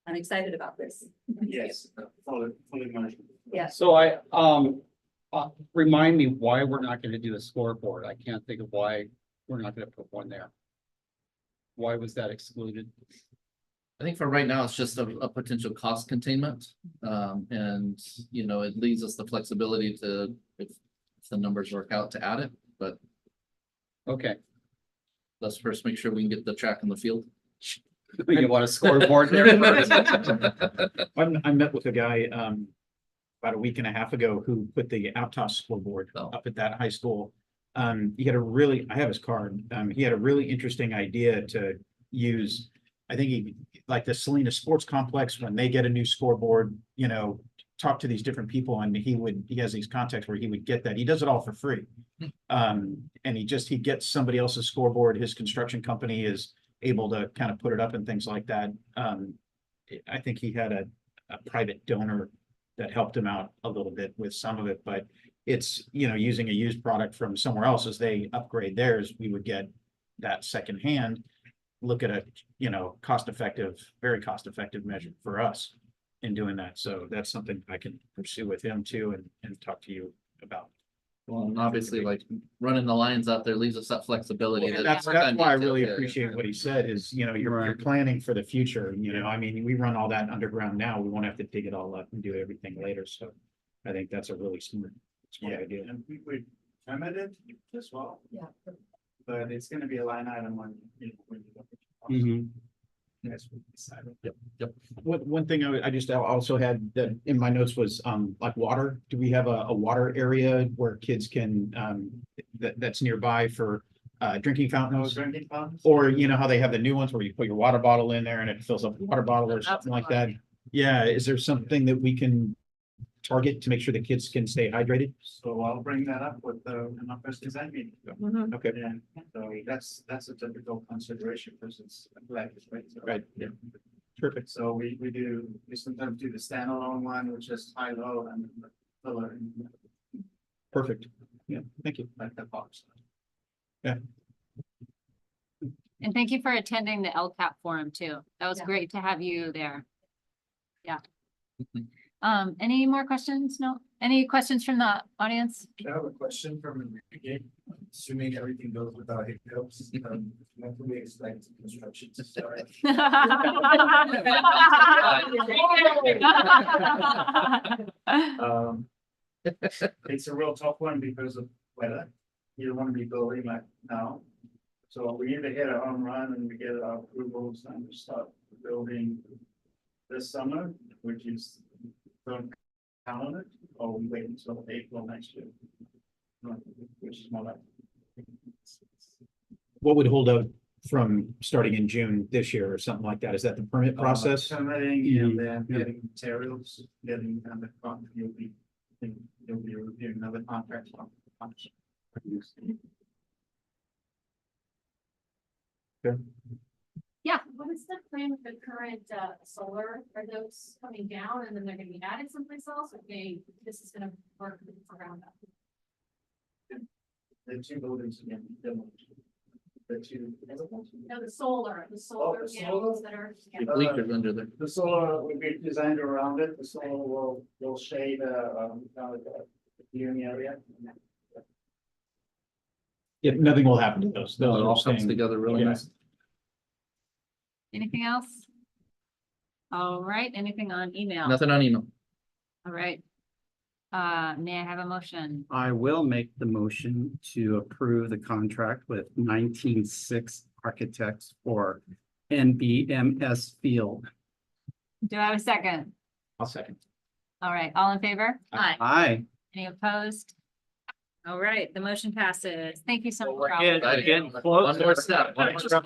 I'm excited about this. Yes. Fully managed. Yeah. So remind me why we're not gonna do a scoreboard. I can't think of why we're not gonna put one there. Why was that excluded? I think for right now, it's just a potential cost containment. And, you know, it leaves us the flexibility to, if the numbers work out, to add it, but. Okay. Let's first make sure we can get the track in the field. You want a scoreboard there first? I met with a guy about a week and a half ago who put the Aptos scoreboard up at that high school. He had I have his card. He had a really interesting idea to use. I think like the Salinas Sports Complex, when they get a new scoreboard, you know, talk to these different people, and he has these contacts where he would get that. He does it all for free. And he gets somebody else's scoreboard. His construction company is able to kind of put it up and things like that. I think he had a private donor that helped him out a little bit with some of it, but it's, you know, using a used product from somewhere else. As they upgrade theirs, we would get that secondhand, look at a, you know, very cost effective measure for us in doing that. So that's something I can pursue with him too, and talk to you about. Well, and obviously, like running the lines out there leaves us that flexibility. That's why I really appreciate what he said is, you know, you're planning for the future. You know, I mean, we run all that underground now. We won't have to dig it all up and do everything later. So I think that's a really smart idea. And we permitted as well. Yeah. But it's gonna be a line item on, you know, when you look at. Yes, we decided. Yep. One thing I just also had that in my notes was like water. Do we have a water area where kids can that's nearby for drinking fountains? Drinking fountains? Or you know how they have the new ones where you put your water bottle in there and it fills up the water bottle or something like that? Yeah, is there something that we can target to make sure the kids can stay hydrated? So I'll bring that up with the first design meeting. Okay. And so that's a typical consideration because it's like, right? So, Right. Yeah. Perfect. So we sometimes do the standalone one, which is high low and the filler. Perfect. Yeah, thank you. Like the box. Yeah. And thank you for attending the LCAP forum too. That was great to have you there. Yeah. Any more questions? No? Any questions from the audience? I have a question from Enrique. Assuming everything goes without hiccups, when can we expect construction to start? It's a real tough one because of weather. You don't want to be building like now. So we either hit a home run and we get our approvals and we start building this summer, which is don't count on it, or we wait until April next year. Which is more like. What would hold up from starting in June this year or something like that? Is that the permit process? Permitting and then getting materials, getting the contract, you'll be reviewing another contract. Yeah, what is the plan with the current solar? Are those coming down and then they're gonna be added someplace else, or this is gonna work around that? the two buildings again. The two. No, the solar the panels solar? that are. The bleachers under there. The solar will be designed around it. The solar will shade, the viewing area. Yeah, nothing will happen to those. No, Those it are all comes staying- together really yeah. nice. Anything else? All right, anything on email? Nothing on email. All right. May I have a motion? I will make the motion to approve the contract with 19-6 Architects for NBMS Field. Do I have a second? I'll second. All right, all in favor? Aye. Any opposed? All right, the motion passes. Thank you so much. Getting One more step. One more step.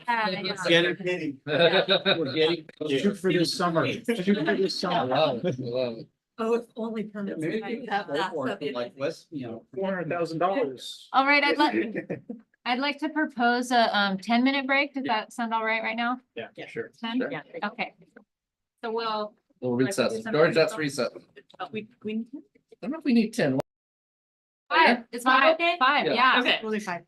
Getting, We're getting, shoot for this summer. Shoot for this I summer. love it. I love it. Oh, if only permits. Maybe might we have have that for it, subject. like, let's, $400,000. All right, I'd like to propose a 10-minute break. Does that sound all right now? Yeah, sure. 10? Sure. Okay. So we'll. We'll Like to do recess. something George, that's else? reset. We. I don't know if we need 10. Five. It's five. okay? Five, Yeah. yeah. Okay. Only 5.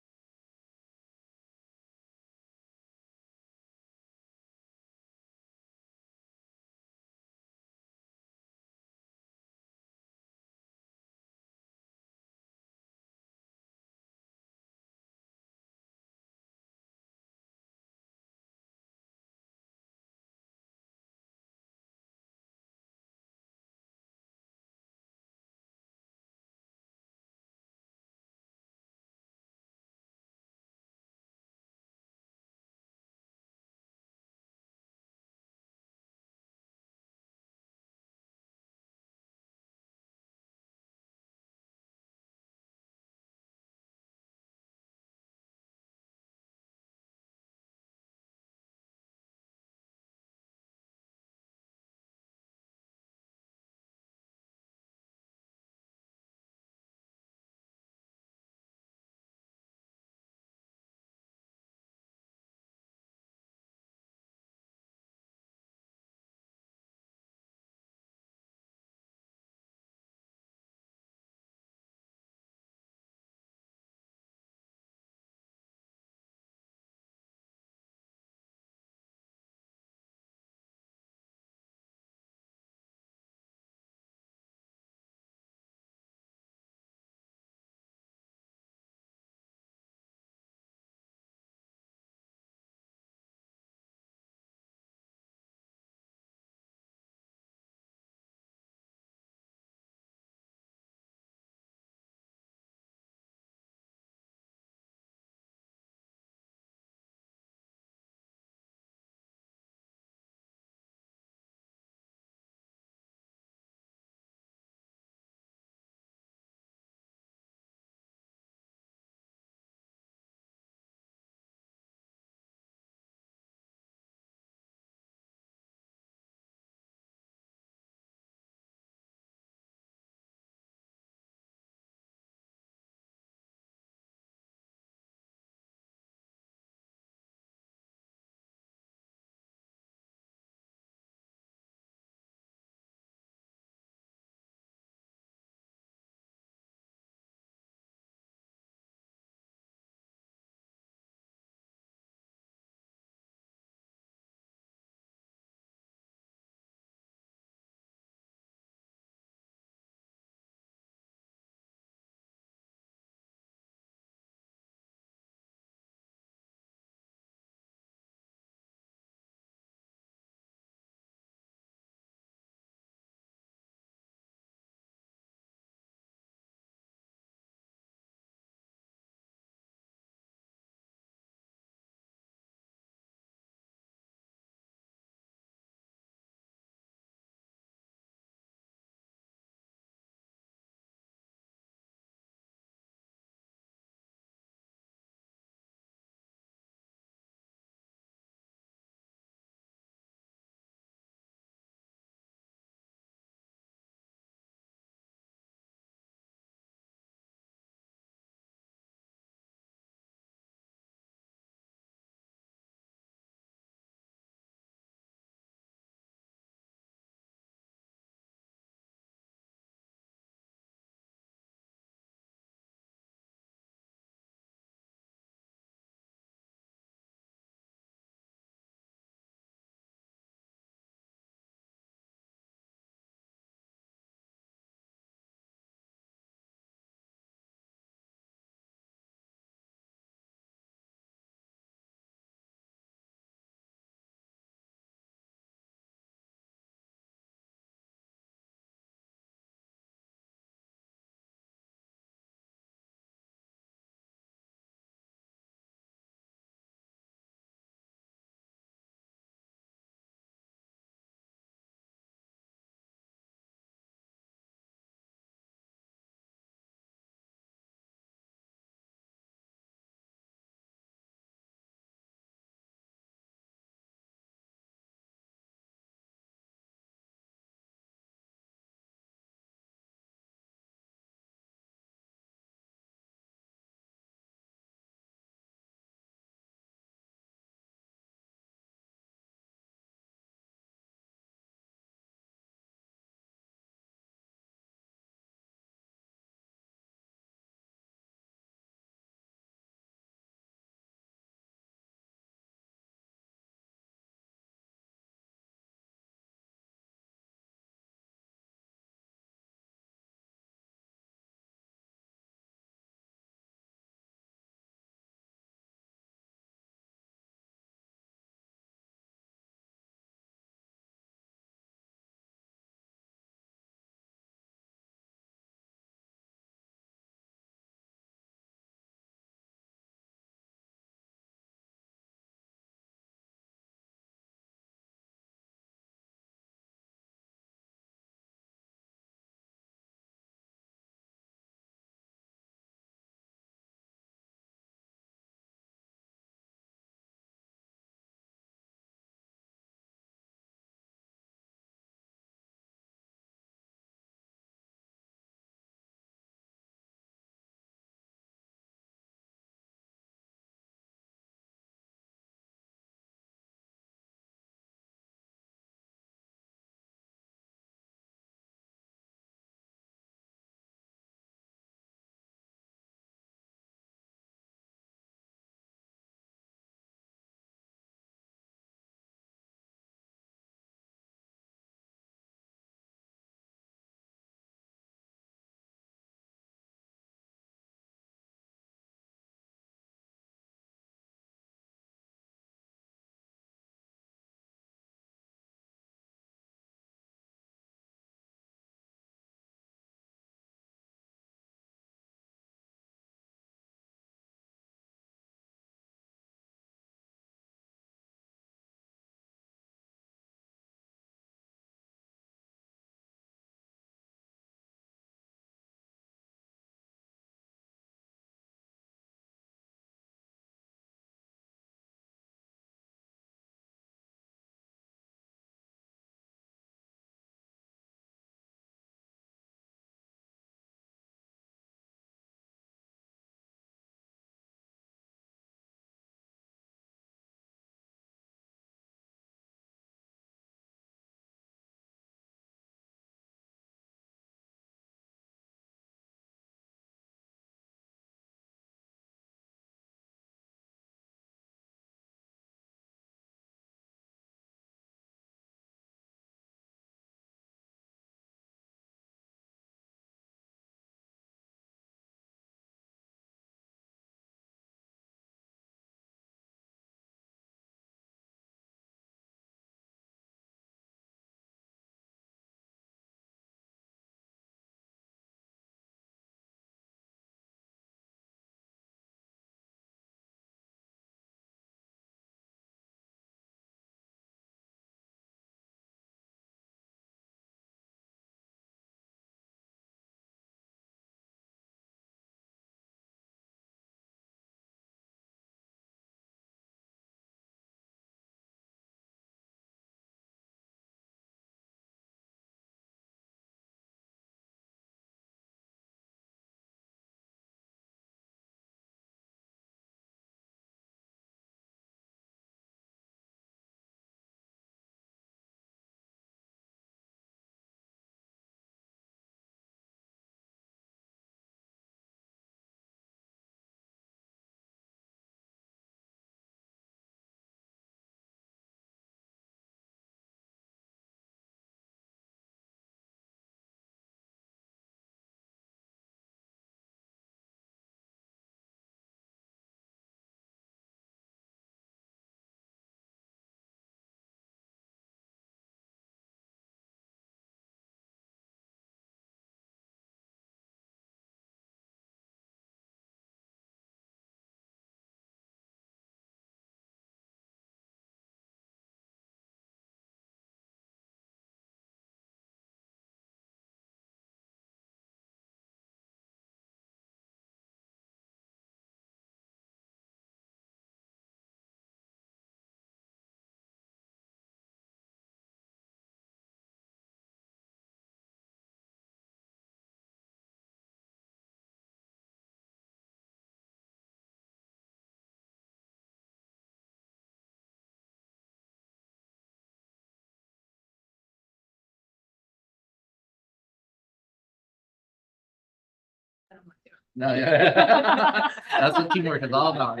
No, yeah. That's what teamwork is all about.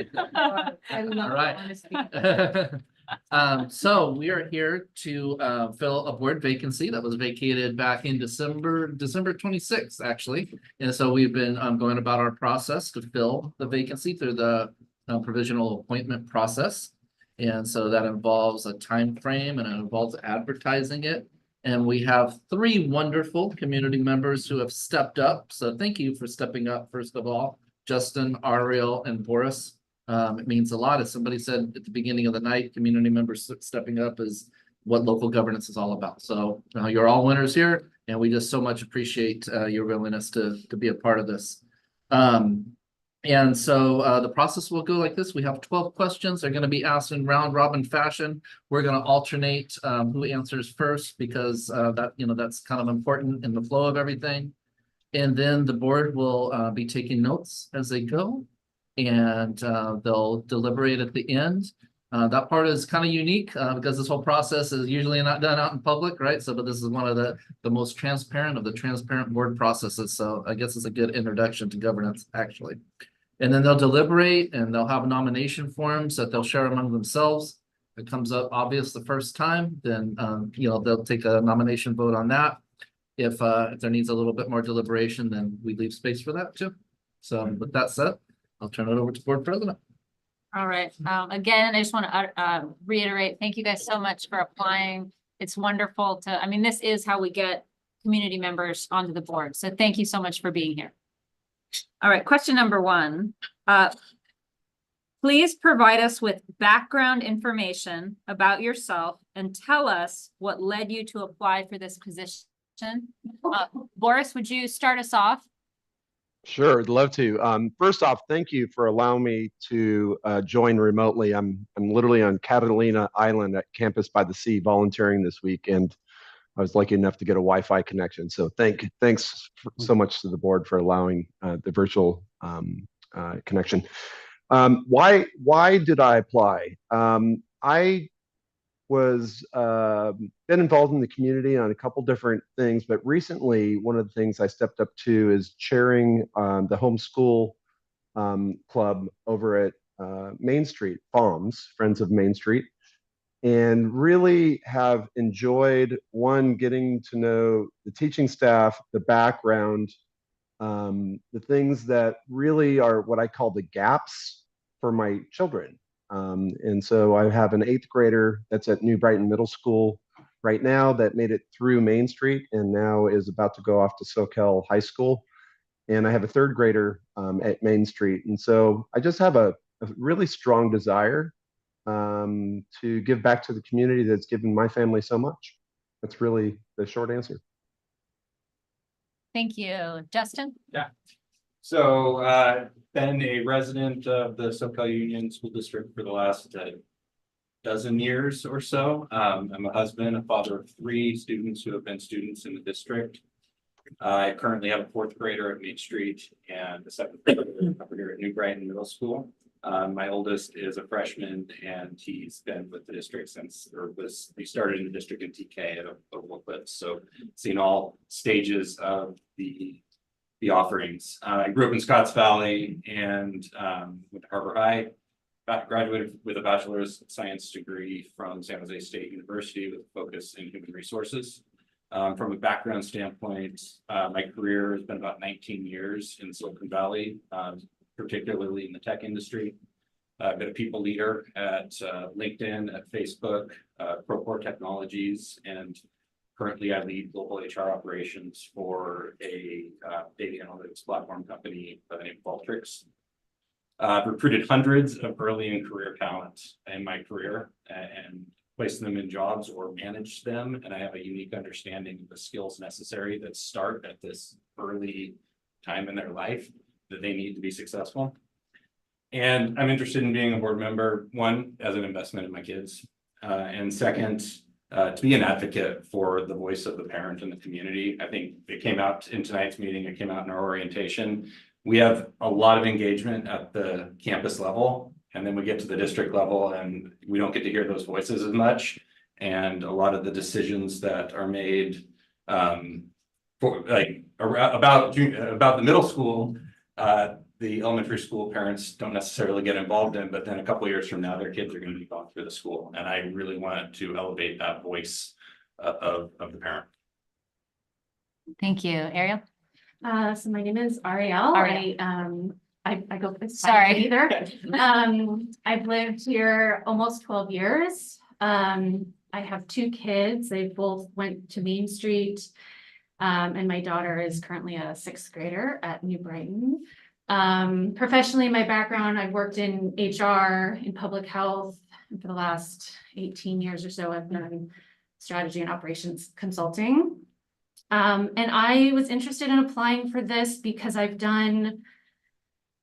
I love All right. honesty. So we are here to fill a board vacancy that was vacated back in December 26th, actually. And so we've been going about our process to fill the vacancy through the provisional appointment process. And so that involves a time frame and it involves advertising it. And we have 3 wonderful community members who have stepped up. So thank you for stepping up, first of all, Justin, Ariel, and Boris. It means a lot. As somebody said at the beginning of the night, community members stepping up is what local governance is all about. So you're all winners here, and we just so much appreciate your willingness to be a part of this. And so the process will go like this. We have 12 questions. They're going to be asked in round robin fashion. We're going to alternate who answers first because that's kind of important in the flow of everything. And then the board will be taking notes as they go. And they'll deliberate at the end. That part is kind of unique because this whole process is usually not done out in public, right? So, but this is one of the most transparent of the transparent board processes. So I guess it's a good introduction to governance, actually. And then they'll deliberate and they'll have nomination forms that they'll share among themselves. If it comes up obvious the first time, then they'll take a nomination vote on that. If there needs a little bit more deliberation, then we leave space for that too. So with that said, I'll turn it over to board president. All right. Again, I just want to reiterate, thank you guys so much for applying. It's wonderful to, this is how we get community members onto the board. So thank you so much for being here. All right, question number 1. Please provide us with background information about yourself and tell us what led you to apply for this position. Boris, would you start us off? Sure, I'd love to. First off, thank you for allowing me to join remotely. I'm literally on Catalina Island at Campus by the Sea volunteering this week, and I was lucky enough to get a Wi-Fi connection. So thanks so much to the board for allowing the virtual connection. Why did I apply? I was been involved in the community on a couple different things, but recently one of the things I stepped up to is chairing the homeschool club over at Main Street, FOMS, Friends of Main Street, and really have enjoyed, one, getting to know the teaching staff, the background, the things that really are what I call the gaps for my children. And so I have an 8th grader that's at New Brighton Middle School right now that made it through Main Street and now is about to go off to Soquel High School. And I have a 3rd grader at Main Street. And so I just have a really strong desire to give back to the community that's given my family so much. That's really the short answer. Thank you. Justin? Yeah. So been a resident of the Soquel Union School District for the last dozen years or so. I'm a husband, a father of 3 students who have been students in the district. I currently have a 4th grader at Main Street and a 7th grader over here at New Brighton Middle School. My oldest is a freshman and he's been with the district since, he started in the district in TK at Oval Cliffs. So seen all stages of the offerings. I grew up in Scotts Valley and went to Harbor High, graduated with a bachelor's of science degree from San Jose State University with a focus in human resources. From a background standpoint, my career has been about 19 years in Silicon Valley, particularly in the tech industry. I've been a people leader at LinkedIn, at Facebook, Procore Technologies, and currently I lead global HR operations for a data analytics platform company by the name of Qualtrics. I've recruited hundreds of early and career talent in my career and placed them in jobs or managed them. And I have a unique understanding of the skills necessary that start at this early time in their life that they need to be successful. And I'm interested in being a board member, 1, as an investment in my kids, and 2nd, to be an advocate for the voice of the parent in the community. I think it came out in tonight's meeting, it came out in our orientation. We have a lot of engagement at the campus level, and then we get to the district level and we don't get to hear those voices as much. And a lot of the decisions that are made about the middle school the elementary school parents don't necessarily get involved in, but then a couple of years from now, their kids are going to be going through the school. And I really wanted to elevate that voice of the parent. Thank you. Ariel? So my name is Ariel. Ariel. I go. Sorry. Either. I've lived here almost 12 years. I have 2 kids. They both went to Main Street. And my daughter is currently a 6th grader at New Brighton. Professionally, my background, I've worked in HR, in public health, and for the last 18 years or so, I've done strategy and operations consulting. And I was interested in applying for this because I've done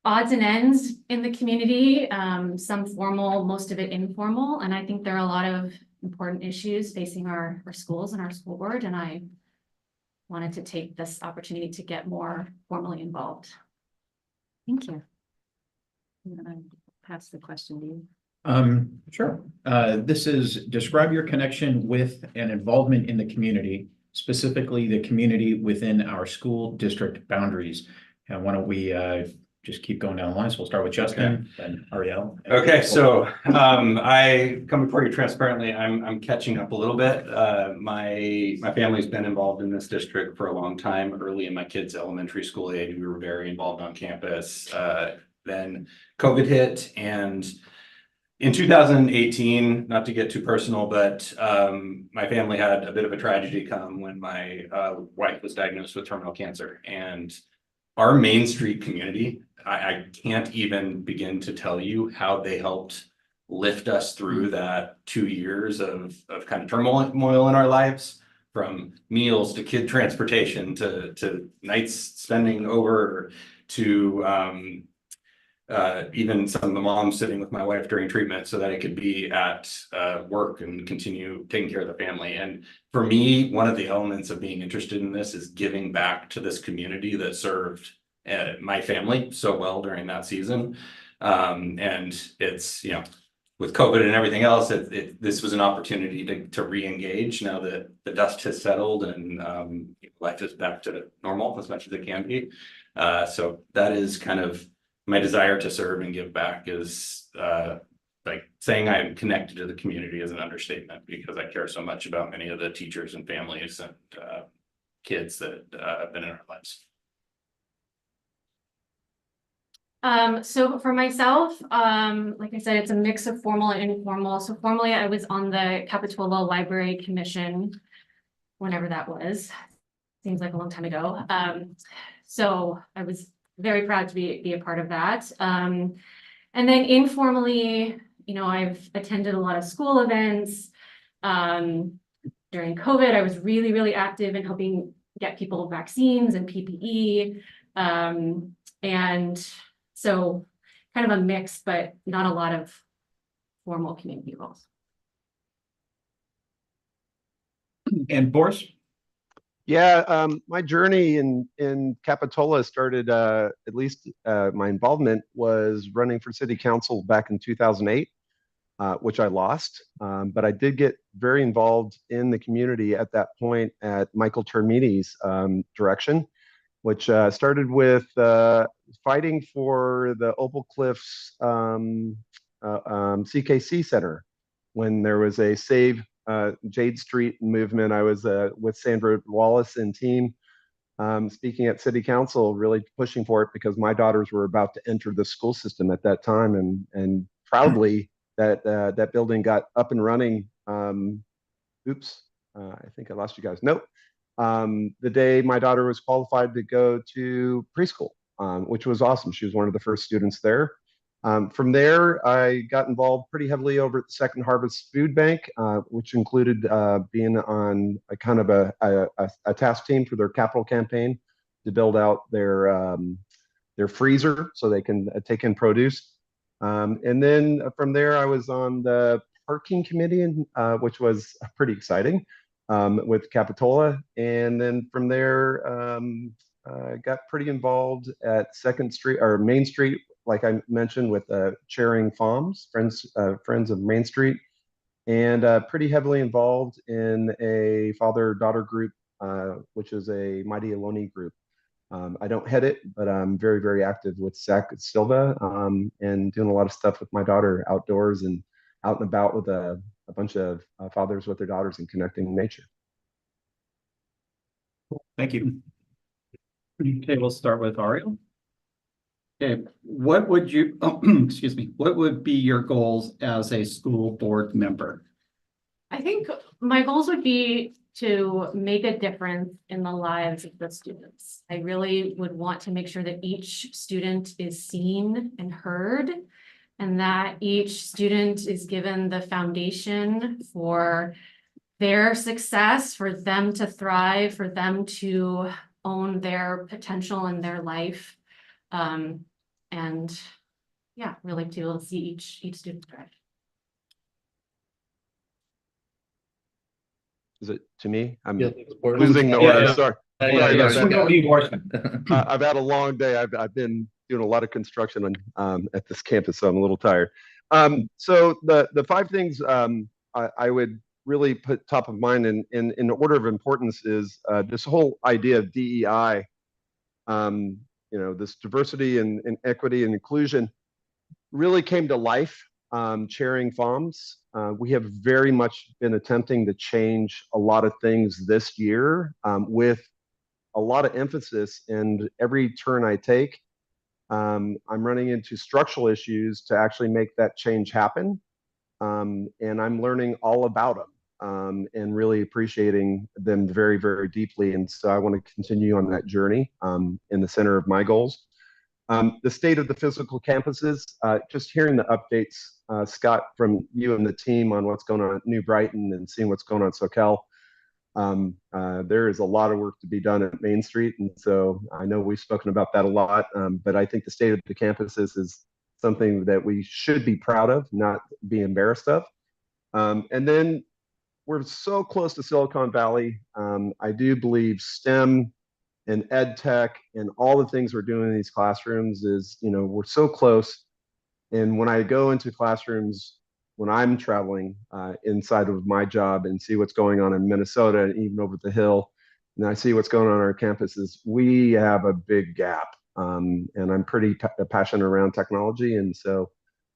odds and ends in the community, some formal, most of it informal. And I think there are a lot of important issues facing our schools and our school board. And I wanted to take this opportunity to get more formally involved. Thank you. I'm gonna pass the question to you. Sure. This is describe your connection with and involvement in the community, specifically the community within our school district boundaries. And why don't we just keep going down the line? So we'll start with Justin, then Ariel. Okay, so I come before you transparently. I'm catching up a little bit. My family's been involved in this district for a long time. Early in my kids' elementary school age, we were very involved on campus. Then COVID hit, and in 2018, not to get too personal, but my family had a bit of a tragedy come when my wife was diagnosed with terminal cancer. And our Main Street community, I can't even begin to tell you how they helped lift us through that 2 years of kind of turmoil in our lives, from meals to kid transportation to nights spending over to even some of the moms sitting with my wife during treatment so that I could be at work and continue taking care of the family. And for me, one of the elements of being interested in this is giving back to this community that served my family so well during that season. And it's, you know, with COVID and everything else, this was an opportunity to re-engage now that the dust has settled and life is back to normal as much as it can be. So that is kind of my desire to serve and give back. Is like saying I'm connected to the community is an understatement, because I care so much about many of the teachers and families and kids that have been in our lives. So for myself, like I said, it's a mix of formal and informal. So formally, I was on the Capitola Library Commission, whenever that was. Seems like a long time ago. So I was very proud to be a part of that. And then informally, you know, I've attended a lot of school events. During COVID, I was really active in helping get people vaccines and PPE. And so kind of a mix, but not a lot of formal community roles. And Boris? Yeah, my journey in Capitola started, at least my involvement was running for city council back in 2008, which I lost. But I did get very involved in the community at that point at Michael Termini's direction, which started with fighting for the Opal Cliffs CKC Center when there was a Save Jade Street movement. I was with Sandra Wallace and team speaking at City Council, really pushing for it because my daughters were about to enter the school system at that time, and proudly that building got up and running. Oops, I think I lost you guys. Nope. The day my daughter was qualified to go to preschool, which was awesome. She was one of the first students there. From there, I got involved pretty heavily over at the Second Harvest Food Bank, which included being on a kind of a task team for their capital campaign to build out their freezer so they can take in produce. And then from there, I was on the parking committee, which was pretty exciting with Capitola. And then from there, got pretty involved at Second Street or Main Street, like I mentioned, with chairing FOMS, Friends of Main Street, and pretty heavily involved in a father-daughter group, which is a Mighty Eloni group. I don't head it, but I'm very, very active with Zach Silva, and doing a lot of stuff with my daughter outdoors and out and about with a bunch of fathers with their daughters and connecting in nature. Thank you. Okay, we'll start with Ariel. Okay, what would you, excuse me, what would be your goals as a school board member? I think my goals would be to make a difference in the lives of the students. I really would want to make sure that each student is seen and heard, and that each student is given the foundation for their success, for them to thrive, for them to own their potential in their life. And yeah, really to be able to see each student thrive. Is it to me? I'm Yeah, losing the yeah, order. yeah. Sorry. Yeah, I've had a long day. I've been doing a lot of construction on at this campus, so I'm a little tired. So the 5 things I would really put top of mind in order of importance is this whole idea of DEI. This diversity and equity and inclusion really came to life chairing FOMS. We have very much been attempting to change a lot of things this year with a lot of emphasis, and every turn I take, I'm running into structural issues to actually make that change happen. And I'm learning all about them and really appreciating them very, very deeply. And so I want to continue on that journey in the center of my goals. The state of the physical campuses, just hearing the updates, Scott, from you and the team on what's going on at New Brighton and seeing what's going on at Soquel. There is a lot of work to be done at Main Street. And so I know we've spoken about that a lot, but I think the state of the campuses is something that we should be proud of, not be embarrassed of. And then we're so close to Silicon Valley. I do believe STEM and ed tech and all the things we're doing in these classrooms is, we're so close. And when I go into classrooms, when I'm traveling inside of my job and see what's going on in Minnesota and even over the hill, and I see what's going on our campuses, we have a big gap. And I'm pretty passionate around technology. And so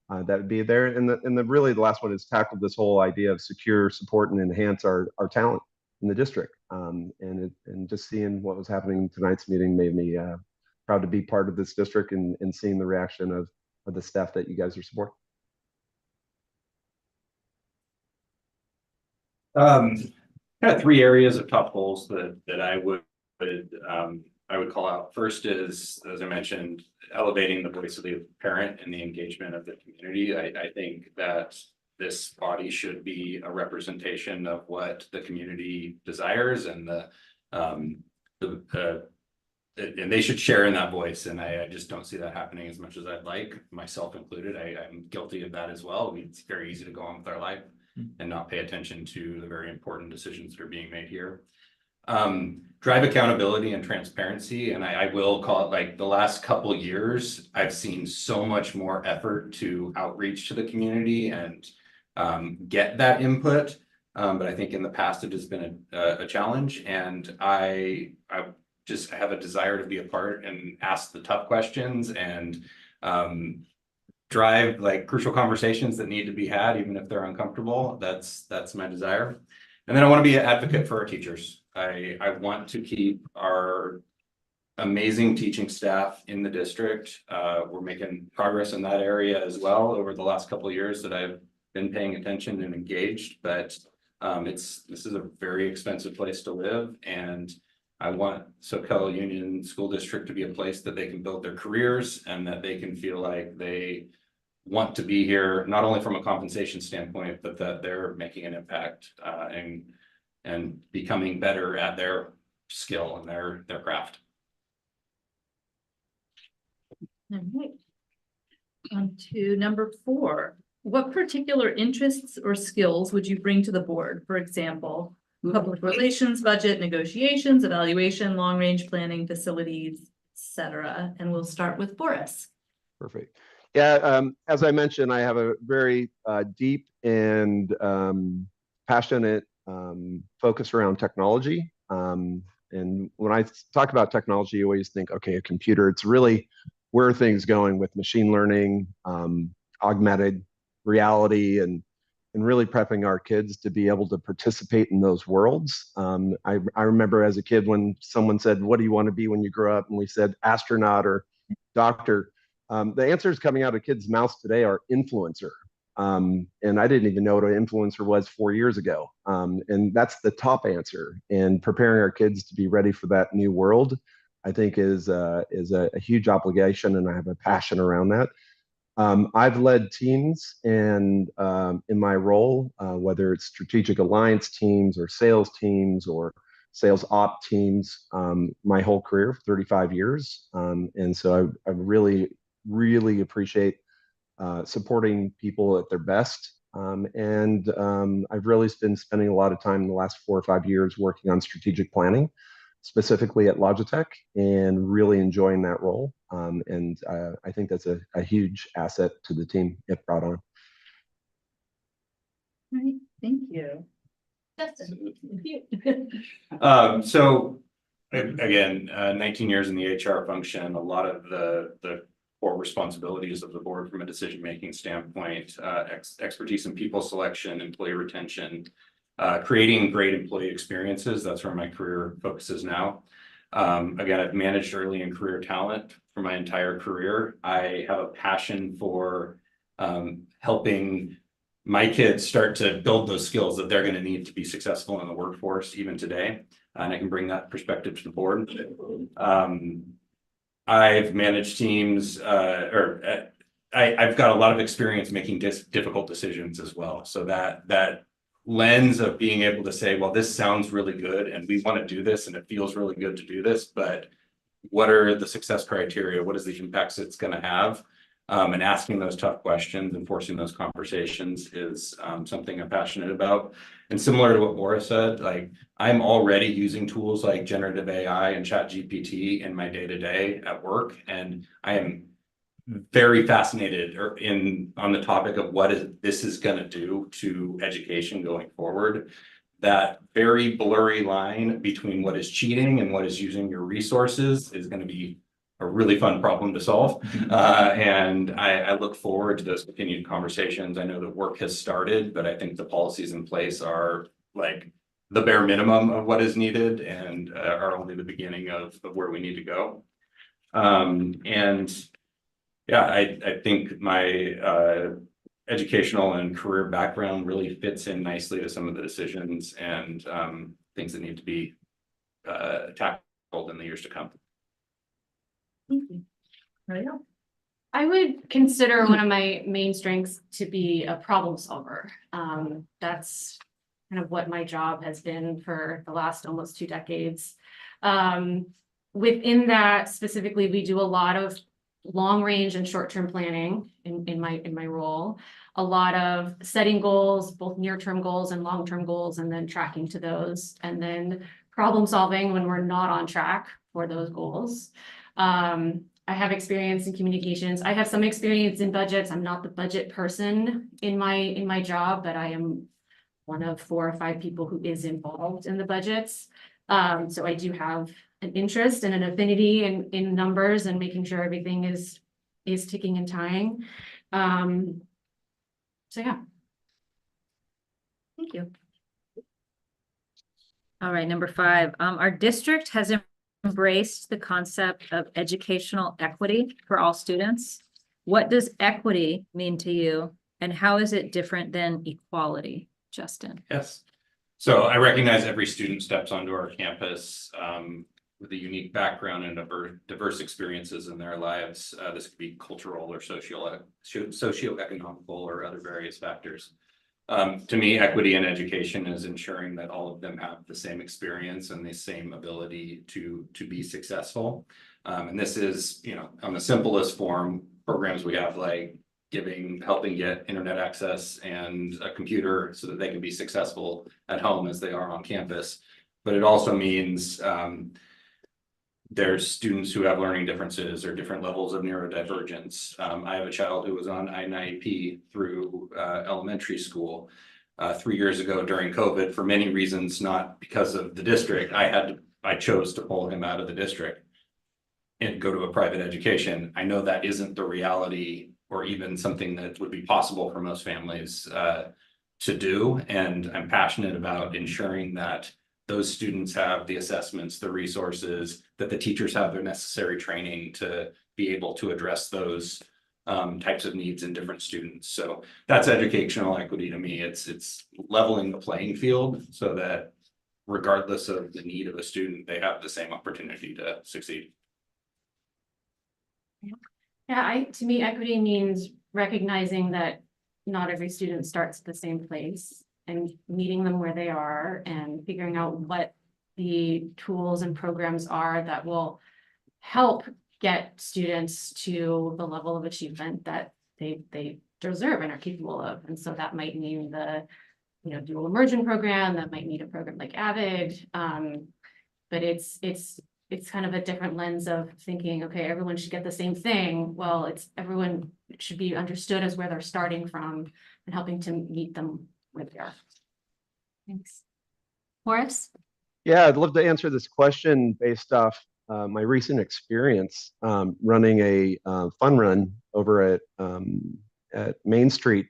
that would be there. And really the last one is tackle this whole idea of secure, support, and enhance our talent in the district. And just seeing what was happening in tonight's meeting made me proud to be part of this district and seeing the reaction of the staff that you guys are supporting. Kind of 3 areas of top goals that I would call out. First is, as I mentioned, elevating the voice of the parent and the engagement of the community. I think that this body should be a representation of what the community desires, and and they should share in that voice. And I just don't see that happening as much as I'd like, myself included. I'm guilty of that as well. It's very easy to go on with our life and not pay attention to the very important decisions that are being made here. Drive accountability and transparency. And I will call it, like, the last couple years, I've seen so much more effort to outreach to the community and get that input. But I think in the past it has been a challenge, and I just have a desire to be a part and ask the tough questions and drive like crucial conversations that need to be had, even if they're uncomfortable. That's my desire. And then I want to be an advocate for our teachers. I want to keep our amazing teaching staff in the district. We're making progress in that area as well over the last couple of years that I've been paying attention and engaged, but this is a very expensive place to live, and I want Soquel Union School District to be a place that they can build their careers and that they can feel like they want to be here, not only from a compensation standpoint, but that they're making an impact and becoming better at their skill and their craft. All right. On to number 4. What particular interests or skills would you bring to the board? For example, public relations, budget, negotiations, evaluation, long-range planning, facilities, etc. And we'll start with Boris. Perfect. Yeah, as I mentioned, I have a very deep and passionate focus around technology. And And when I talk about technology, you always think, okay, a computer. It's really where are things going with machine learning, augmented reality, and really prepping our kids to be able to participate in those worlds. I remember as a kid when someone said, "What do you want to be when you grow up?" and we said astronaut or doctor. The answers coming out of kids' mouths today are influencer. And I didn't even know what an influencer was 4 years ago. And that's the top answer. And preparing our kids to be ready for that new world, I think is a huge obligation, and I have a passion around that. I've led teams, and in my role, whether it's strategic alliance teams or sales sales op teams, my whole career, 35 years. And so I really, really appreciate supporting people at their best. I've really been spending a lot of time in the last 4 or 5 years working on strategic planning, specifically at Logitech, and really enjoying that role. I think that's a huge asset to the team it brought on. Right, thank you. Justin, you. So again, 19 years in the HR function, a lot of the core responsibilities of the board from a decision-making standpoint, expertise in people selection, employee retention, creating great employee experiences. That's where my career focuses now. Again, I've managed early in career talent for my entire career. I have a passion for helping my kids start to build those skills that they're going to need to be successful in the workforce even today. And I can bring that perspective to the board. I've managed teams, I've got a lot of experience making difficult decisions as well. So that lens of being able to say, well, this sounds really good and we want to do this and it feels really good to do this, but what are the success criteria? What is the impacts it's going to have? And asking those tough questions and forcing those conversations is something I'm passionate about. And similar to what Laura said, like I'm already using tools like generative AI and ChatGPT in my day-to-day at work. And I am very fascinated on the topic of what this is going to do to education going forward. That very blurry line between what is cheating and what is using your resources is going to be a really fun problem to solve. And I look forward to those continued conversations. I know that work has started, but I think the policies in place are like the bare minimum of what is needed and are only the beginning of where we need to go. And yeah, I think my educational and career background really fits in nicely to some of the decisions and things that need to be tackled in the years to come. Thank you. Right. I would consider one of my main strengths to be a problem solver. That's kind of what my job has been for the last almost 2 decades. Within that specifically, we do a lot of long range and short-term planning in my role, a lot of setting goals, both near-term goals and long-term goals, and then tracking to those, and then problem solving when we're not on track for those goals. I have experience in communications. I have some experience in budgets. I'm not the budget person in my job, but I am one of 4 or 5 people who is involved in the budgets. So I do have an interest and an affinity in numbers and making sure everything is ticking and tying. So yeah. Thank you. All right, number 5, our district has embraced the concept of educational equity for all students. What does equity mean to you, and how is it different than equality, Justin? Yes. So I recognize every student steps onto our campus with a unique background and diverse experiences in their lives. This could be cultural or socioeconomical or other various factors. To me, equity in education is ensuring that all of them have the same experience and the same ability to be successful. And this is, on the simplest form, programs we have like helping get internet access and a computer so that they can be successful at home as they are on campus. But it also means there's students who have learning differences or different levels of neurodivergence. I have a child who was on INIP through elementary school 3 years ago during COVID for many reasons, not because of the district. I had to I chose to pull him out of the district and go to a private education. I know that isn't the reality or even something that would be possible for most families to do. And I'm passionate about ensuring that those students have the assessments, the resources, that the teachers have their necessary training to be able to address those types of needs in different students. So that's educational equity to me. It's leveling the playing field so that regardless of the need of a student, they have the same opportunity to succeed. Yeah, to me, equity means recognizing that not every student starts at the same place and meeting them where they are and figuring out what the tools and programs are that will help get students to the level of achievement that they deserve and are capable of. And so that might mean the, dual immersion program, that might need a program like AVID. But it's kind of a different lens of thinking, okay, everyone should get the same thing. Well, everyone should be understood as where they're starting from and helping to meet them where they are. Thanks. Horace? Yeah, I'd love to answer this question based off my recent experience running a fun run over at Main Street.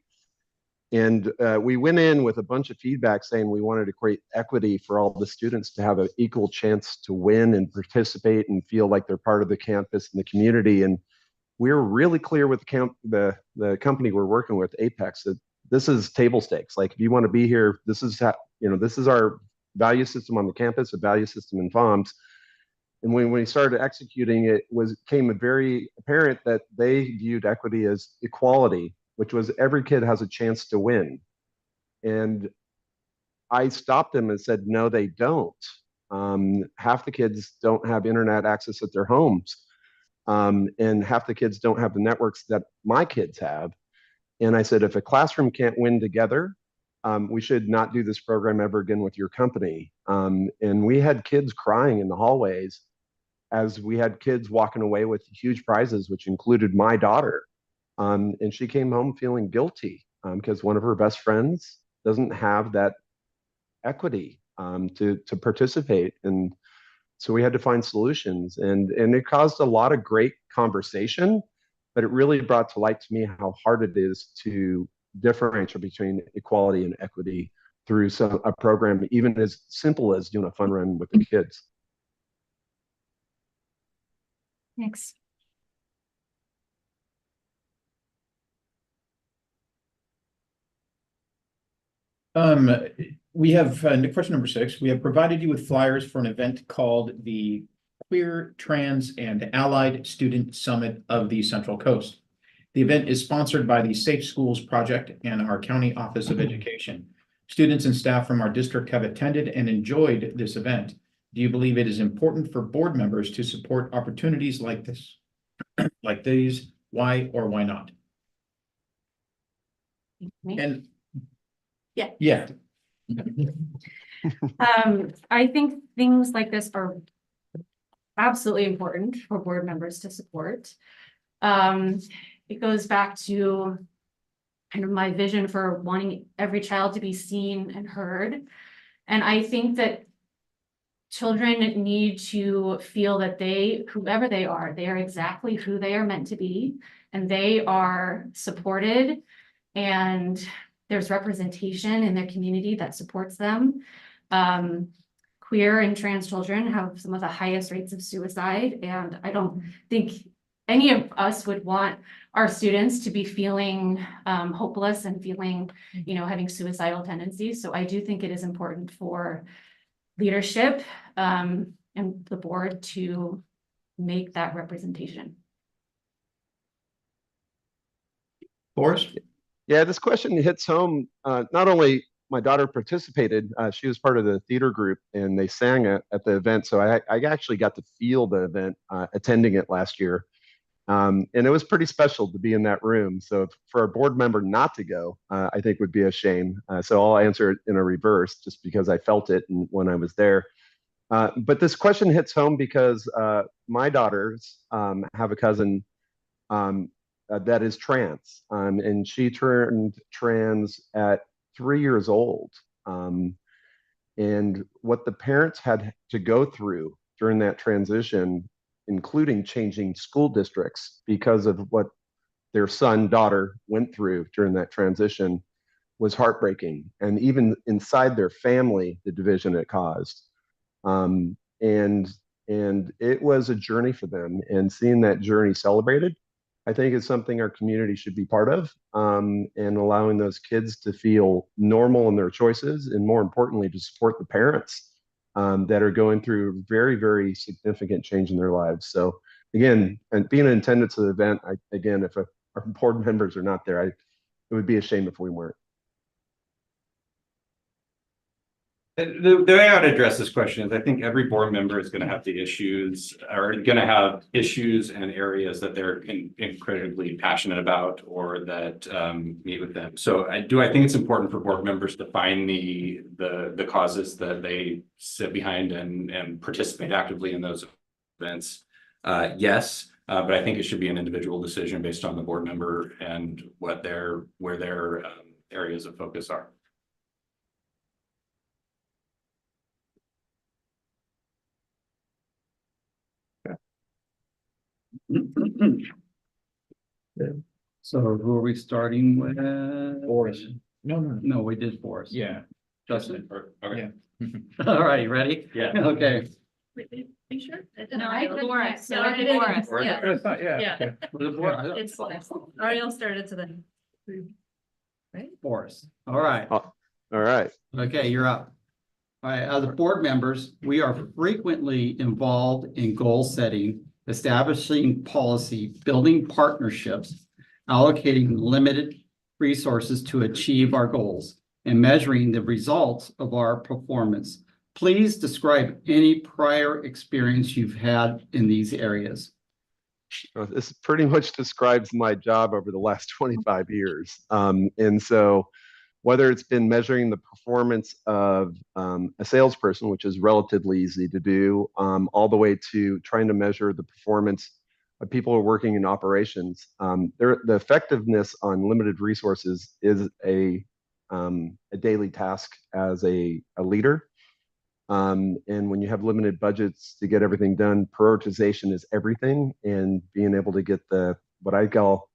And we went in with a bunch of feedback saying we wanted to create equity for all the students to have an equal chance to win and participate and feel like they're part of the campus and the community. And we were really clear with the company we're working with, Apex, that this is table stakes. Like, if you want to be here, this is how, this is our value system on the campus, a value system in FOMS. And when we started executing it, came very apparent that they viewed equity as equality, which was every kid has a chance to win. And I stopped them and said, no, they don't. Half the kids don't have internet access at their homes. And half the kids don't have the networks that my kids have. And I said, if a classroom can't win together, we should not do this program ever again with your company. And we had kids crying in the hallways as we had kids walking away with huge prizes, which included my daughter. And she came home feeling guilty because one of her best friends doesn't have that equity to participate. And so we had to find solutions, and it caused a lot of great conversation, but it really brought to light to me how hard it is to differentiate between equality and equity through a program even as simple as doing a fun run with the kids. Thanks. We have question number 6. We have provided you with flyers for an event called the Queer, Trans, and Allied Student Summit of the Central Coast. The event is sponsored by the Safe Schools Project and our County Office of Education. Students and staff from our district have attended and enjoyed this event. Do you believe it is important for board members to support opportunities like this, like these? Why or why not? And yeah. I think things like this are absolutely important for board members to support. It goes back to kind of my vision for wanting every child to be seen and heard. And I think that children need to feel that whoever they are exactly who they are meant to be, and they are supported, and there's representation in their community that supports them. Queer and trans children have some of the highest rates of suicide, and I don't think any of us would want our students to be feeling hopeless and feeling, having suicidal tendencies. So I do think it is important for leadership and the board to make that representation. Boris? Yeah, this question hits home. Not only my daughter participated, she was part of the theater group and they sang at the event. So I actually got to feel the event attending it last year. And it was pretty special to be in that room. So for a board member not to go, I think would be a shame. So I'll answer it in a reverse just because I felt it when I was there. But this question hits home because my daughters have a cousin that is trans, and she turned trans at 3 years old. And what the parents had to go through during that transition, including changing school districts because of what their son, daughter went through during that transition, was heartbreaking. And even inside their family, the division it caused. Um, and it was a journey for them. And seeing that journey celebrated, I think is something our community should be part of, and allowing those kids to feel normal in their choices, and more importantly, to support the parents that are going through very, very significant change in their lives. So again, and being in attendance of the event, again, if our board members are not there, it would be a shame if we weren't. The way I would address this question is I think every board member is going to have the issues, or going to have issues and areas that they're incredibly passionate about, or that meet with them. So I think it's important for board members to find the causes that they sit behind and participate actively in those events. Yes, but I think it should be an individual decision based on the board member and where their areas of focus are. So who are we starting with? Forrest. No, we did Forrest. Yeah. Justin. Okay. All right, ready? Yeah. Okay. You sure? No, I did Forrest. No, I I did didn't. Forrest. Yeah. Yeah. It's It's Ariel started to the. Forrest. All right. All right. Okay, you're up. All right, as board members, we are frequently involved in goal setting, establishing policy, building partnerships, allocating limited resources to achieve our goals, and measuring the results of our performance. Please describe any prior experience you've had in these areas. This pretty much describes my job over the last 25 years. And so whether it's been measuring the performance of a salesperson, which is relatively easy to do, all the way to trying to measure the performance of people who are working in operations. The effectiveness on limited resources is a daily task as a leader. And when you have limited budgets to get everything done, prioritization is everything, and being able to get what I call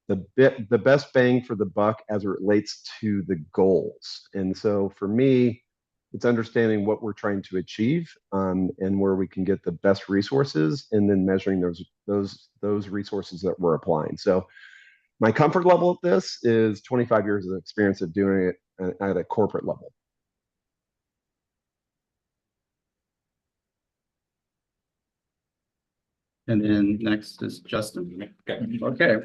the best bang for the buck as it relates to the goals. And so for me, it's understanding what we're trying to achieve, and where we can get the best resources, and then measuring those resources that we're applying. So my comfort level at this is 25 years of experience of doing it at a corporate level. And then next is Justin. Okay.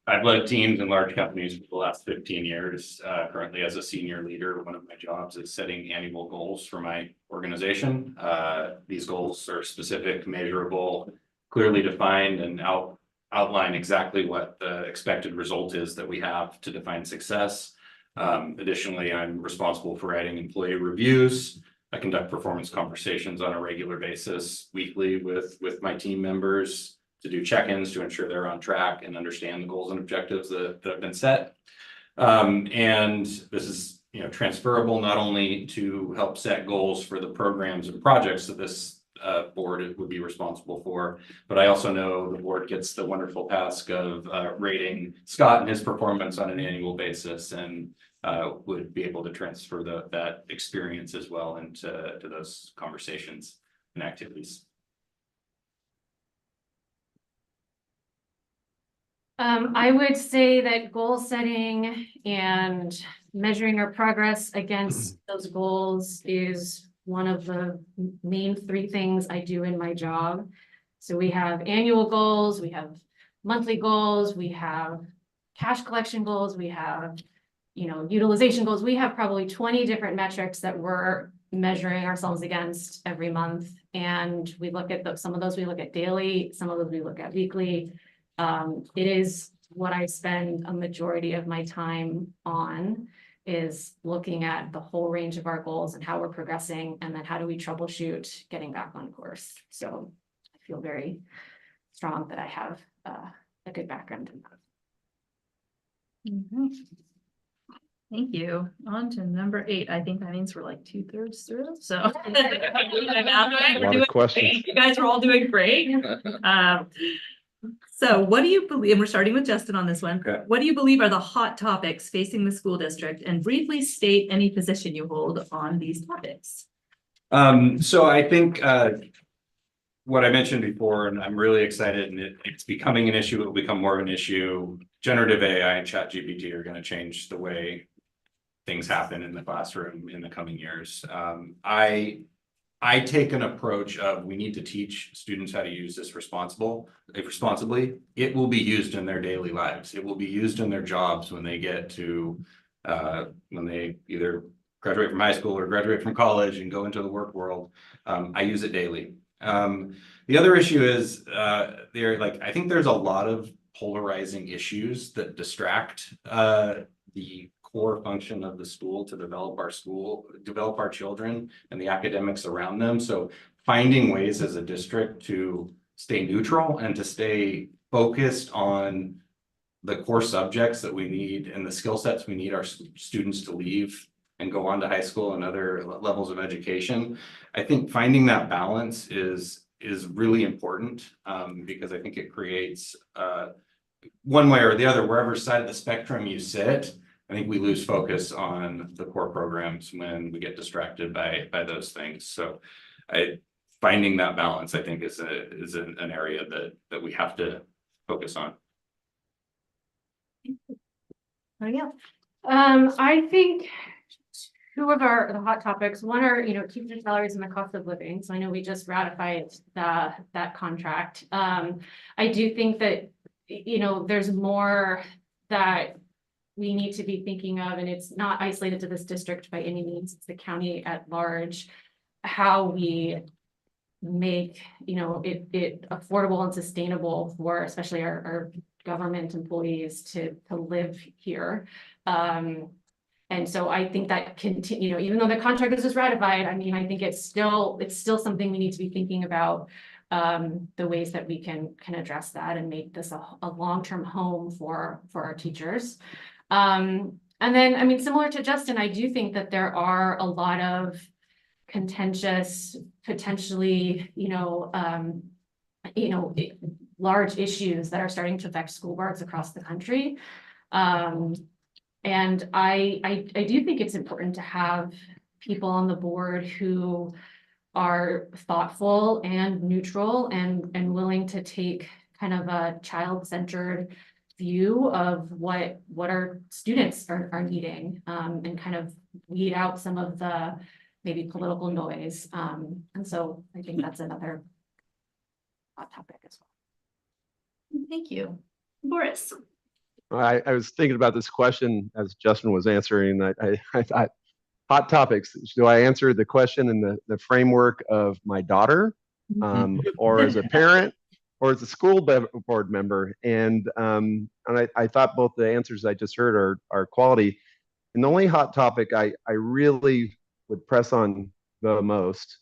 I've led teams in large companies for the last 15 years. Currently as a senior leader, one of my jobs is setting annual goals for my organization. These goals are specific, measurable, clearly defined, and outline exactly what the expected result is that we have to define success. Additionally, I'm responsible for writing employee reviews. I conduct performance conversations on a regular basis, weekly with my team members, to do check-ins to ensure they're on track and understand the goals and objectives that have been set. And this is, transferable not only to help set goals for the programs and projects that this board would be responsible for, but I also know the board gets the wonderful task of rating Scott and his performance on an annual basis, and would be able to transfer that experience as well into those conversations and activities. I would say that goal setting and measuring our progress against those goals is one of the main three things I do in my job. So we have annual goals, we have monthly goals, we have cash collection goals, we have, utilization goals. We have probably 20 different metrics that we're measuring ourselves against every month. And we look at some of those we look at daily, some of those we look at weekly. It is what I spend a majority of my time on, is looking at the whole range of our goals and how we're progressing, and then how do we troubleshoot getting back on course. So I feel very strong that I have a good background in that. Thank you. On to number 8. I think that means we're like 2/3 through, so. We're lot of doing questions. great. You guys are all doing great. So what do you believe, and we're starting with Justin on this one. Okay. What do you believe are the hot topics facing the school district, and briefly state any position you hold on these topics? So I think, what I mentioned before, and I'm really excited, and it's becoming an issue, it'll become more of an issue. Generative AI and ChatGPT are gonna change the way things happen in the classroom in the coming years. I take an approach of we need to teach students how to use this responsibly. It will be used in their daily lives. It will be used in their jobs when they get to, when they either graduate from high school or graduate from college and go into the work world. I use it daily. The other issue is, I think there's a lot of polarizing issues that distract, the core function of the school to develop our children and the academics around them. So finding ways as a district to stay neutral and to stay focused on the core subjects that we need and the skill sets we need our students to leave and go on to high school and other levels of education. I think finding that balance is really important, because I think it creates, one way or the other, wherever side of the spectrum you sit, I think we lose focus on the core programs when we get distracted by those things. So finding that balance, I think, is an area that we have to focus on. I think two of the hot topics, one are, teacher salaries and the cost of living. So I know we just ratified that contract. I do think that, there's more that we need to be thinking of, and it's not isolated to this district by any means, it's the county at large, how we make, it affordable and sustainable for especially our government employees to live here. And so I think that continue, even though the contract is just ratified, I think it's still something we need to be thinking about, the ways that we can address that and make this a long-term home for our teachers. And then, similar to Justin, I do think that there are a lot of contentious, potentially, large issues that are starting to affect school boards across the country. And I do think it's important to have people on the board who are thoughtful and neutral and willing to take kind of a child-centered view of what our students are needing, and kind of weed out some of the maybe political noise. And so I think that's another hot topic as well. Thank you. Boris. I was thinking about this question as Justin was answering. I thought, hot topics. Do I answer the question in the framework of my daughter, or as a parent, or as a school board member? And I thought both the answers I just heard are quality. And the only hot topic I really would press on the most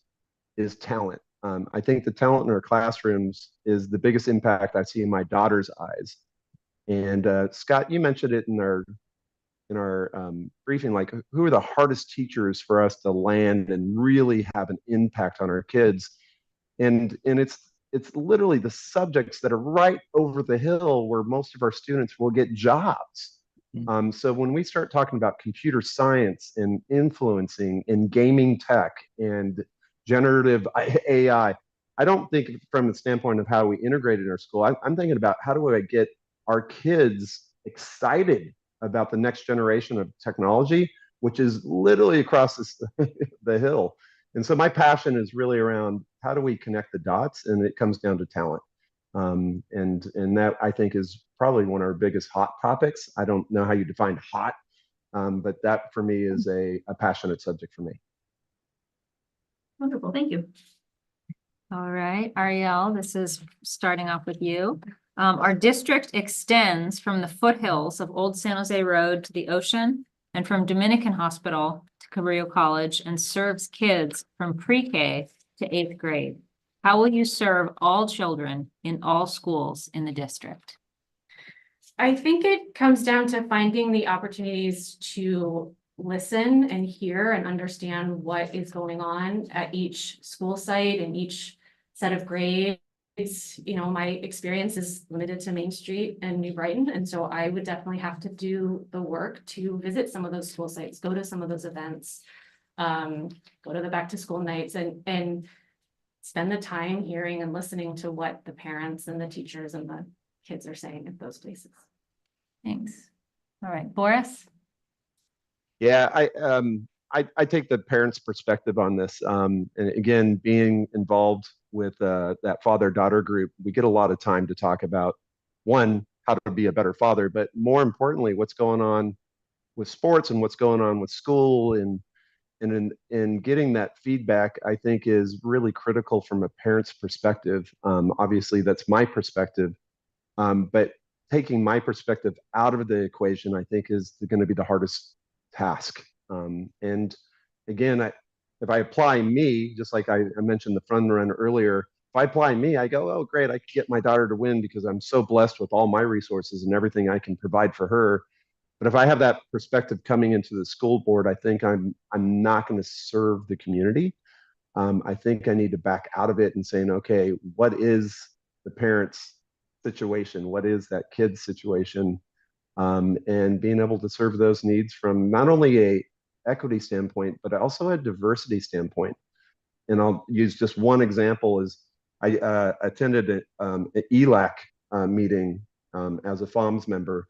is talent. I think the talent in our classrooms is the biggest impact I see in my daughter's eyes. And Scott, you mentioned it in our briefing, like who are the hardest teachers for us to land and really have an impact on our kids? And it's literally the subjects that are right over the hill where most of our students will get jobs. So when we start talking about computer science and influencing and gaming tech and generative AI, I don't think from the standpoint of how we integrate it in our school. I'm thinking about how do I get our kids excited about the next generation of technology, which is literally across the hill. And so my passion is really around how do we connect the dots, and it comes down to talent. And that I think is probably one of our biggest hot topics. I don't know how you define hot, but that for me is a passionate subject for me. Wonderful, thank you. All right, Ariel, this is starting off with you. Our district extends from the foothills of Old San Jose Road to the ocean and from Dominican Hospital to Cabrillo College, and serves kids from pre-K to 8th grade. How will you serve all children in all schools in the district? I think it comes down to finding the opportunities to listen and hear and understand what is going on at each school site and each set of grades. You know, my experience is limited to Main Street and New Brighton, and so I would definitely have to do the work to visit some of those school sites, go to some of those events, go to the back to school nights and spend the time hearing and listening to what the parents and the teachers and the kids are saying at those places. Thanks. All right, Boris? Yeah, I take the parents' perspective on this. And again, being involved with that father-daughter group, we get a lot of time to talk about, one, how to be a better father, but more importantly, what's going on with sports and what's going on with school, and in getting that feedback, I think is really critical from a parent's perspective. Obviously, that's my perspective, but taking my perspective out of the equation, I think, is going to be the hardest task. And again, if I apply me, just like I mentioned the front run earlier, if I apply me, I go, oh, great, I can get my daughter to win because I'm so blessed with all my resources and everything I can provide for her. But if I have that perspective coming into the school board, I think I'm not going to serve the community. I think I need to back out of it and saying, okay, what is the parents' situation? What is that kid's situation? And being able to serve those needs from not only a equity standpoint, but also a diversity standpoint. And I'll use just one example is I attended an ELAC meeting as a FOMS member.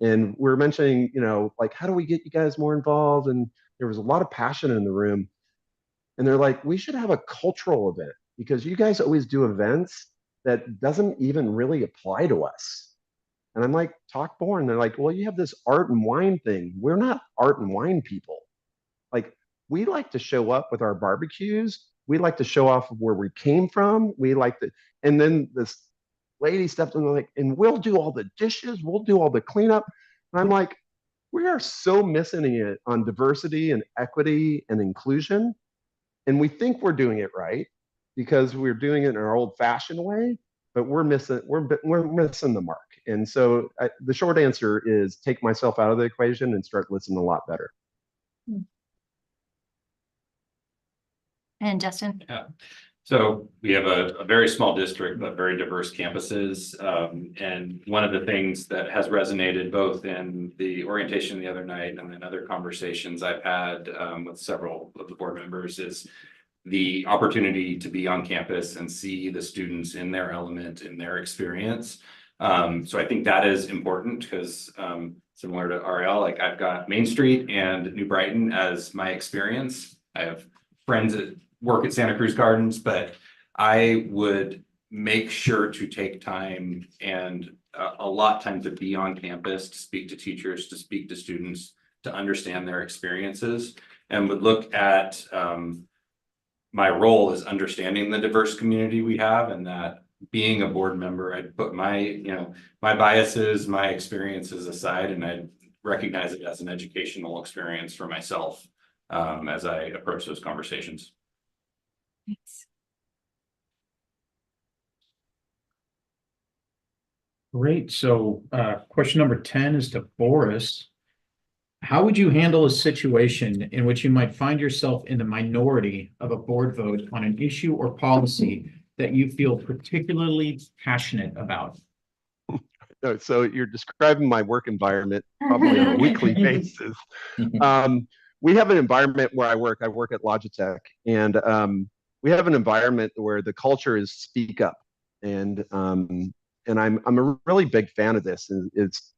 And we were mentioning, you know, like, how do we get you guys more involved? And there was a lot of passion in the room. And they're like, we should have a cultural event because you guys always do events that doesn't even really apply to us. And I'm like, talk more. And they're like, well, you have this art and wine thing. We're not art and wine people. Like, we like to show up with our barbecues. We like to show off of where we came from. We like to, and then this lady stepped in and like, and we'll do all the dishes. We'll do all the cleanup. And I'm like, we are so missing it on diversity and equity and inclusion. And we think we're doing it right because we're doing it in our old fashioned way, but we're missing the mark. And so the short answer is take myself out of the equation and start listening a lot better. And Justin? Yeah. So we have a very small district, but very diverse campuses. And one of the things that has resonated both in the orientation the other night and then other conversations I've had with several of the board members is the opportunity to be on campus and see the students in their element, in their experience. So I think that is important because similar to Ariel, like I've got Main Street and New Brighton as my experience. I have friends that work at Santa Cruz Gardens, but I would make sure to take time and a lot time to be on campus, to speak to teachers, to speak to students, to understand their experiences, and would look at my role as understanding the diverse community we have, and that being a board member, I'd put my, my biases, my experiences aside, and I'd recognize it as an educational experience for myself as I approach those conversations. Thanks. Great. So question number 10 is to Boris. How would you handle a situation in which you might find yourself in the minority of a board vote on an issue or policy that you feel particularly passionate about? So you're describing my work environment probably on a weekly basis. We have an environment where I work at Logitech, and we have an environment where the culture is speak up. And I'm a really big fan of this. It's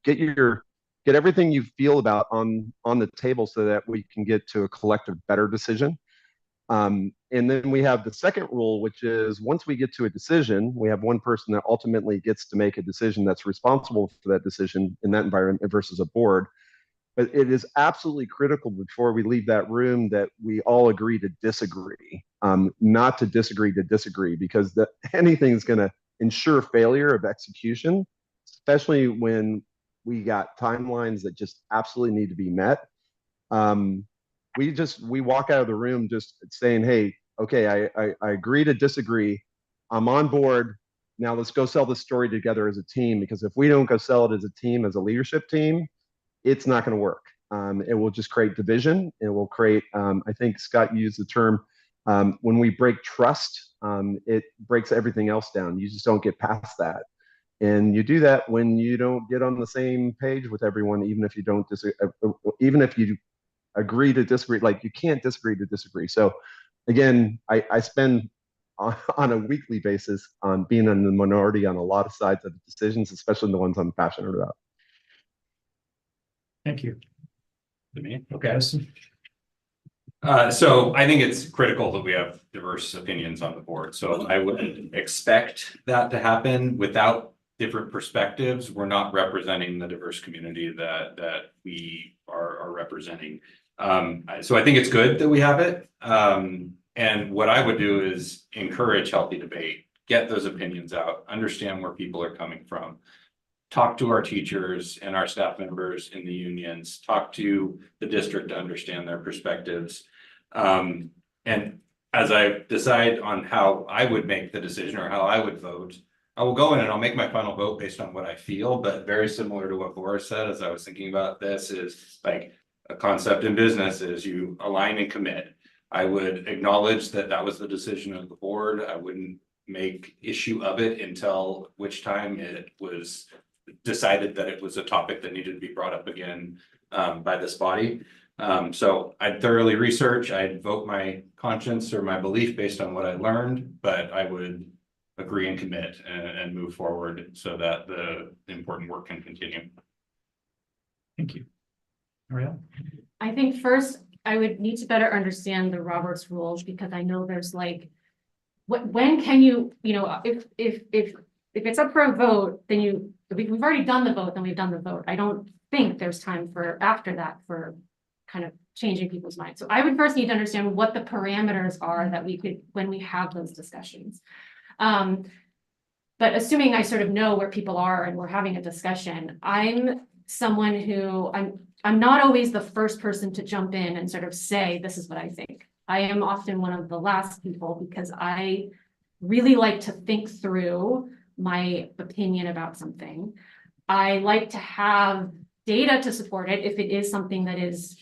get everything you feel about on the table so that we can get to a collective better decision. And then we have the second rule, which is once we get to a decision, we have one person that ultimately gets to make a decision that's responsible for that decision in that environment versus a board. But it is absolutely critical before we leave that room that we all agree to disagree, not to disagree, because anything is going to ensure failure of execution, especially when we got timelines that just absolutely need to be met. We walk out of the room just saying, hey, okay, I agree to disagree. I'm on board. now let's go sell the story together as a team, because if we don't go sell it as a team, as a leadership team, it's not going to work. It will just create division. It will create, I think Scott used the term, when we break trust, it breaks everything else down. You just don't get past that. And you do that when you don't get on the same page with everyone, even if you don't disagree, even if you agree to disagree, like you can't disagree to disagree. So again, I spend on a weekly basis on being in the minority on a lot of sides of the decisions, especially the ones I'm passionate about. Thank you. To me, okay. So I think it's critical that we have diverse opinions on the board. So I would expect that to happen. Without different perspectives, we're not representing the diverse community that we are representing. So I think it's good that we have it. And what I would do is encourage healthy debate, get those opinions out, understand where people are coming from. Talk to our teachers and our staff members in the unions, talk to the district to understand their perspectives. And as I decide on how I would make the decision or how I would vote, I will go in and I'll make my final vote based on what I feel, but very similar to what Boris said, as I was thinking about this, is like a concept in business is you align and commit. I would acknowledge that that was the decision of the board. I wouldn't make issue of it until which time it was decided that it was a topic that needed to be brought up again by this body. So I'd thoroughly research, I'd vote my conscience or my belief based on what I learned, but I would agree and commit and move forward so that the important work can continue. Thank you. Ariel? I think first I would need to better understand the Roberts rules, because I know there's like, when can you, if it's up for a vote, then we've already done the vote, then we've done the vote. I don't think there's time for after that for kind of changing people's minds. So I would first need to understand what the parameters are that we could, when we have those discussions. But assuming I sort of know where people are and we're having a discussion, I'm someone who I'm not always the first person to jump in and sort of say, this is what I think. I am often one of the last people because I really like to think through my opinion about something. I like to have data to support it if it is something that is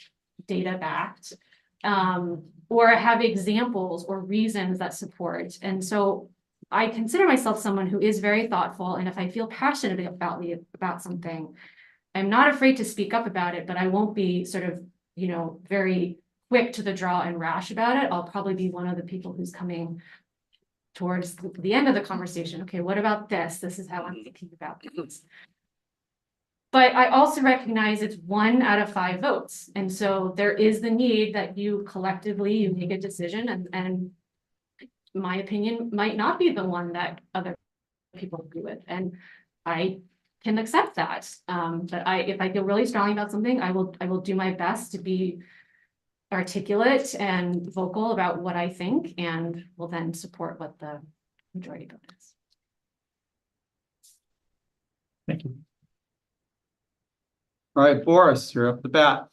data backed, or have examples or reasons that support. And so I consider myself someone who is very thoughtful. And if I feel passionate about something, I'm not afraid to speak up about it, but I won't be sort of, very quick to the draw and rash about it. I'll probably be one of the people who's coming towards the end of the conversation. Okay, what about this? This is how I'm thinking about this. But I also recognize it's 1 out of 5 votes. And so there is the need that you collectively, make a decision, and my opinion might not be the one that other people agree with. And I can accept that. But if I feel really strongly about something, I will do my best to be articulate and vocal about what I think, and will then support what the majority vote is. Thank you. All right, Boris, you're up the bat.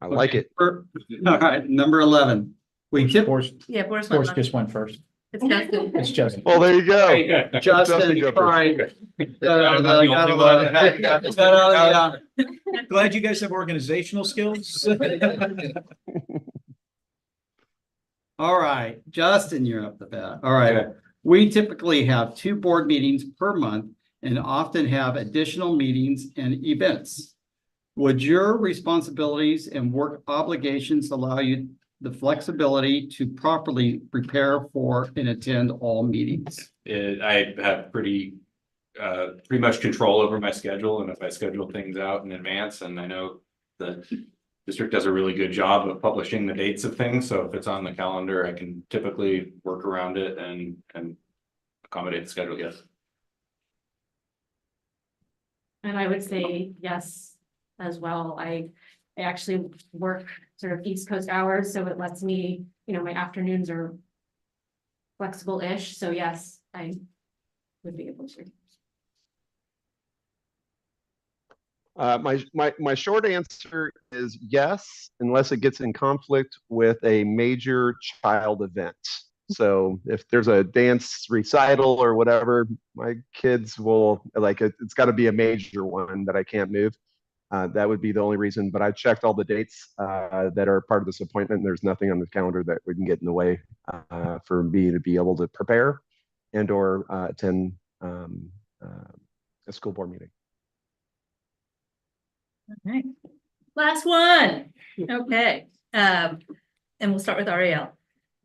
I like it. All right, number 11. Boris Boris just went first. It's Justin. It's Justin. Well, there you go. Justin, go first. sorry. Glad you guys have organizational skills. All right, Justin, you're up the bat. All right. We typically have 2 board meetings per month and often have additional meetings and events. Would your responsibilities and work obligations allow you the flexibility to properly prepare for and attend all meetings? I have pretty much control over my schedule, and if I schedule things out in advance, and I know the district does a really good job of publishing the dates of things, so if it's on the calendar, I can typically work around it and accommodate the schedule. Yes. And I would say yes as well. I actually work sort of East Coast hours, so it lets me, my afternoons are flexible-ish. So yes, I would be able to. My short answer is yes, unless it gets in conflict with a major child event. So if there's a dance recital or whatever, my kids will like it's got to be a major one that I can't move. That would be the only reason. But I checked all the dates that are part of this appointment. There's nothing on the calendar that we can get in the way for me to be able to prepare and or attend a school board meeting. All right. Last one. Okay. And we'll start with Ariel.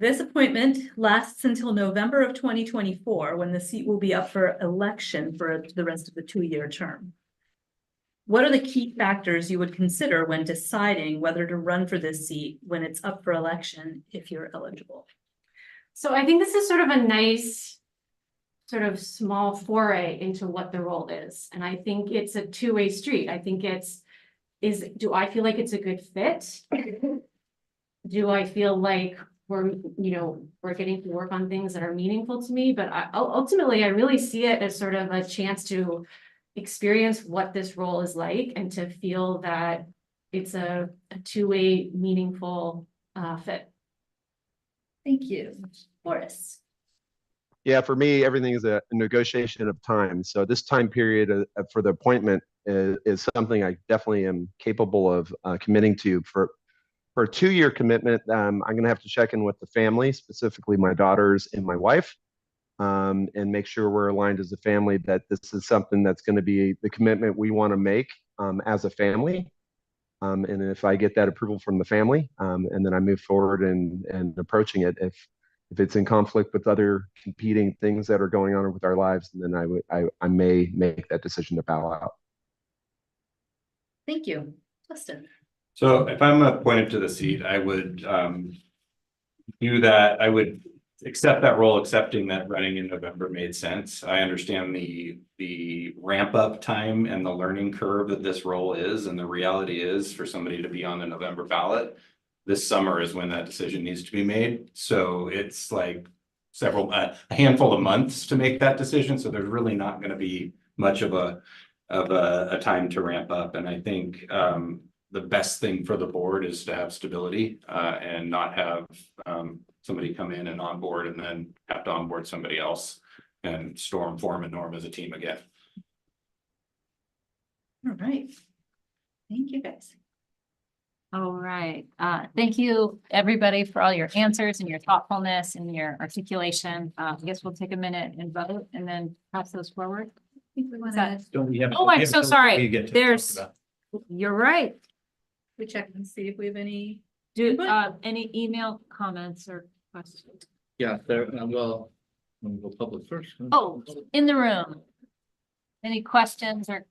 This appointment lasts until November of 2024, when the seat will be up for election for the rest of the 2-year term. What are the key factors you would consider when deciding whether to run for this seat when it's up for election if you're eligible? So I think this is sort of a nice sort of small foray into what the role is. And I think it's a two-way street. I think do I feel like it's a good fit? Do I feel like we're getting to work on things that are meaningful to me? But ultimately, I really see it as sort of a chance to experience what this role is like and to feel that it's a two-way meaningful fit. Thank you. Boris. Yeah, for me, everything is a negotiation of time. So this time period for the appointment is something I definitely am capable of committing to. For a 2-year commitment, I'm going to have to check in with the family, specifically my daughters and my wife, and make sure we're aligned as a family that this is something that's going to be the commitment we want to make as a family. And if I get that approval from the family, and then I move forward and approaching it, if it's in conflict with other competing things that are going on with our lives, then I may make that decision to bow out. Thank you. Justin. So if I'm appointed to the seat, I would do that. I would accept that role, accepting that running in November made sense. I understand the ramp up time and the learning curve that this role is, and the reality is for somebody to be on the November ballot, this summer is when that decision needs to be made. So it's like a handful of months to make that decision. So there's really not going to be much of a time to ramp up. And I think the best thing for the board is to have stability and not have somebody come in and onboard and then have to onboard somebody else and form and norm as a team again. All right. Thank you, guys. All right. Thank you, everybody, for all your answers and your thoughtfulness and your articulation. I guess we'll take a minute and vote and then pass those forward. Oh, I'm so sorry. You're right. We check and see if we have any. Any email comments or questions? Yeah, there, we'll go public first. Oh, in the room. Any questions or?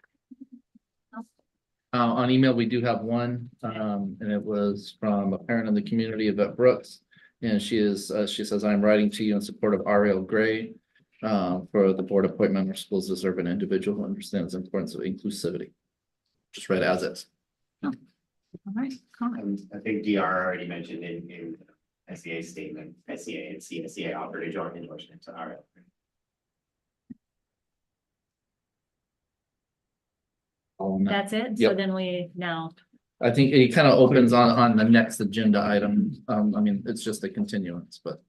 On email, we do have one, and it was from a parent in the community, Yvette Brooks. And she says, I'm writing to you in support of Ariel Gray for the board appointment. Our schools deserve an individual who understands the importance of inclusivity. Just read as is. All right. I think DR already mentioned in SEA statement, SEA and CSEA offered a joint endorsement to Ariel. That's it. So then we now. I think it kind of opens on the next agenda item. I mean, it's just a continuance, but.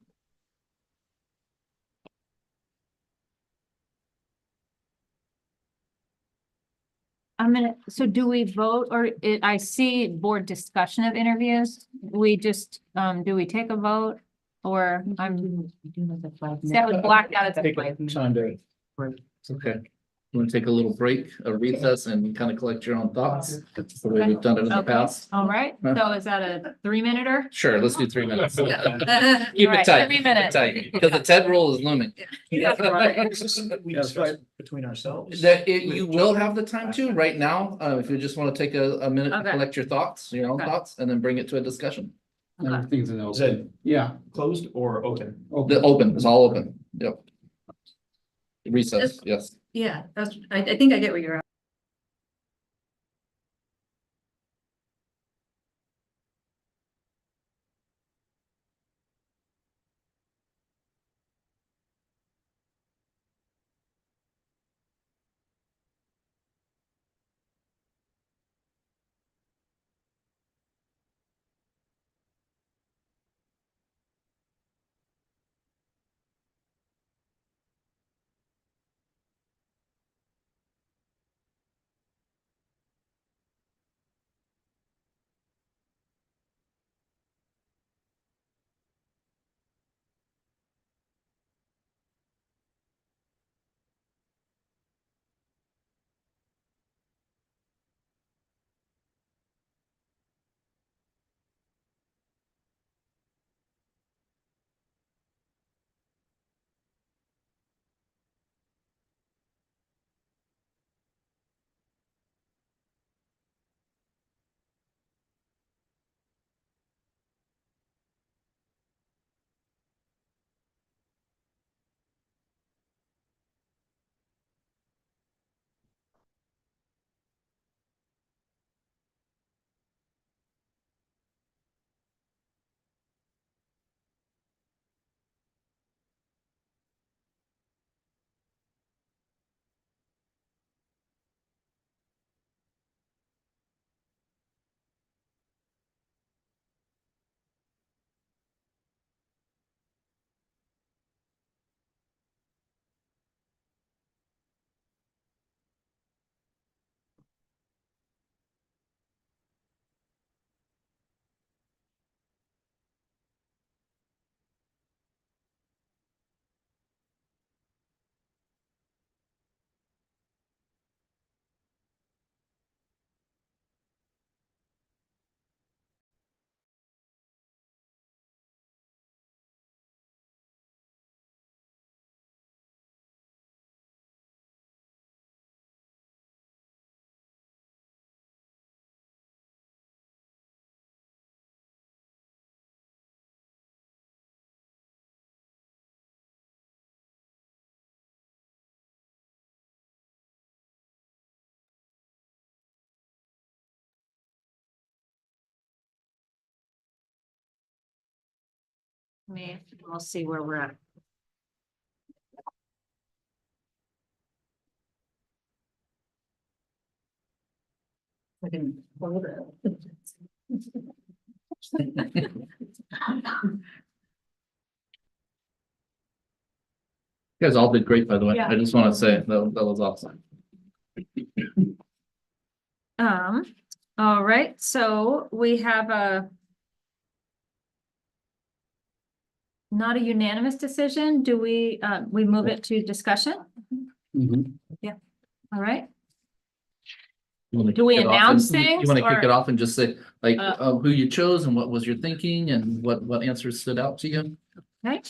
So do we vote or I see board discussion of interviews. We just, do we take a vote or that was blacked out at the 5 minutes. Okay. You want to take a little break, a recess, and kind of collect your own thoughts? That's the way we've done it in the past. All right. So is that a 3-minute-er? Sure, let's do 3 minutes. Keep Right, it tight. 3 minutes. Because the TED rule is looming. We discuss between ourselves. You will have the time to right now, if you just want to take a minute to Okay. collect your thoughts, your own thoughts, and then bring it to a discussion. Everything's in Is it Yeah. closed or open? The open, it's all open. Yep. Recess, yes. Yeah, I think I get where you're at. We'll see where we're at. I can hold it. You guys all did great, by the way. Yeah. I just want to say that was awesome. All right, so we have not a unanimous decision. Do we move it to discussion? Yeah, all right. You wanna Do we kick it off announce and- things, You want to kick or- it off and just say like Uh, who you chose and what was your thinking and what answers stood out to you? Okay.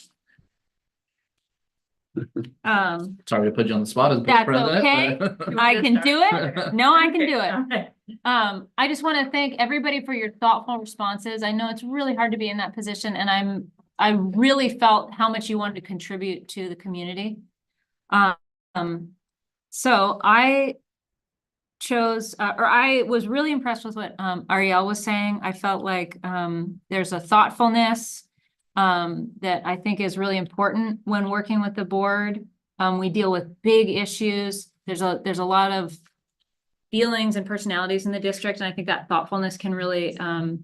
Sorry to put you on the spot as That's president. okay. but- I can do it. No, I can do it. I just want to thank everybody for your thoughtful responses. I know it's really hard to be in that position, and I really felt how much you wanted to contribute to the community. So I chose, or I was really impressed with what Ariel was saying. I felt like there's a thoughtfulness that I think is really important when working with the board. We deal with big issues. There's a lot of feelings and personalities in the district, and I think that thoughtfulness can really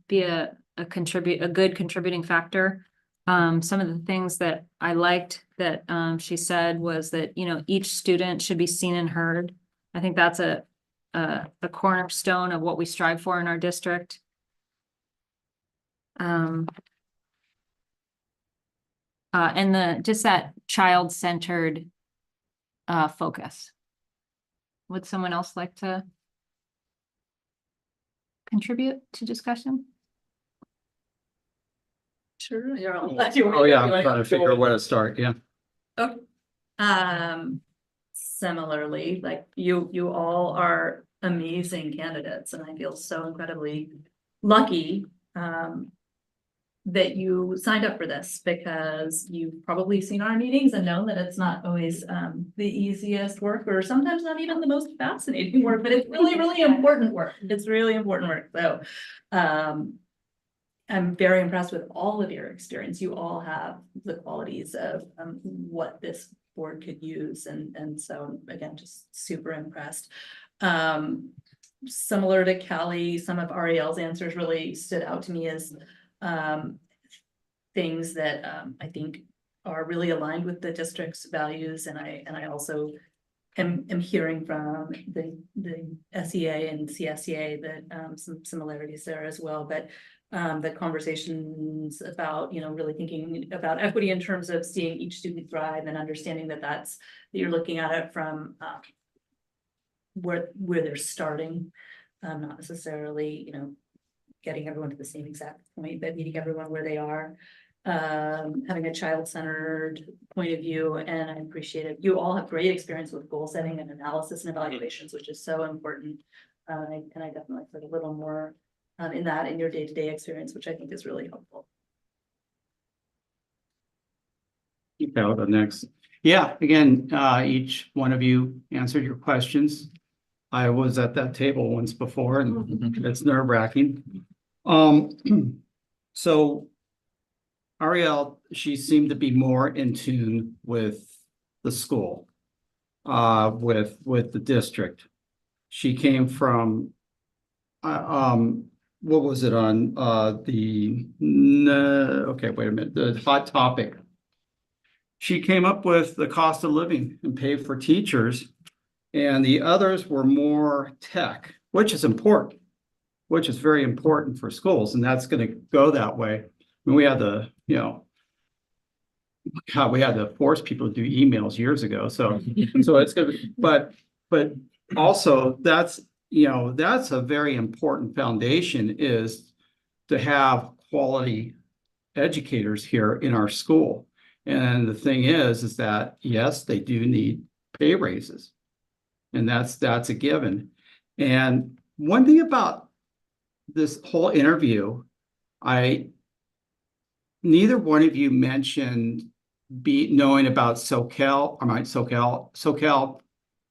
be a good contributing factor. Some of the things that I liked that she said was that, you know, each student should be seen and heard. I think that's a cornerstone of what we strive for in our district. And just that child-centered focus. Would someone else like to contribute to discussion? Sure, you're all. Oh, yeah, I'm trying to figure out where to start, yeah. Okay. Similarly, like you all are amazing candidates, and I feel so incredibly lucky that you signed up for this, because you've probably seen our meetings and known that it's not always the easiest work, or sometimes not even the most fascinating work, but it's really, really important work. It's really important work. So I'm very impressed with all of your experience. You all have the qualities of what this board could use, and so again, just super impressed. Similar to Kelly, some of Ariel's answers really stood out to me as things that I think are really aligned with the district's values, and I also am hearing from the SEA and CSEA that some similarities there as well, but the conversations about, you know, really thinking about equity in terms of seeing each student thrive and understanding that you're looking at it from where they're starting, not necessarily, you know, getting everyone to the same exact point, but meeting everyone where they are, having a child-centered point of view, and I appreciate it. You all have great experience with goal setting and analysis and evaluations, which is so important. And I definitely put a little more in your day-to-day experience, which I think is really helpful. Okay, I'll go next. Yeah, again, each one of you answered your questions. I was at that table once before, and it's nerve-wracking. So Ariel, she seemed to be more in tune with the school, with the district. She came from, what was it on, okay, wait a minute, the hot topic. She came up with the cost of living and pay for teachers, and the others were more tech, which is important, which is very important for schools, and that's going to go that way. I mean, we had to, you know, God, we had to force people to do emails years ago, so it's good, but also that's, you know, that's a very important foundation, is to have quality educators here in our school. And the thing is that, yes, they do need pay raises, and that's a given. And one thing about this whole interview, neither one of you mentioned knowing about SoCal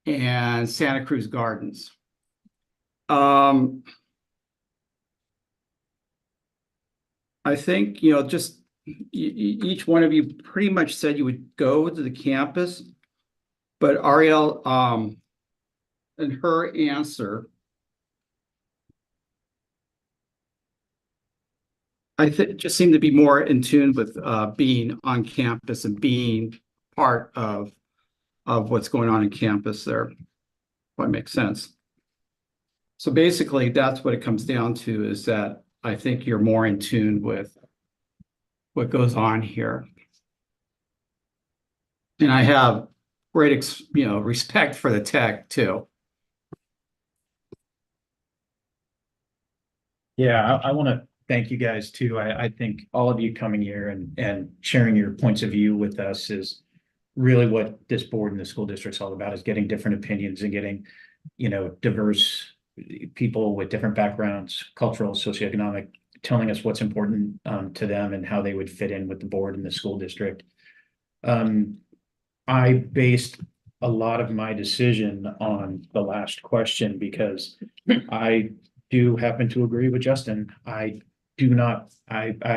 and Santa Cruz Gardens. I think, you know, just each one of you pretty much said you would go to the campus, but Ariel, in her answer, I think just seemed to be more in tune with being on campus and being part of what's going on in campus there. If that makes sense. So basically, that's what it comes down to, is that I think you're more in tune with what goes on here. And I have great, respect for the tech too. Yeah, I want to thank you guys too. I think all of you coming here and sharing your points of view with us is really what this board and the school district's all about, is getting different opinions and getting, diverse people with different backgrounds, cultural, socioeconomic, telling us what's important to them and how they would fit in with the board and the school district. I based a lot of my decision on the last question because I do happen to agree with Justin. I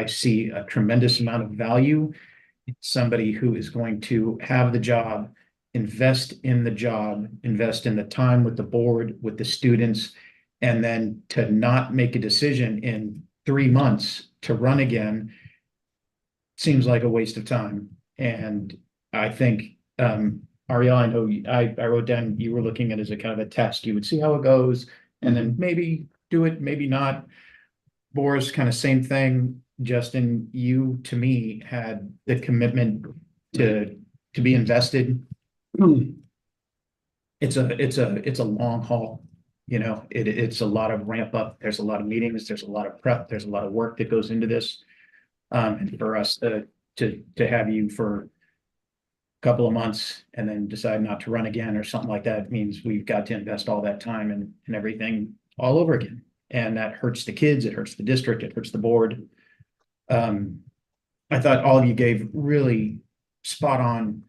see a tremendous amount of value in somebody who is going to have the job, invest in the job, invest in the time with the board, with the students, and then to not make a decision in 3 months to run again seems like a waste of time. And I think, Ariel, I know I wrote down you were looking at it as a kind of a test. You would see how it goes and then maybe do it, maybe not. Boris, kind of same thing. Justin, you to me had the commitment to be invested. It's a long haul. It's a lot of ramp up. There's a lot of meetings. There's a lot of prep. There's a lot of work that goes into this. And for us to have you for a couple of months and then decide not to run again or something like that means we've got to invest all that time and everything all over again. And that hurts the kids. It hurts the district. It hurts the board. I thought all of you gave really spot on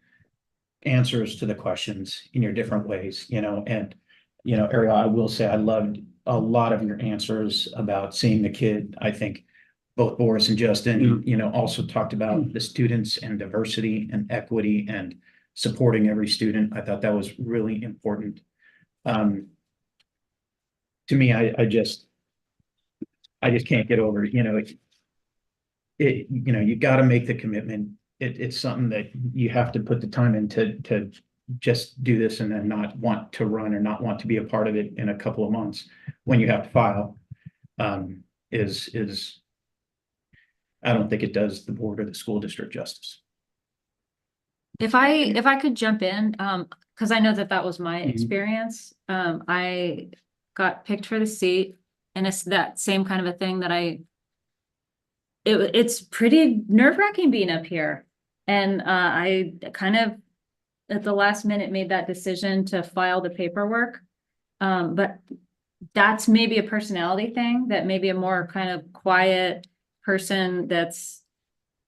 answers to the questions in your different ways, and, Ariel, I will say I loved a lot of your answers about seeing the kid. I think both Boris and Justin, also talked about the students and diversity and equity and supporting every student. I thought that was really important. To me, I just can't get over, you got to make the commitment. It's something that you have to put the time in to just do this and then not want to run or not want to be a part of it in a couple of months when you have to file, is I don't think it does the board or the school district justice. If I could jump in, because I know that was my experience. I got picked for the seat, and it's that same kind of a thing that it's pretty nerve-wracking being up here. And I kind of at the last minute made that decision to file the paperwork. But that's maybe a personality thing, that maybe a more kind of quiet person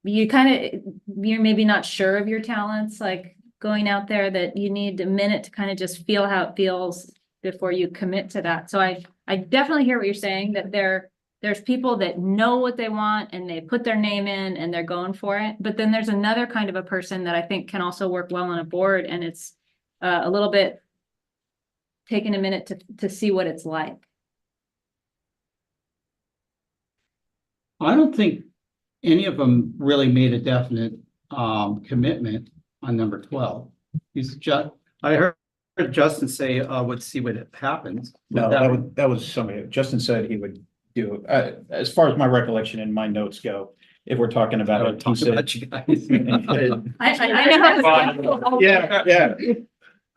you're maybe not sure of your talents, like going out there, that you need a minute to kind of just feel how it feels before you commit to that. So I definitely hear what you're saying, that there's people that know what they want and they put their name in and they're going for it. But then there's another kind of a person that I think can also work well on a board, and it's a little bit taking a minute to see what it's like. I don't think any of them really made a definite commitment on number 12. I heard Justin say, let's see what happens. No, that was somebody. Justin said he would do, as far as my recollection and my notes go, if we're talking about it, he said.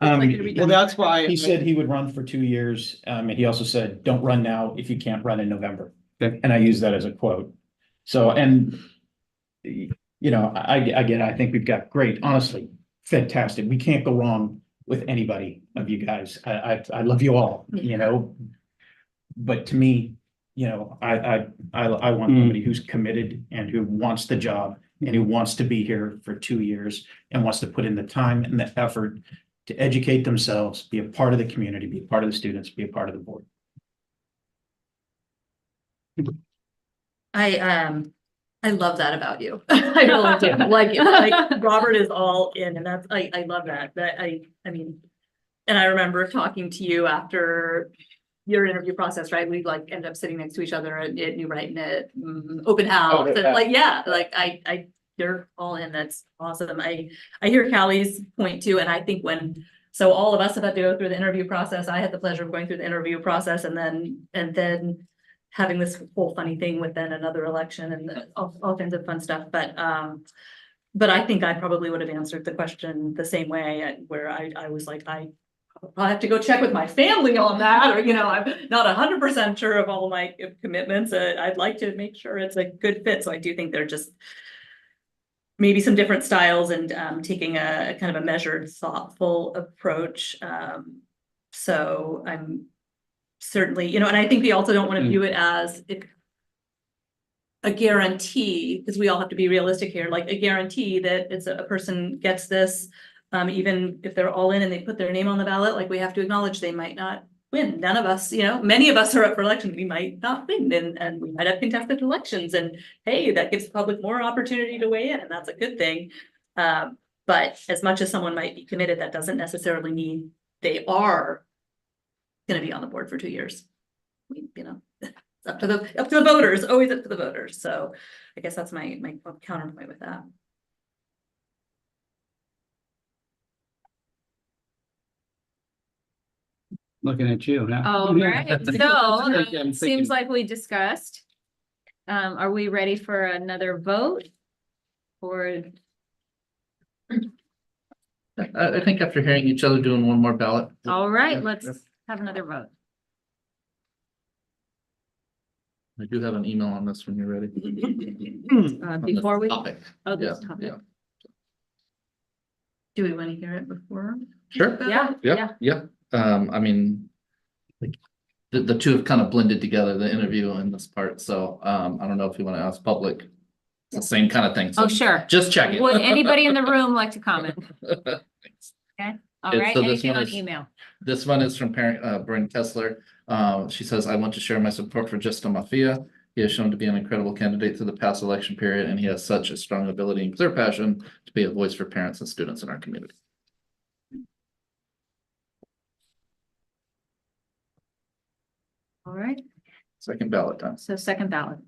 Yeah. Well, that's why he said he would run for 2 years. And he also said, don't run now if you can't run in November. Okay. And I use that as a quote. So, and I think we've got great, honestly, fantastic. We can't go wrong with anybody of you guys. I love you all, but to me, I want somebody who's committed and who wants the job and who wants to be here for 2 years and wants to put in the time and the effort to educate themselves, be a part of the community, be a part of the students, be a part of the board. I love that about you. I really do. Like Robert is all in, and that's, I love that. I mean, and I remember talking to you after your interview process, right? We like ended up sitting next to each other at New Brighton at open house. And yeah. like, yeah, like you're all in. That's awesome. I hear Callie's point too. And I think so all of us have had to go through the interview process. I had the pleasure of going through the interview process and then having this whole funny thing with then another election and all kinds of fun stuff. But I think I probably would have answered the question the same way, where I was like, I'll have to go check with my family on that, or, I'm not 100% sure of all my commitments. I'd like to make sure it's a good fit. So I do think they're just maybe some different styles and taking a kind of a measured, thoughtful approach. So I'm certainly, and I think we also don't want to view it as a guarantee, because we all have to be realistic here, like a guarantee that a person gets this. Even if they're all in and they put their name on the ballot, like we have to acknowledge they might not win. None of us, many of us are up for election. We might not win and we might have contested elections, and hey, that gives the public more opportunity to weigh in, and that's a good thing. But as much as someone might be committed, that doesn't necessarily mean they are going to be on the board for 2 years. It's up to the voters, always up to the voters. So I guess that's my counterpoint with that. Looking at you now. All right, so I'm seems thinking- like we discussed. Are we ready for another vote? Or I think after hearing each other doing one more ballot. all right, let's have another vote. I do have an email on this when you're ready. On this Before we, topic. this Yeah, topic. yeah. Do we want to hear it before? Sure. Yeah. I mean, like the two have kind of blended together, the interview and this part. So I don't know if you want to ask public. It's the same kind of thing. So Oh, sure. just check it. Would anybody in the room like to comment? Okay, all right, So this anything one on is- email? This one is from parent Bryn Kessler. She says, I want to share my support for Justo Mafia. He has shown to be an incredible candidate through the past election period, and he has such a strong ability and clear passion to be a voice for parents and students in our community. All right, Second ballot time. so second ballot.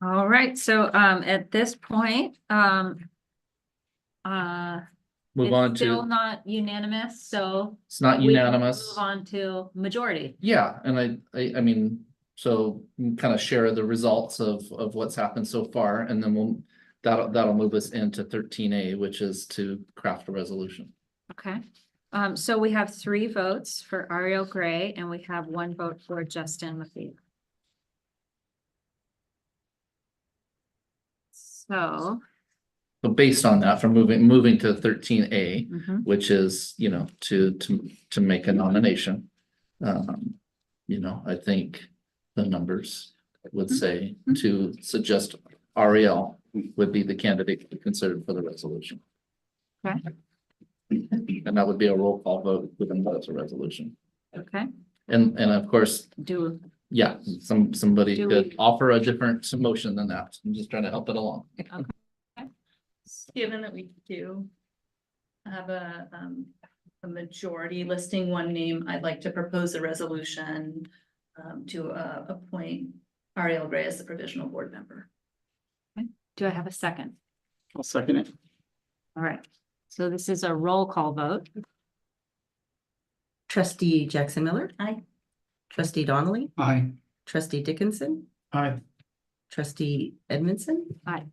All right, so at this point, Move it's on still to, not unanimous, so it's not we can unanimous. move on to majority. Yeah, and I mean, so kind of share the results of what's happened so far, and then that'll move us into 13A, which is to craft a resolution. Okay, so we have 3 votes for Ariel Gray and we have 1 vote for Justin Mafia. So. So based on that, from moving to 13A, Mhm. which is, to make a nomination. I think the numbers would say to suggest Ariel would be the candidate to be considered for the resolution. Okay. And that would be a roll call vote within that's a resolution. Okay, And of course, do, yeah, somebody Do could we- offer a different motion than that. I'm just trying to help it along. Given that we do have a majority listing one name, I'd like to propose a resolution to appoint Ariel Gray as the provisional board member. do I have a second? I'll second it. All right, so this is a roll call vote. Trustee Jackson Miller. Aye. Trustee Donnelly. Aye. Trustee Dickinson. Aye. Trustee Edmondson. Aye.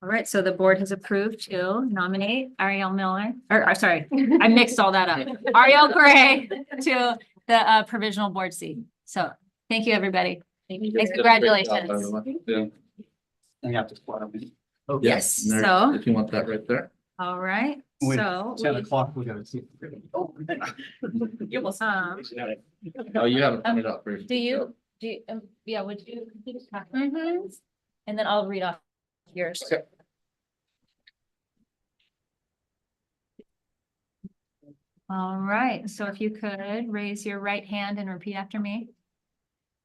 All right, so the board has approved to nominate Ariel Miller, or sorry, I mixed all that up. Ariel Gray to the provisional board seat. So thank you, everybody. Thanks, congratulations. Yeah. I have to swear me. Oh, Yes, and there- so- If you want that right there. All right, So. 10 we- o'clock, we gotta see. You almost. Oh, you haven't put it up. Bruce. Do you, yeah, would you? Mhm. And then I'll read off yours. Okay. All right, so if you could raise your right hand and repeat after me.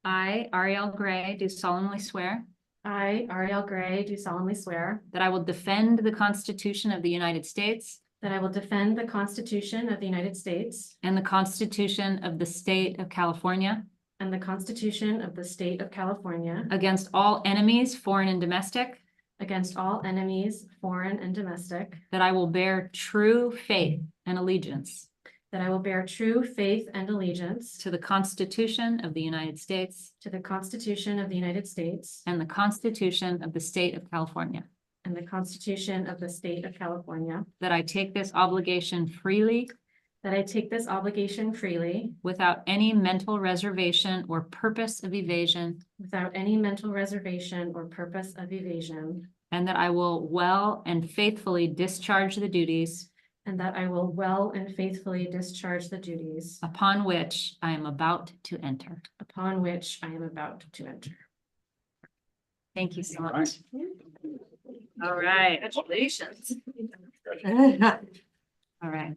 I, Ariel Gray, do solemnly swear I, Ariel Gray, do solemnly swear that I will defend the Constitution of the United States that I will defend the Constitution of the United States and the Constitution of the State of California and the Constitution of the State of California against all enemies, foreign and domestic, against all enemies, foreign and domestic, that I will bear true faith and allegiance that I will bear true faith and allegiance to the Constitution of the United States to the Constitution of the United States and the Constitution of the State of California, and the Constitution of the State of California, that I take this obligation freely that I take this obligation freely without any mental reservation or purpose of evasion, without any mental reservation or purpose of evasion, and that I will well and faithfully discharge the duties and that I will well and faithfully discharge the duties upon which I am about to enter. upon which I am about to enter. Thank you so much. All right. Congratulations. All right.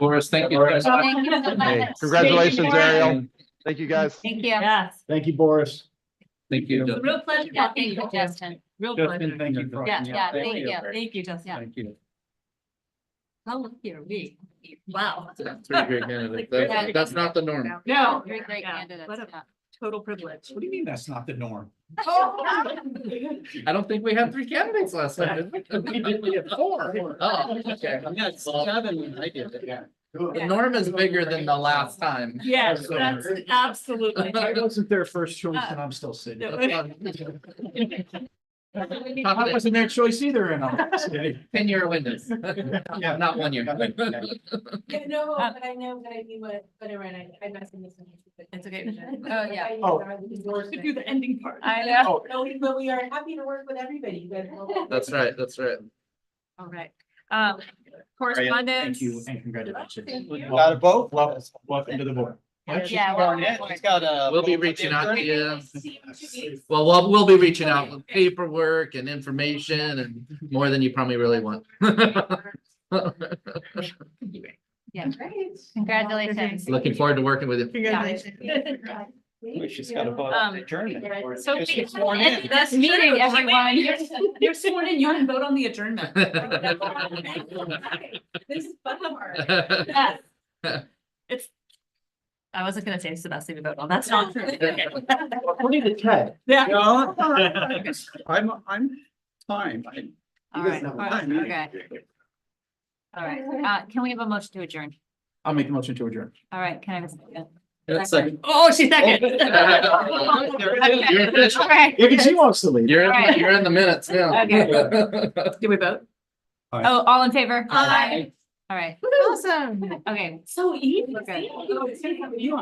Boris, thank you. Thank you so much. Hey, congratulations, Ariel. Thank you, guys. Thank you. Yes. Thank you, Boris. Thank you. It's a real pleasure. Yeah, talking thank you, to Justin. Real Justin, pleasure. thank you. for- Yeah, thank you. Thank you, Justin. Thank you. Oh, look here, we, wow. Three great candidates. That's not the norm. No. You're a great Yeah, candidate. what a Total privilege. What do you mean that's not the norm? I don't think we had three candidates last time, did we? We had four. Oh, okay. Yeah, it's 7, I did it, yeah. The norm is bigger than the last time. Yes, that's absolutely. I wasn't their first choice and I'm still sitting. I wasn't their choice either and I'm sitting. 10-year windows. Yeah. Not 1 year. Yeah, no, but I know that I mean whatever, and I messed this one. It's okay. Oh, yeah. To do the ending part. I know. No, but we are happy to work with everybody. You guys will- That's right, that's right. All right. Oh, Correspondence. Thank you and congratulations. Thank you. Got a vote? Welcome to the board. Yeah, well, It's got a. We'll be reaching out to you. Well, we'll be reaching out with paperwork and information and more than you probably really want. Yeah. Congratulations. Looking forward to working with you. Congratulations. She's got a vote Um, on adjournment. So Just we get sworn in. end this meeting, everyone. You're sworn in, you can vote on the adjournment. This is fun. Yes. It's. I wasn't gonna say it's the best thing to vote on, that's not true. According to Ted. Yeah. No, I'm fine. All right. Okay. All right. Can we have a motion to adjourn? I'll make the motion to adjourn. All right. Can I have a second? Second. Oh, she's second. You're official. All right. Even she wants to leave. You're, All right. you're in the minutes now. Okay. Did we vote? Oh, all in favor? Aye. All right. Awesome. Okay. So easy. Okay. You